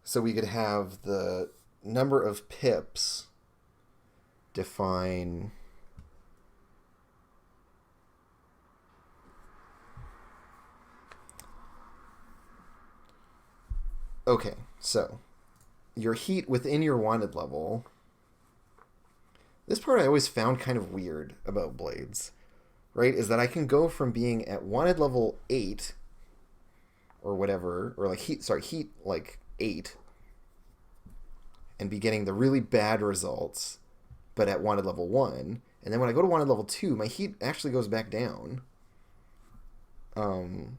so we could have the number of pips define okay, so your heat within your wanted level. This part I always found kind of weird about Blades, right? Is that I can go from being at wanted level 8 or whatever, or like heat like 8, and be getting the really bad results, but at wanted level 1. And then when I go to wanted level 2, my heat actually goes back down. And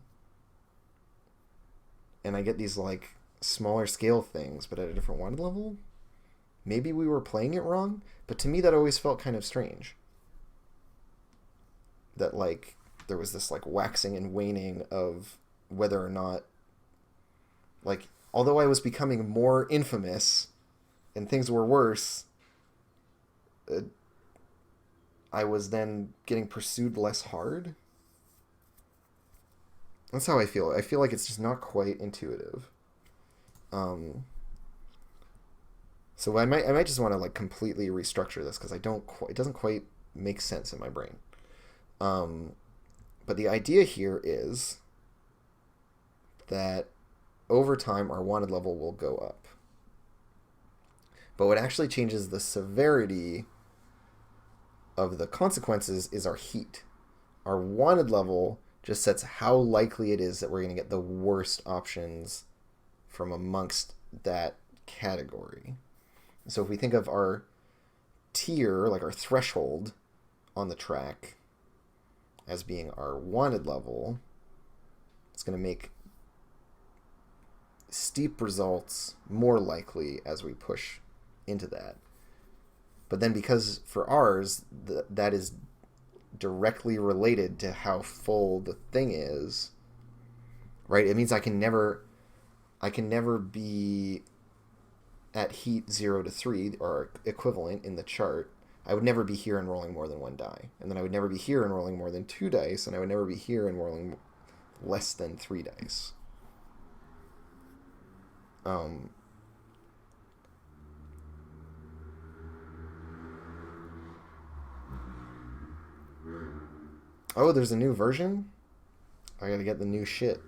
I get these like smaller scale things, but at a different wanted level. Maybe we were playing it wrong, but to me that always felt kind of strange. That like there was this like waxing and waning of whether or not, like, although I was becoming more infamous and things were worse, I was then getting pursued less hard. That's how I feel. I feel like it's just not quite intuitive. So I might just want to like completely restructure this because it doesn't quite make sense in my brain. But the idea here is that over time our wanted level will go up. But what actually changes the severity of the consequences is our heat. Our wanted level just sets how likely it is that we're going to get the worst options from amongst that category. So if we think of our tier, like our threshold on the track, as being our wanted level, it's going to make steep results more likely as we push into that. But then because for ours, that is directly related to how full the thing is, right? It means I can never be at heat 0 to 3 or equivalent in the chart. I would never be here and rolling more than 1 die. And then I would never be here and rolling more than 2 dice, and I would never be here and rolling less than 3 dice. Oh, there's a new version? I gotta get the new shit.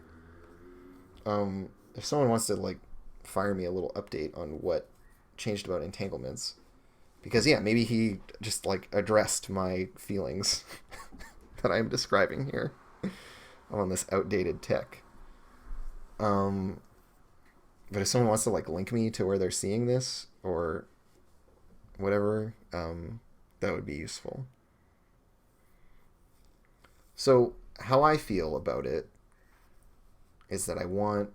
If someone wants to like fire me a little update on what changed about entanglements, because yeah, maybe he just like addressed my feelings that I'm describing here on this outdated tech. But if someone wants to like link me to where they're seeing this or whatever, that would be useful. So how I feel about it is that I want,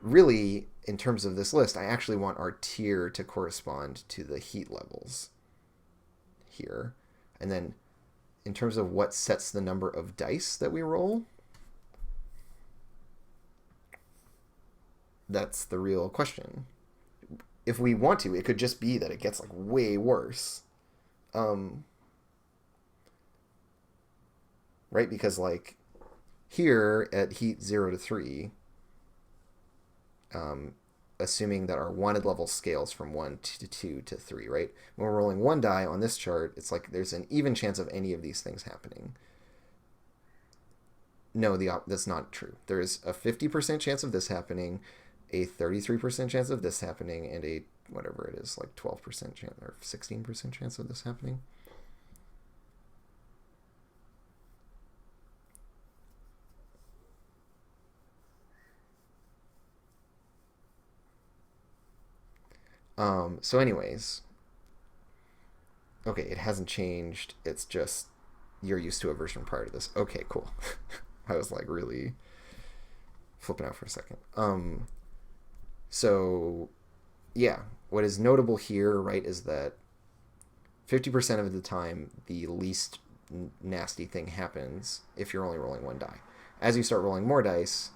really, in terms of this list, I actually want our tier to correspond to the heat levels here. And then in terms of what sets the number of dice that we roll, that's the real question. If we want to, it could just be that it gets like way worse. Right? Because like here at heat 0 to 3, assuming that our wanted level scales from 1 to 2 to 3, right? When we're rolling one die on this chart, it's like there's an even chance of any of these things happening. No, that's not true. There's a 50% chance of this happening, a 33% chance of this happening, and a whatever it is, like 12% chance or 16% chance of this happening. So anyways, okay, it hasn't changed. It's just you're used to a version prior to this. Okay, cool. I was like really flipping out for a second. So yeah, what is notable here, right, is that 50% of the time the least nasty thing happens if you're only rolling one die. As you start rolling more dice,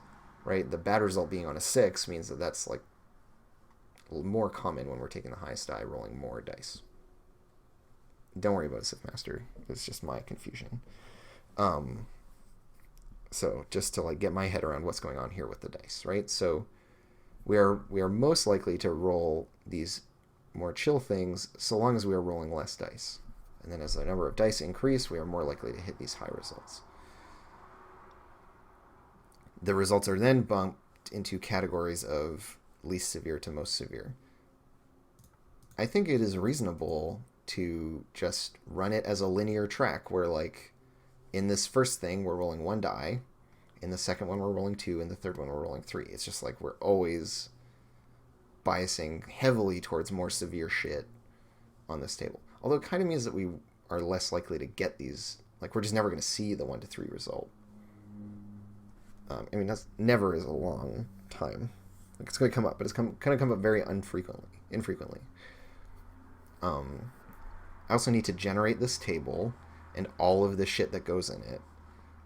right, the bad result being on a 6 means that that's like more common when we're taking the highest die, rolling more dice. Don't worry about Sith Master. It's just my confusion. So just to like get my head around what's going on here with the dice, right? So we are most likely to roll these more chill things so long as we are rolling less dice. And then as the number of dice increase, we are more likely to hit these high results. The results are then bumped into categories of least severe to most severe. I think it is reasonable to just run it as a linear track where like in this first thing we're rolling one die, in the second one we're rolling 2, and the third one we're rolling 3. It's just like we're always biasing heavily towards more severe shit on this table. Although it kind of means that we are less likely to get these, like we're just never going to see the 1 to 3 result. I mean, that's never is a long time. Like it's going to come up, but it's going to come up very infrequently. I also need to generate this table and all of the shit that goes in it,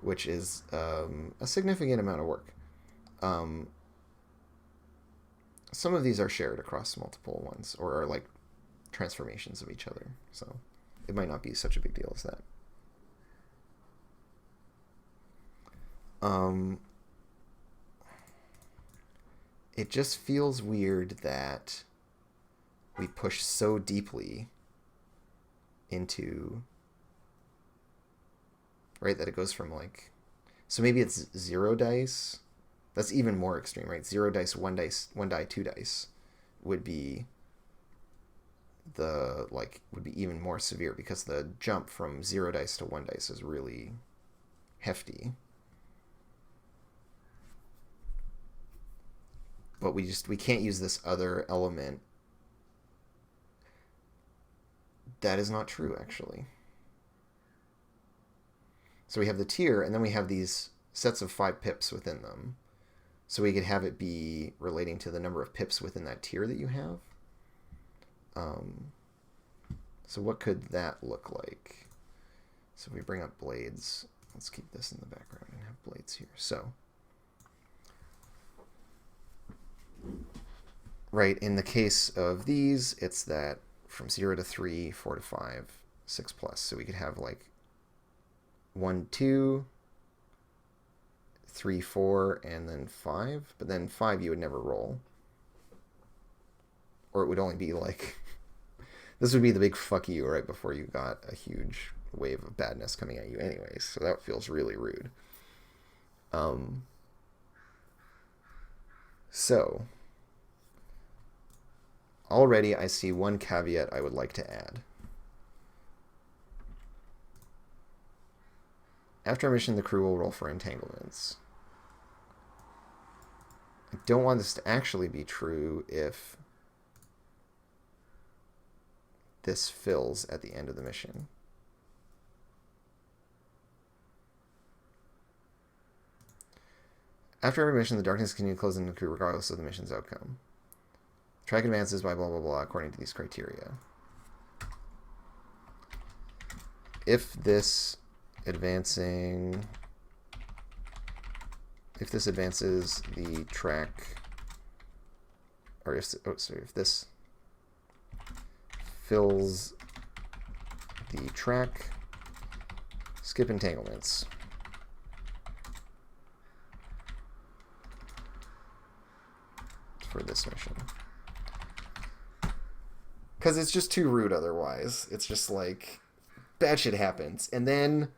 which is a significant amount of work. Some of these are shared across multiple ones or are like transformations of each other, so it might not be such a big deal as that. It just feels weird that we push so deeply into, right, that it goes from like, so maybe it's 0 dice. That's even more extreme, right? 0 dice, 1 die, 2 dice would be even more severe because the jump from 0 dice to 1 dice is really hefty. But we can't use this other element. That is not true, actually. So we have the tier, and then we have these sets of 5 pips within them. So we could have it be relating to the number of pips within that tier that you have. So what could that look like? So if we bring up blades, let's keep this in the background and have blades here. So, right, in the case of these, it's that from 0 to 3, 4 to 5, 6 plus. So we could have like 1, 2, 3, 4, and then 5. But then 5 you would never roll. Or it would only be like... This would be the big fuck you right before you got a huge wave of badness coming at you anyways. So that feels really rude. So... already I see one caveat I would like to add. After a mission, the crew will roll for entanglements. I don't want this to actually be true if this fills at the end of the mission. After every mission, the darkness continues to close in the crew regardless of the mission's outcome. Track advances by blah blah blah according to these criteria. If this advances the track or if, oh, sorry, if this fills the track, skip entanglements. For this mission. Because it's just too rude otherwise. It's just like, bad shit happens. And then,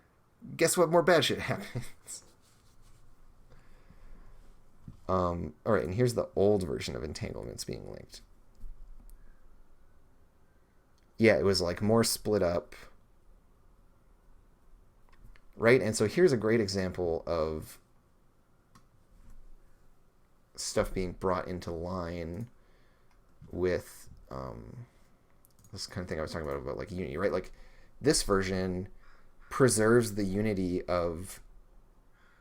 guess what more bad shit happens? Alright, and here's the old version of entanglements being linked. Yeah, it was like more split up. Right? And so here's a great example of stuff being brought into line with this kind of thing I was talking about like Unity, right? Like this version preserves the unity of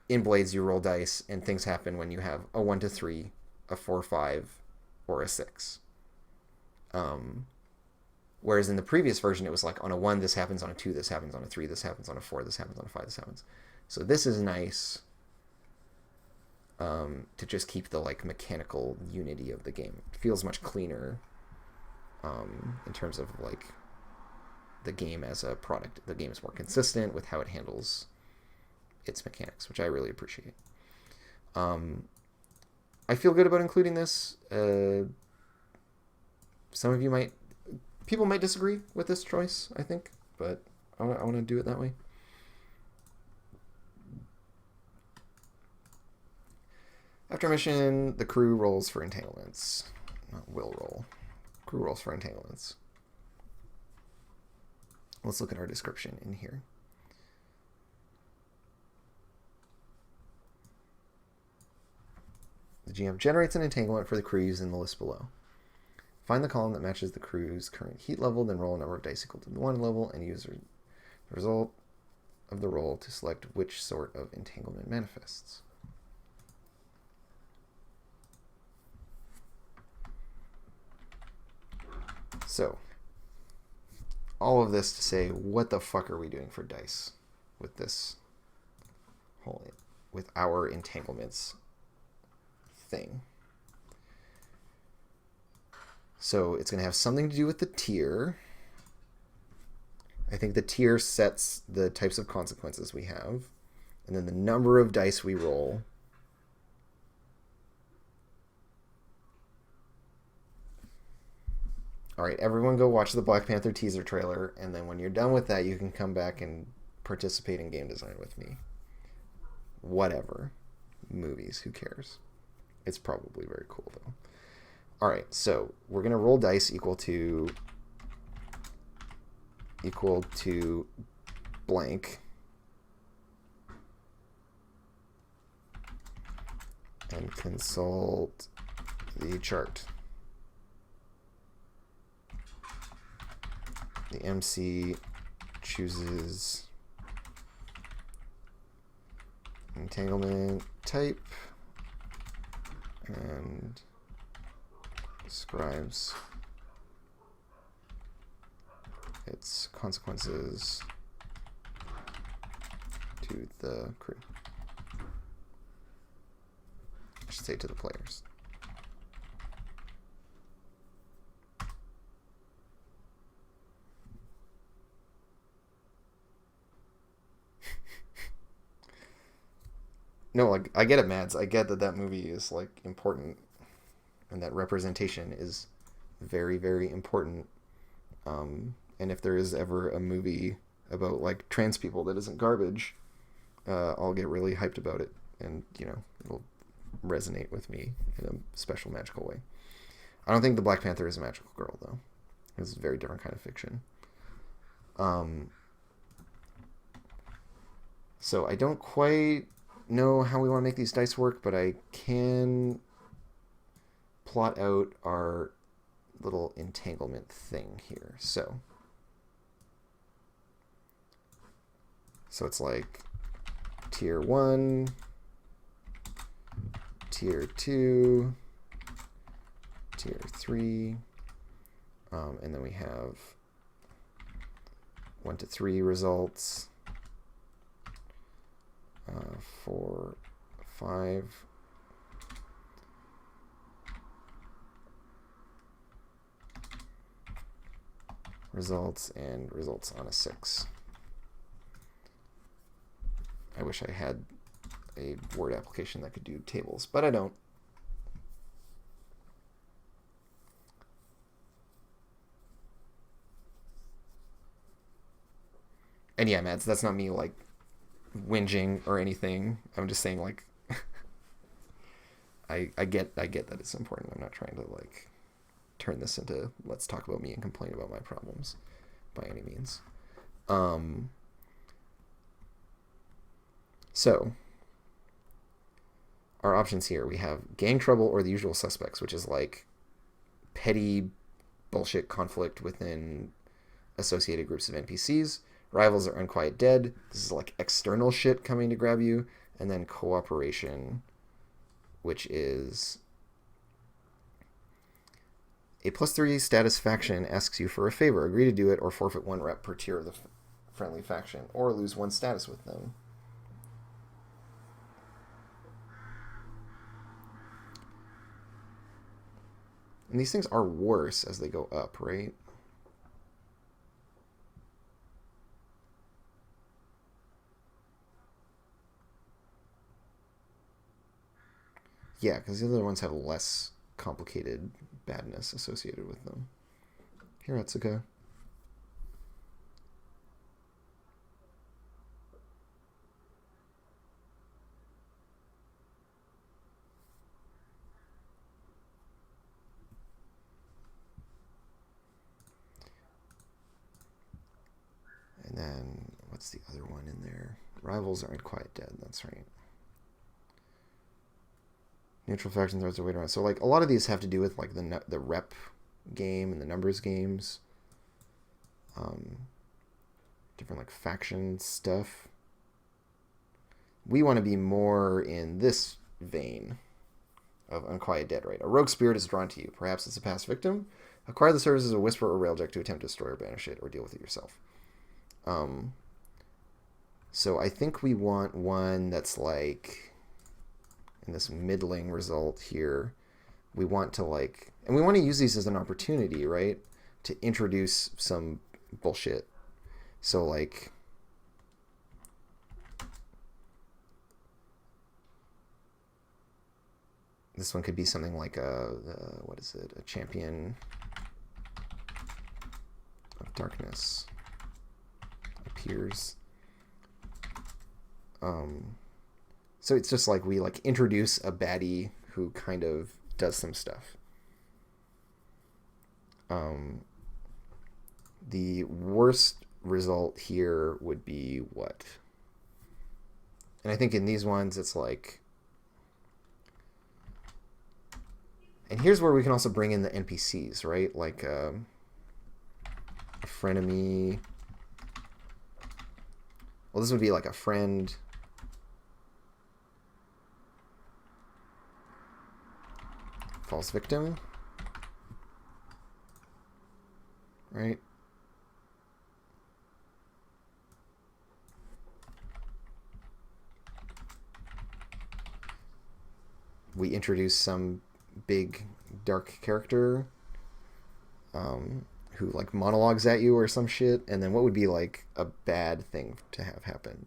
in Blades you roll dice and things happen when you have a 1 to 3, a 4 5, or a 6. Whereas in the previous version it was like on a 1 this happens, on a 2 this happens, on a 3 this happens, on a 4 this happens, on a 5 this happens. So this is nice. To just keep the like mechanical unity of the game. It feels much cleaner in terms of like the game as a product. The game is more consistent with how it handles its mechanics, which I really appreciate. I feel good about including this. Some of you people might disagree with this choice, I think, but I want to do it that way. After mission, the crew rolls for entanglements. Not will roll. Crew rolls for entanglements. Let's look at our description in here. The GM generates an entanglement for the crew using the list below. Find the column that matches the crew's current heat level, then roll a number of dice equal to the 1 level, and use the result of the roll to select which sort of entanglement manifests. So, all of this to say, what the fuck are we doing for dice with this with our entanglements thing? So it's going to have something to do with the tier. I think the tier sets the types of consequences we have, and then the number of dice we roll. All right, everyone go watch the Black Panther teaser trailer, and then when you're done with that, you can come back and participate in game design with me. Whatever. Movies, who cares? It's probably very cool, though. All right, so we're going to roll dice equal to blank. And consult the chart. The MC chooses entanglement type and describes its consequences to the crew. I should say to the players. No, like, I get it, Mads. I get that movie is, like, important, and that representation is very, very important. And if there is ever a movie about, like, trans people that isn't garbage, I'll get really hyped about it, and, you know, it'll resonate with me in a special, magical way. I don't think the Black Panther is a magical girl, though. It's a very different kind of fiction. So I don't quite know how we want to make these dice work, but I can plot out our little entanglement thing here. So it's like tier 1, tier 2, tier 3, and then we have 1 to 3 results. 4, 5, results, and results on a 6. I wish I had a Word application that could do tables, but I don't. And yeah, Mads, that's not me like whinging or anything. I'm just saying like I get that it's important. I'm not trying to like turn this into let's talk about me and complain about my problems by any means. So our options here, we have gang trouble or the usual suspects, which is like petty bullshit conflict within associated groups of NPCs. Rivals are unquiet dead. This is like external shit coming to grab you. And then cooperation, which is a +3 status faction asks you for a favor. Agree to do it or forfeit 1 rep per tier of the friendly faction, or lose 1 status with them. And these things are worse as they go up, right? Yeah, because the other ones have less complicated badness associated with them. Here, Atsuka. And then, what's the other one in there? Rivals are unquiet dead, that's right. Neutral faction throws their weight around. So, like, a lot of these have to do with, like, the rep game and the numbers games. Different, like, faction stuff. We want to be more in this vein of unquiet dead, right? A rogue spirit is drawn to you. Perhaps it's a past victim. Acquire the services of a whisper or railjack to attempt to destroy or banish it or deal with it yourself. So I think we want one that's like in this middling result here. We want to like, and we want to use these as an opportunity, right? To introduce some bullshit. So like, this one could be something like what is it? A champion of darkness appears. So it's just like we like introduce a baddie who kind of does some stuff. The worst result here would be what? And I think in these ones it's like, and here's where we can also bring in the NPCs, right? Like a frenemy. Well, this would be like a friend. False victim. Right? We introduce some big dark character who like monologues at you or some shit, and then what would be like a bad thing to have happen?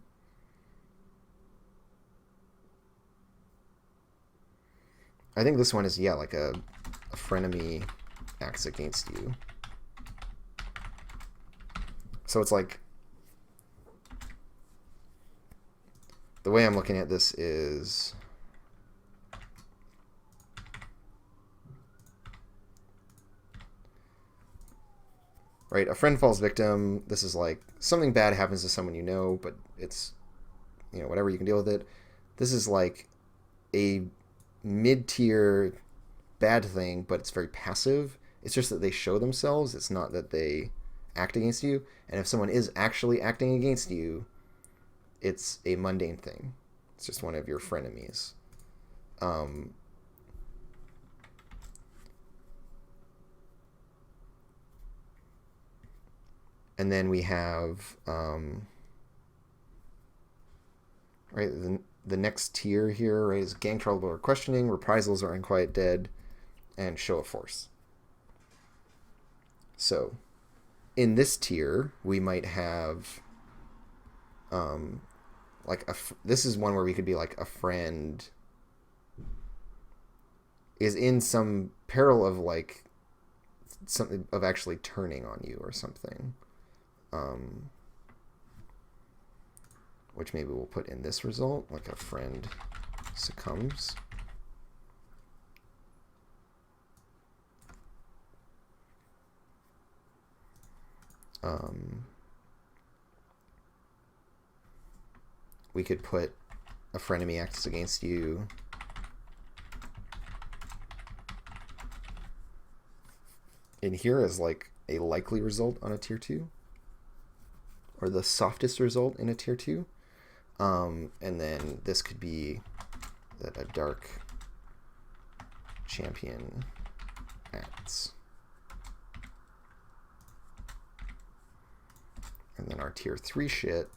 I think this one is, yeah, like a frenemy acts against you. So it's like, the way I'm looking at this is, right, a friend falls victim. This is like something bad happens to someone you know, but it's, you know, whatever, you can deal with it. This is like a mid-tier bad thing, but it's very passive. It's just that they show themselves. It's not that they act against you. And if someone is actually acting against you, it's a mundane thing. It's just one of your frenemies. And then we have right, the next tier here, right, is gang trouble or questioning, reprisals or unquiet dead, and show of force. So in this tier, we might have like this is one where we could be like a friend is in some peril of like something of actually turning on you or something, which maybe we'll put in this result, like a friend succumbs. We could put a frenemy acts against you. In here as like a likely result on a tier 2, or the softest result in a tier 2. And then this could be that a dark champion acts. And then our tier 3 shit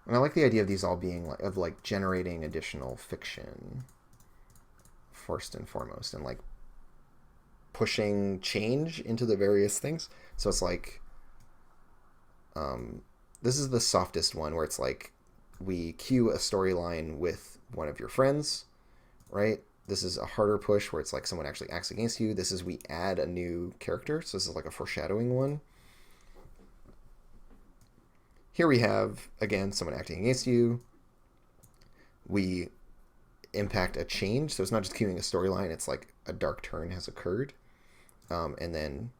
and I like the idea of these all being like, of like generating additional fiction first and foremost, and like pushing change into the various things. So it's like, this is the softest one where it's like we cue a storyline with one of your friends, right? This is a harder push where it's like someone actually acts against you. This is we add a new character. So this is like a foreshadowing one. Here we have, again, someone acting against you. We impact a change. So it's not just queuing a storyline. It's like a dark turn has occurred. And then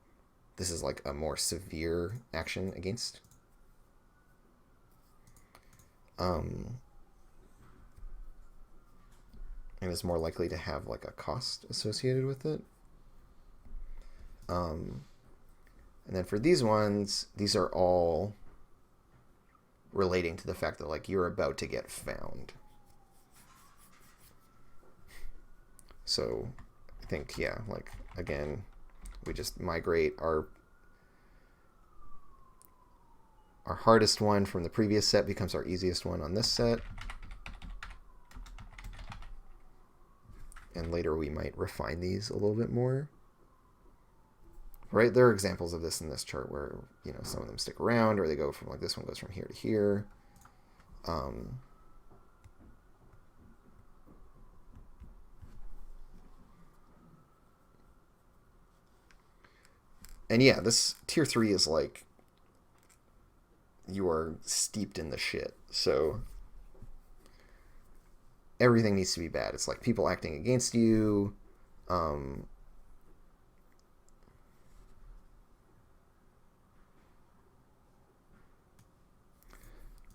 this is like a more severe action against. And is more likely to have like a cost associated with it. And then for these ones, these are all relating to the fact that like you're about to get found. So I think, yeah, like again, we just migrate our hardest one from the previous set becomes our easiest one on this set. And later we might refine these a little bit more. Right? There are examples of this in this chart where, you know, some of them stick around, or they go from like this one goes from here to here. And yeah, this tier 3 is like you are steeped in the shit. So everything needs to be bad. It's like people acting against you.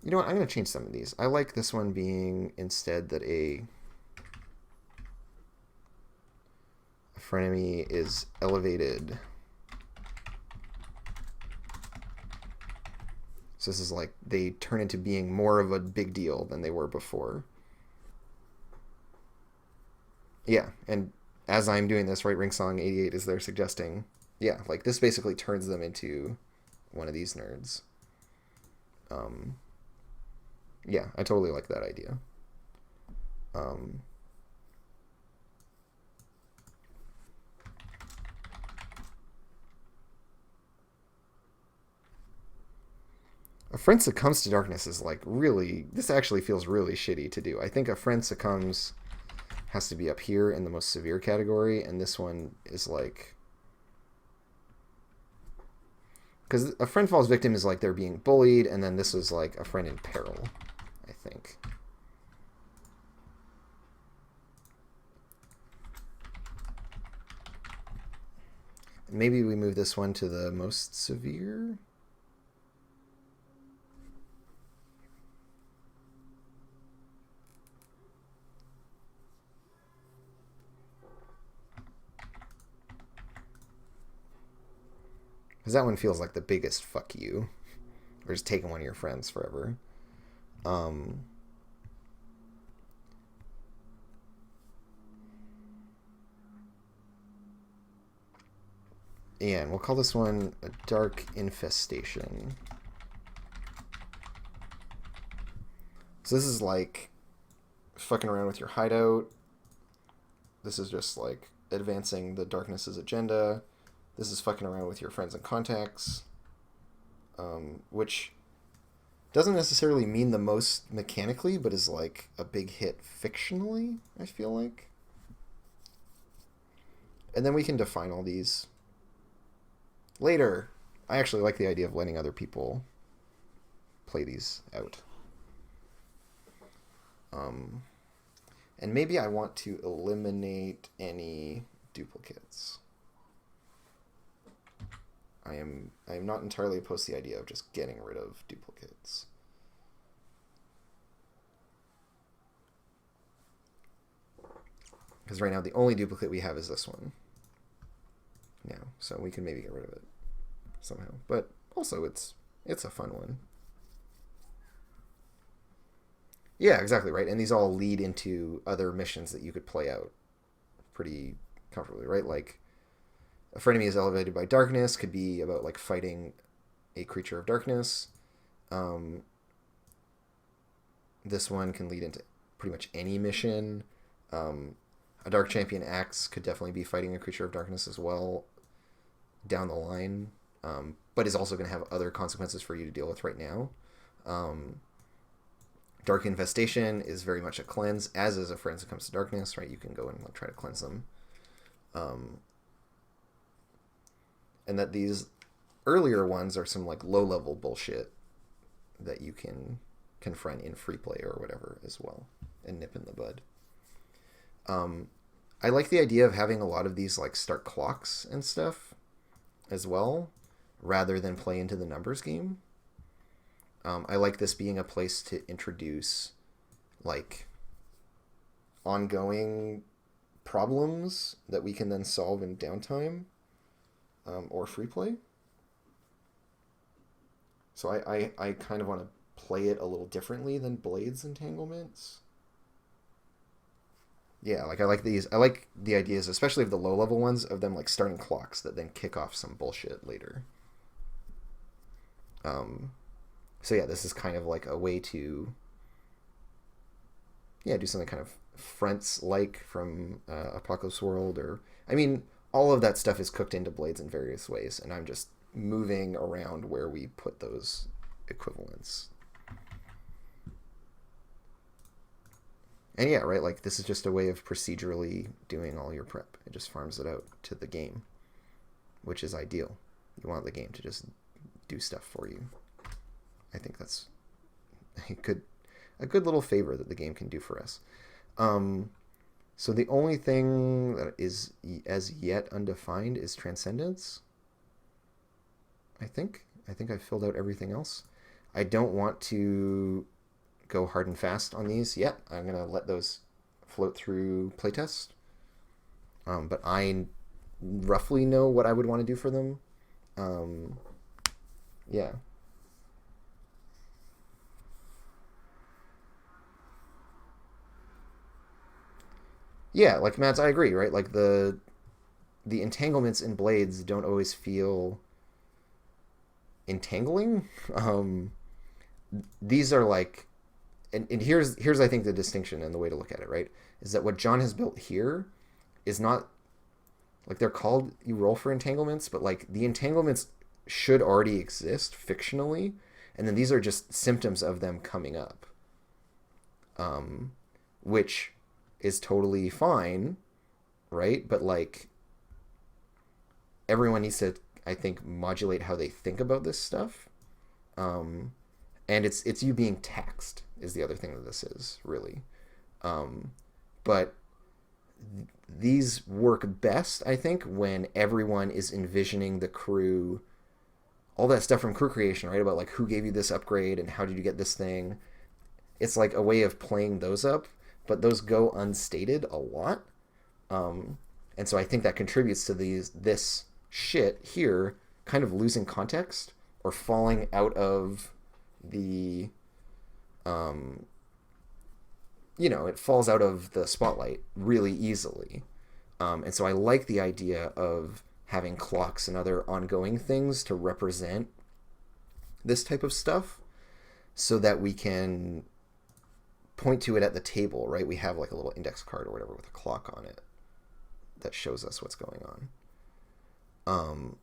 You know what? I'm going to change some of these. I like this one being instead that a frenemy is elevated. So this is like they turn into being more of a big deal than they were before. Yeah, and as I'm doing this, right, Ringsong88 is there suggesting, yeah, like this basically turns them into one of these nerds. Yeah, I totally like that idea. A friend succumbs to darkness is like really, this actually feels really shitty to do. I think a friend succumbs has to be up here in the most severe category, and this one is like, because a friend falls victim is like they're being bullied, and then this was like a friend in peril, I think. Maybe we move this one to the most severe. Because that one feels like the biggest fuck you. Or just taking one of your friends forever. Yeah, and we'll call this one a Dark Infestation. So this is like fucking around with your hideout. This is just like advancing the darkness's agenda. This is fucking around with your friends and contacts, which doesn't necessarily mean the most mechanically, but is like a big hit fictionally, I feel like. And then we can define all these later. I actually like the idea of letting other people play these out. And maybe I want to eliminate any duplicates. I am not entirely opposed to the idea of just getting rid of duplicates. Because right now the only duplicate we have is this one. Now, so we can maybe get rid of it somehow. But also it's a fun one. Yeah, exactly, right. And these all lead into other missions that you could play out pretty comfortably, right? Like a frenemy is elevated by darkness could be about like fighting a creature of darkness. This one can lead into pretty much any mission. A Dark Champion Axe could definitely be fighting a creature of darkness as well down the line, but is also going to have other consequences for you to deal with right now. Dark Infestation is very much a cleanse, as is a Friends That Comes to Darkness, right? You can go and like, try to cleanse them. And that these earlier ones are some like low-level bullshit that you can confront in free play or whatever as well and nip in the bud. I like the idea of having a lot of these like start clocks and stuff as well, rather than play into the numbers game. I like this being a place to introduce like ongoing problems that we can then solve in downtime or free play. So I kind of want to play it a little differently than Blade's entanglements. Yeah, like I like these. I like the ideas, especially of the low level ones, of them like starting clocks that then kick off some bullshit later. So yeah, this is kind of like a way to do something kind of Fronts like from Apocalypse World, or I mean, all of that stuff is cooked into Blades in various ways, and I'm just moving around where we put those equivalents. And yeah, right, like this is just a way of procedurally doing all your prep. It just farms it out to the game, which is ideal. You want the game to just do stuff for you. I think that's a good little favor that the game can do for us. So the only thing that is as yet undefined is Transcendence. I think I've filled out everything else. I don't want to go hard and fast on these yet. I'm going to let those float through playtest. But I roughly know what I would want to do for them. Yeah. Yeah, like Mads, I agree, right? Like the entanglements in Blades don't always feel entangling. These are like, and here's I think the distinction and the way to look at it, right? Is that what John has built here is not like they're called you roll for entanglements, but like the entanglements should already exist fictionally, and then these are just symptoms of them coming up, which is totally fine, right? But like everyone needs to, I think, modulate how they think about this stuff. And it's you being taxed is the other thing that this is, really. But these work best, I think, when everyone is envisioning the crew, all that stuff from crew creation, right? About like who gave you this upgrade and how did you get this thing. It's like a way of playing those up, but those go unstated a lot. And so I think that contributes to this shit here kind of losing context or falling out of the it falls out of the spotlight really easily. And so I like the idea of having clocks and other ongoing things to represent this type of stuff so that we can point to it at the table, right? We have like a little index card or whatever with a clock on it that shows us what's going on.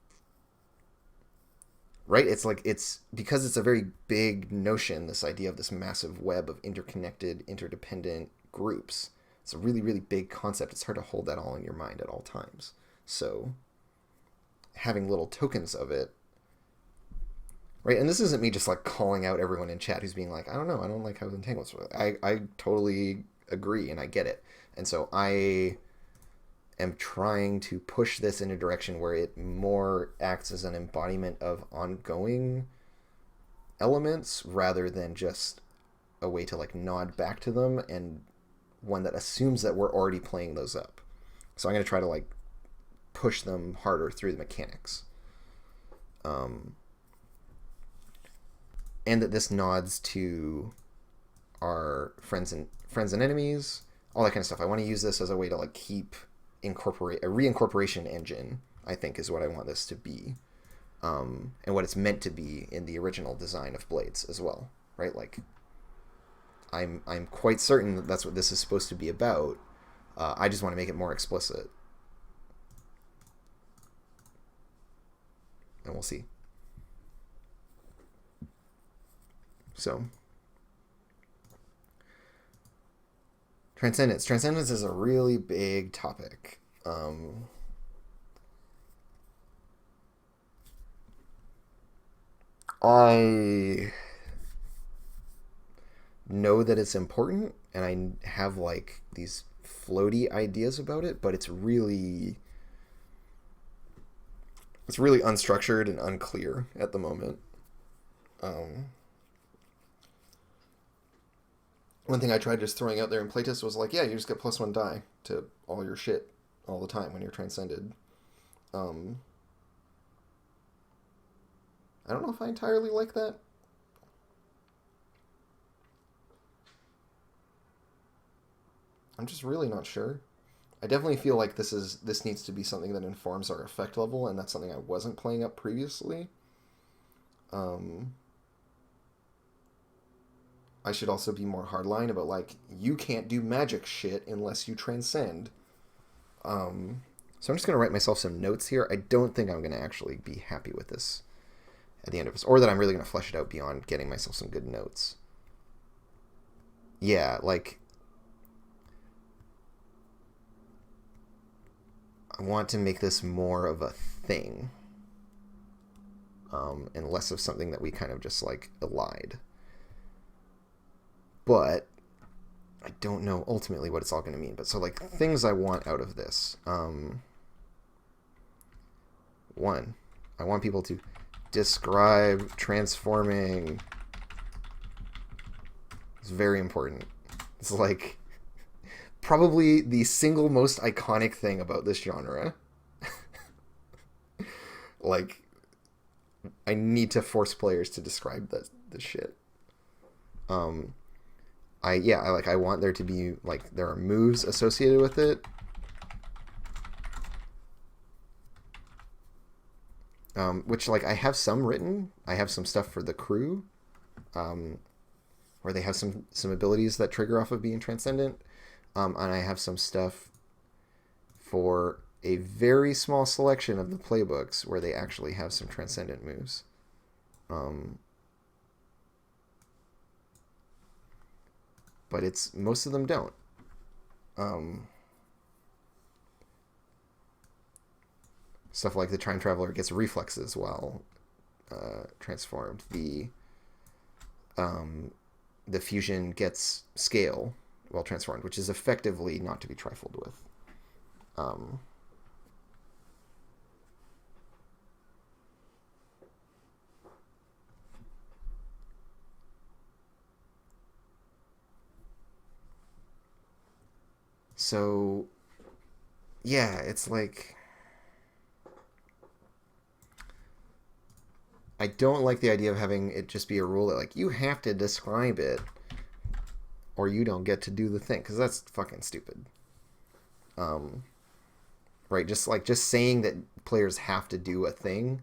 Right? It's because it's a very big notion, this idea of this massive web of interconnected, interdependent groups. It's a really, really big concept. It's hard to hold that all in your mind at all times. So having little tokens of it, right? And this isn't me just like calling out everyone in chat who's being like, I don't know, I don't like how entanglements work. I totally agree and I get it. And so I am trying to push this in a direction where it more acts as an embodiment of ongoing elements rather than just a way to like nod back to them, and one that assumes that we're already playing those up. So I'm going to try to like push them harder through the mechanics. And that this nods to our friends and enemies, all that kind of stuff. I want to use this as a way to like keep incorporate a reincorporation engine, I think, is what I want this to be, and what it's meant to be in the original design of Blades as well, right? Like I'm quite certain that that's what this is supposed to be about. I just want to make it more explicit, and we'll see. So Transcendence. Transcendence is a really big topic. I know that it's important, and I have like these floaty ideas about it, but it's really unstructured and unclear at the moment. One thing I tried just throwing out there in playtest was like, yeah, you just get +1 die to all your shit all the time when you're transcended. I don't know if I entirely like that. I'm just really not sure. I definitely feel like this needs to be something that informs our effect level, and that's something I wasn't playing up previously. I should also be more hardline about like, you can't do magic shit unless you transcend. So I'm just gonna write myself some notes here. I don't think I'm gonna actually be happy with this at the end of this, or that I'm really gonna flesh it out beyond getting myself some good notes. Yeah, like I want to make this more of a thing, and less of something that we kind of just like elide. But I don't know ultimately what it's all going to mean. But so like things I want out of this. One, I want people to describe transforming. It's very important. It's like probably the single most iconic thing about this genre. Like, I need to force players to describe this shit. I want there to be like, there are moves associated with it. Which like I have some written. I have some stuff for the crew, where they have some abilities that trigger off of being transcendent, and I have some stuff for a very small selection of the playbooks where they actually have some transcendent moves. But it's most of them don't. Stuff like the Time Traveler gets reflexes while transformed. The Fusion gets scale while transformed, which is effectively not to be trifled with. So, yeah, it's like, I don't like the idea of having it just be a rule that like you have to describe it or you don't get to do the thing, because that's fucking stupid. right? Just saying that players have to do a thing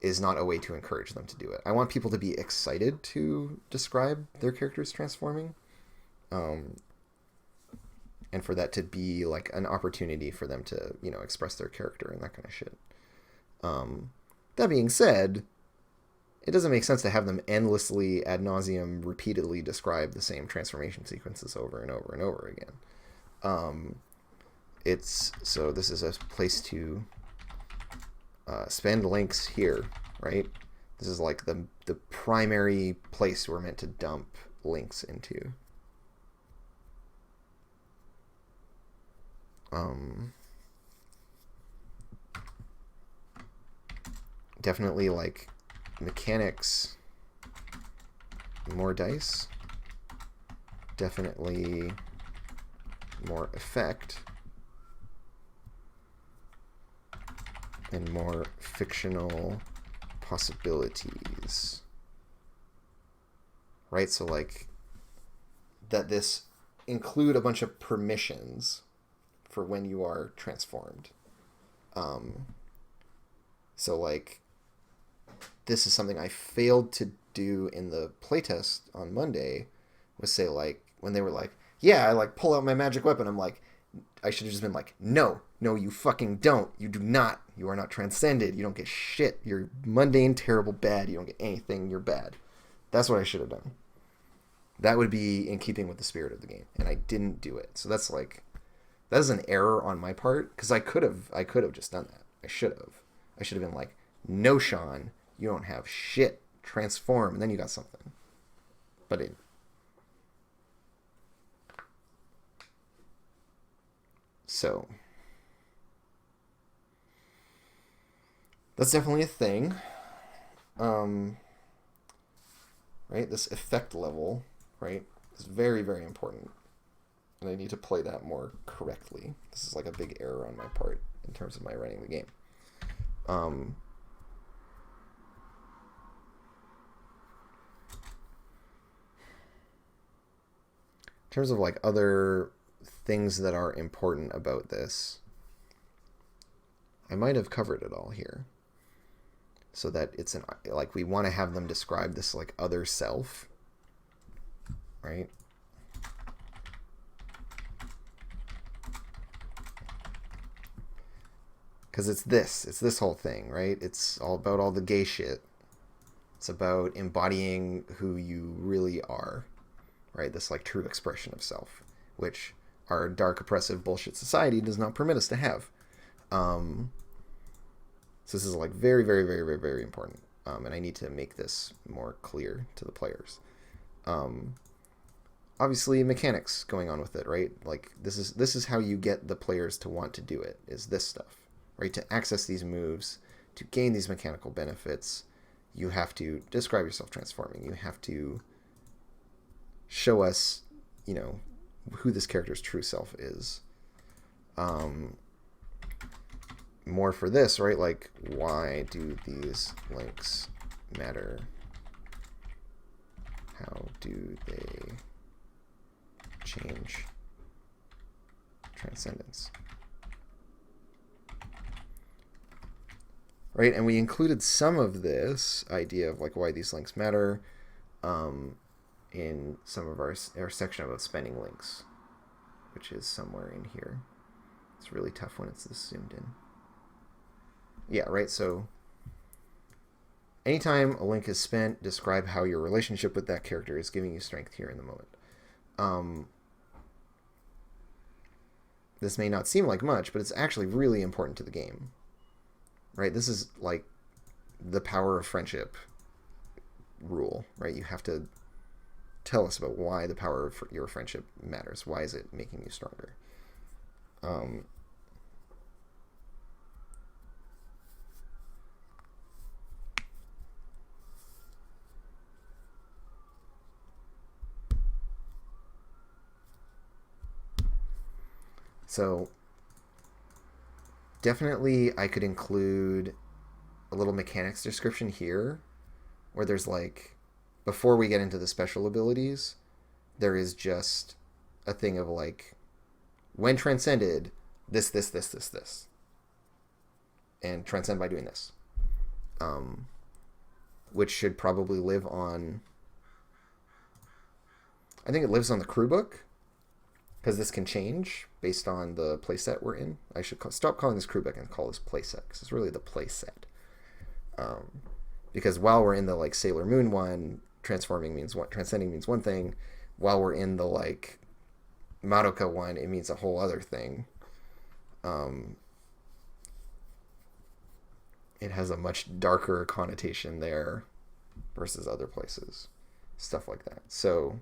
is not a way to encourage them to do it. I want people to be excited to describe their characters transforming, um, and for that to be like an opportunity for them to express their character and that kind of shit. Um, that being said, it doesn't make sense to have them endlessly ad nauseum repeatedly describe the same transformation sequences over and over and over again. So this is a place to spend links here, right? This is like the primary place we're meant to dump links into. Definitely like mechanics, more dice, definitely more effect, and more fictional possibilities, right? So like that this include a bunch of permissions for when you are transformed. So like this is something I failed to do in the playtest on Monday, was say like when they were like, yeah, I like pull out my magic weapon, I'm like, I should have just been like, no, you fucking don't. You do not. You are not transcended. You don't get shit. You're mundane, terrible, bad. You don't get anything. You're bad. That's what I should have done. That would be in keeping with the spirit of the game, and I didn't do it. So that's like, that is an error on my part, because I could have just done that. I should have been like, no, Sean, you don't have shit. Transform, and then you got something. But it. So that's definitely a thing. Right? This effect level, right, is very, very important. And I need to play that more correctly. This is like a big error on my part in terms of my running the game. In terms of like other things that are important about this, I might have covered it all here. So that it's like we want to have them describe this like other self, right? Because it's this whole thing, right? It's all about all the gay shit. It's about embodying who you really are, right? This like true expression of self, which our dark, oppressive bullshit society does not permit us to have. So this is like very, very, very, very, very important. And I need to make this more clear to the players. Obviously, mechanics going on with it, right? Like this is how you get the players to want to do it, is this stuff, right? To access these moves, to gain these mechanical benefits, you have to describe yourself transforming. You have to show us, who this character's true self is. More for this, right? Like, why do these links matter? How do they change transcendence? Right, and we included some of this idea of like why these links matter in some of our section about spending links, which is somewhere in here. It's really tough when it's this zoomed in. Yeah, right, so anytime a link is spent, describe how your relationship with that character is giving you strength here in the moment. This may not seem like much, but it's actually really important to the game. Right? This is like the power of friendship rule, right? You have to tell us about why the power of your friendship matters. Why is it making you stronger? So definitely I could include a little mechanics description here where there's like, before we get into the special abilities, there is just a thing of like, when transcended, this, and transcend by doing this, which should probably live on. I think it lives on the crew book, because this can change based on the playset we're in. I should stop calling this crew book and call this playset, because it's really the playset. Because while we're in the like Sailor Moon one, transcending means one thing. While we're in the like Madoka one, it means a whole other thing. It has a much darker connotation there versus other places. Stuff like that. So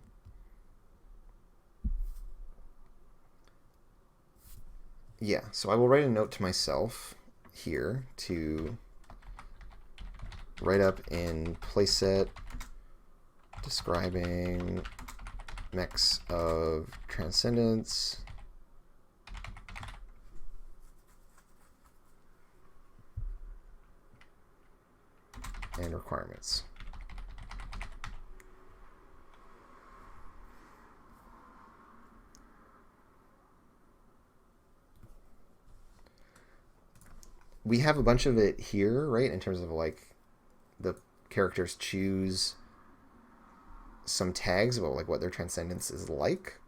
yeah, so I will write a note to myself here to write up in playset describing mechs of Transcendence and requirements. We have a bunch of it here, right? In terms of like the characters choose some tags about like what their transcendence is like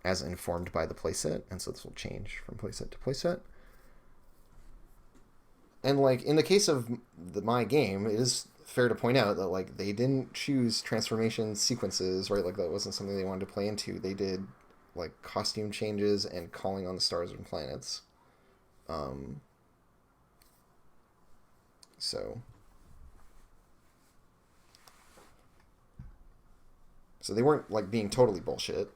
as informed by the playset. And so this will change from playset to playset. And like in the case of my game, it is fair to point out that like they didn't choose transformation sequences, right? Like that wasn't something they wanted to play into. They did like costume changes and calling on the stars and planets. So they weren't like being totally bullshit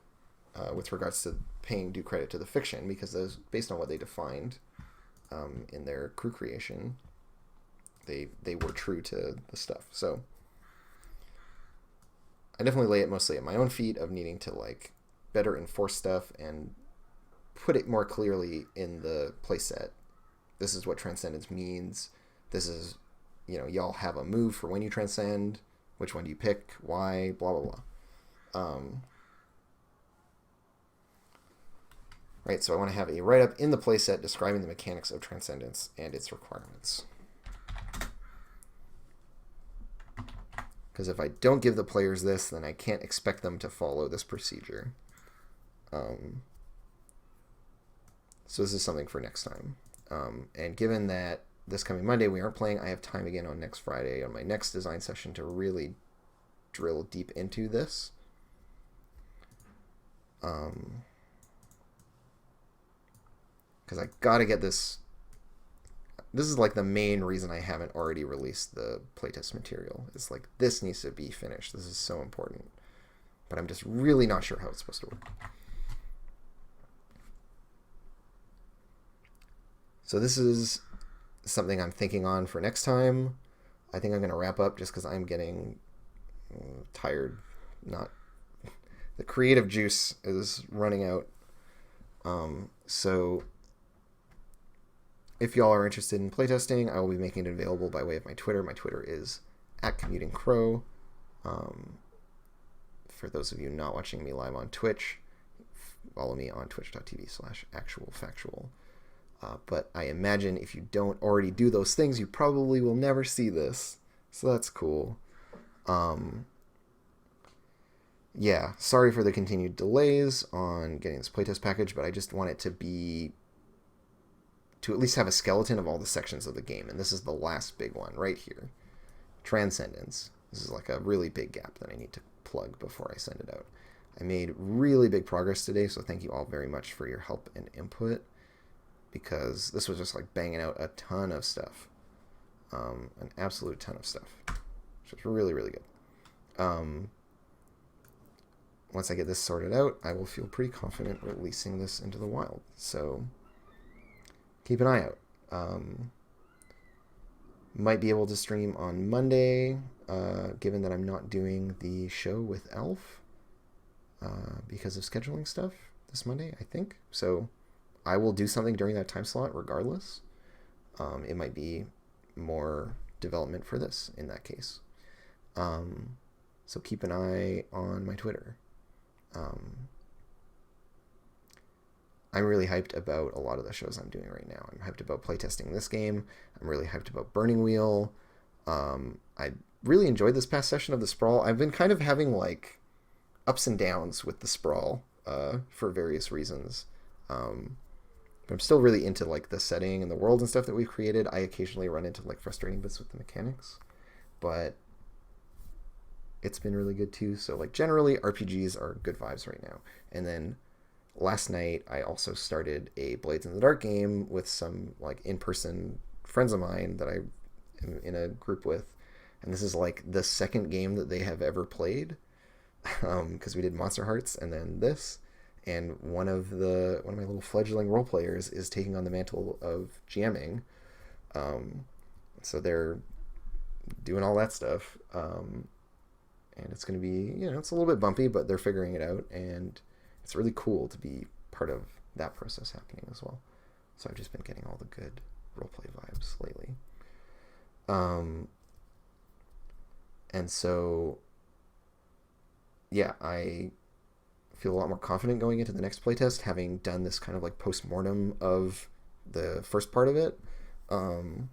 with regards to paying due credit to the fiction, because those, based on what they defined in their crew creation, they were true to the stuff. So I definitely lay it mostly at my own feet of needing to like better enforce stuff and put it more clearly in the playset. This is what transcendence means. This is, y'all have a move for when you transcend. Which one do you pick? Why? Blah, blah, blah. Right, so I want to have a write-up in the playset describing the mechanics of transcendence and its requirements. Because if I don't give the players this, then I can't expect them to follow this procedure. So this is something for next time. And given that this coming Monday we aren't playing, I have time again on next Friday on my next design session to really drill deep into this. Because I gotta get this. This is like the main reason I haven't already released the playtest material. It's like, this needs to be finished. This is so important. But I'm just really not sure how it's supposed to work. So this is something I'm thinking on for next time. I think I'm going to wrap up just because I'm getting tired. The creative juice is running out. So if y'all are interested in playtesting, I will be making it available by way of my Twitter. My Twitter is @CommutingCrow. For those of you not watching me live on Twitch, follow me on twitch.tv/actualfactual. But I imagine if you don't already do those things, you probably will never see this. So that's cool. Yeah, sorry for the continued delays on getting this playtest package, but I just want it to at least have a skeleton of all the sections of the game. And this is the last big one right here. Transcendence. This is like a really big gap that I need to plug before I send it out. I made really big progress today, so thank you all very much for your help and input, because this was just like banging out a ton of stuff. An absolute ton of stuff. Which was really, really good. Once I get this sorted out, I will feel pretty confident releasing this into the wild. So keep an eye out. Might be able to stream on Monday, given that I'm not doing the show with Elf because of scheduling stuff this Monday, I think. So I will do something during that time slot regardless. It might be more development for this in that case. So keep an eye on my Twitter. I'm really hyped about a lot of the shows I'm doing right now. I'm hyped about playtesting this game. I'm really hyped about Burning Wheel. I really enjoyed this past session of the Sprawl. I've been kind of having like ups and downs with the Sprawl for various reasons. But I'm still really into like the setting and the world and stuff that we've created. I occasionally run into like frustrating bits with the mechanics, but it's been really good too. So like generally RPGs are good vibes right now. And then last night I also started a Blades in the Dark game with some like in-person friends of mine that I am in a group with. And this is like the second game that they have ever played, because we did Monster Hearts and then this. And one of my little fledgling role players is taking on the mantle of GMing. So they're doing all that stuff. And it's going to be, it's a little bit bumpy, but they're figuring it out. And it's really cool to be part of that process happening as well. So I've just been getting all the good roleplay vibes lately. And so, yeah, I feel a lot more confident going into the next playtest, having done this kind of like post-mortem of the first part of it. And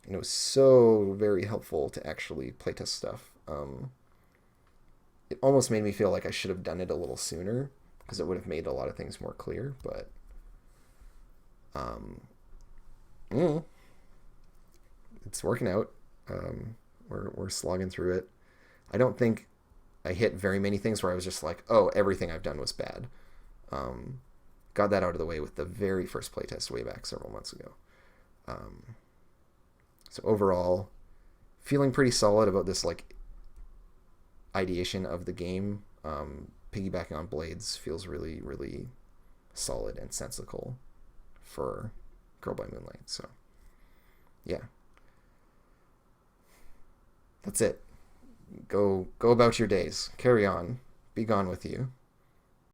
it was so very helpful to actually playtest stuff. It almost made me feel like I should have done it a little sooner, because it would have made a lot of things more clear, but it's working out. We're slogging through it. I don't think I hit very many things where I was just like, oh, everything I've done was bad. Got that out of the way with the very first playtest way back several months ago. So overall, feeling pretty solid about this like ideation of the game. Piggybacking on Blades feels really, really solid and sensical for Girl by Moonlight. So, yeah. That's it. Go about your days. Carry on. Be gone with you.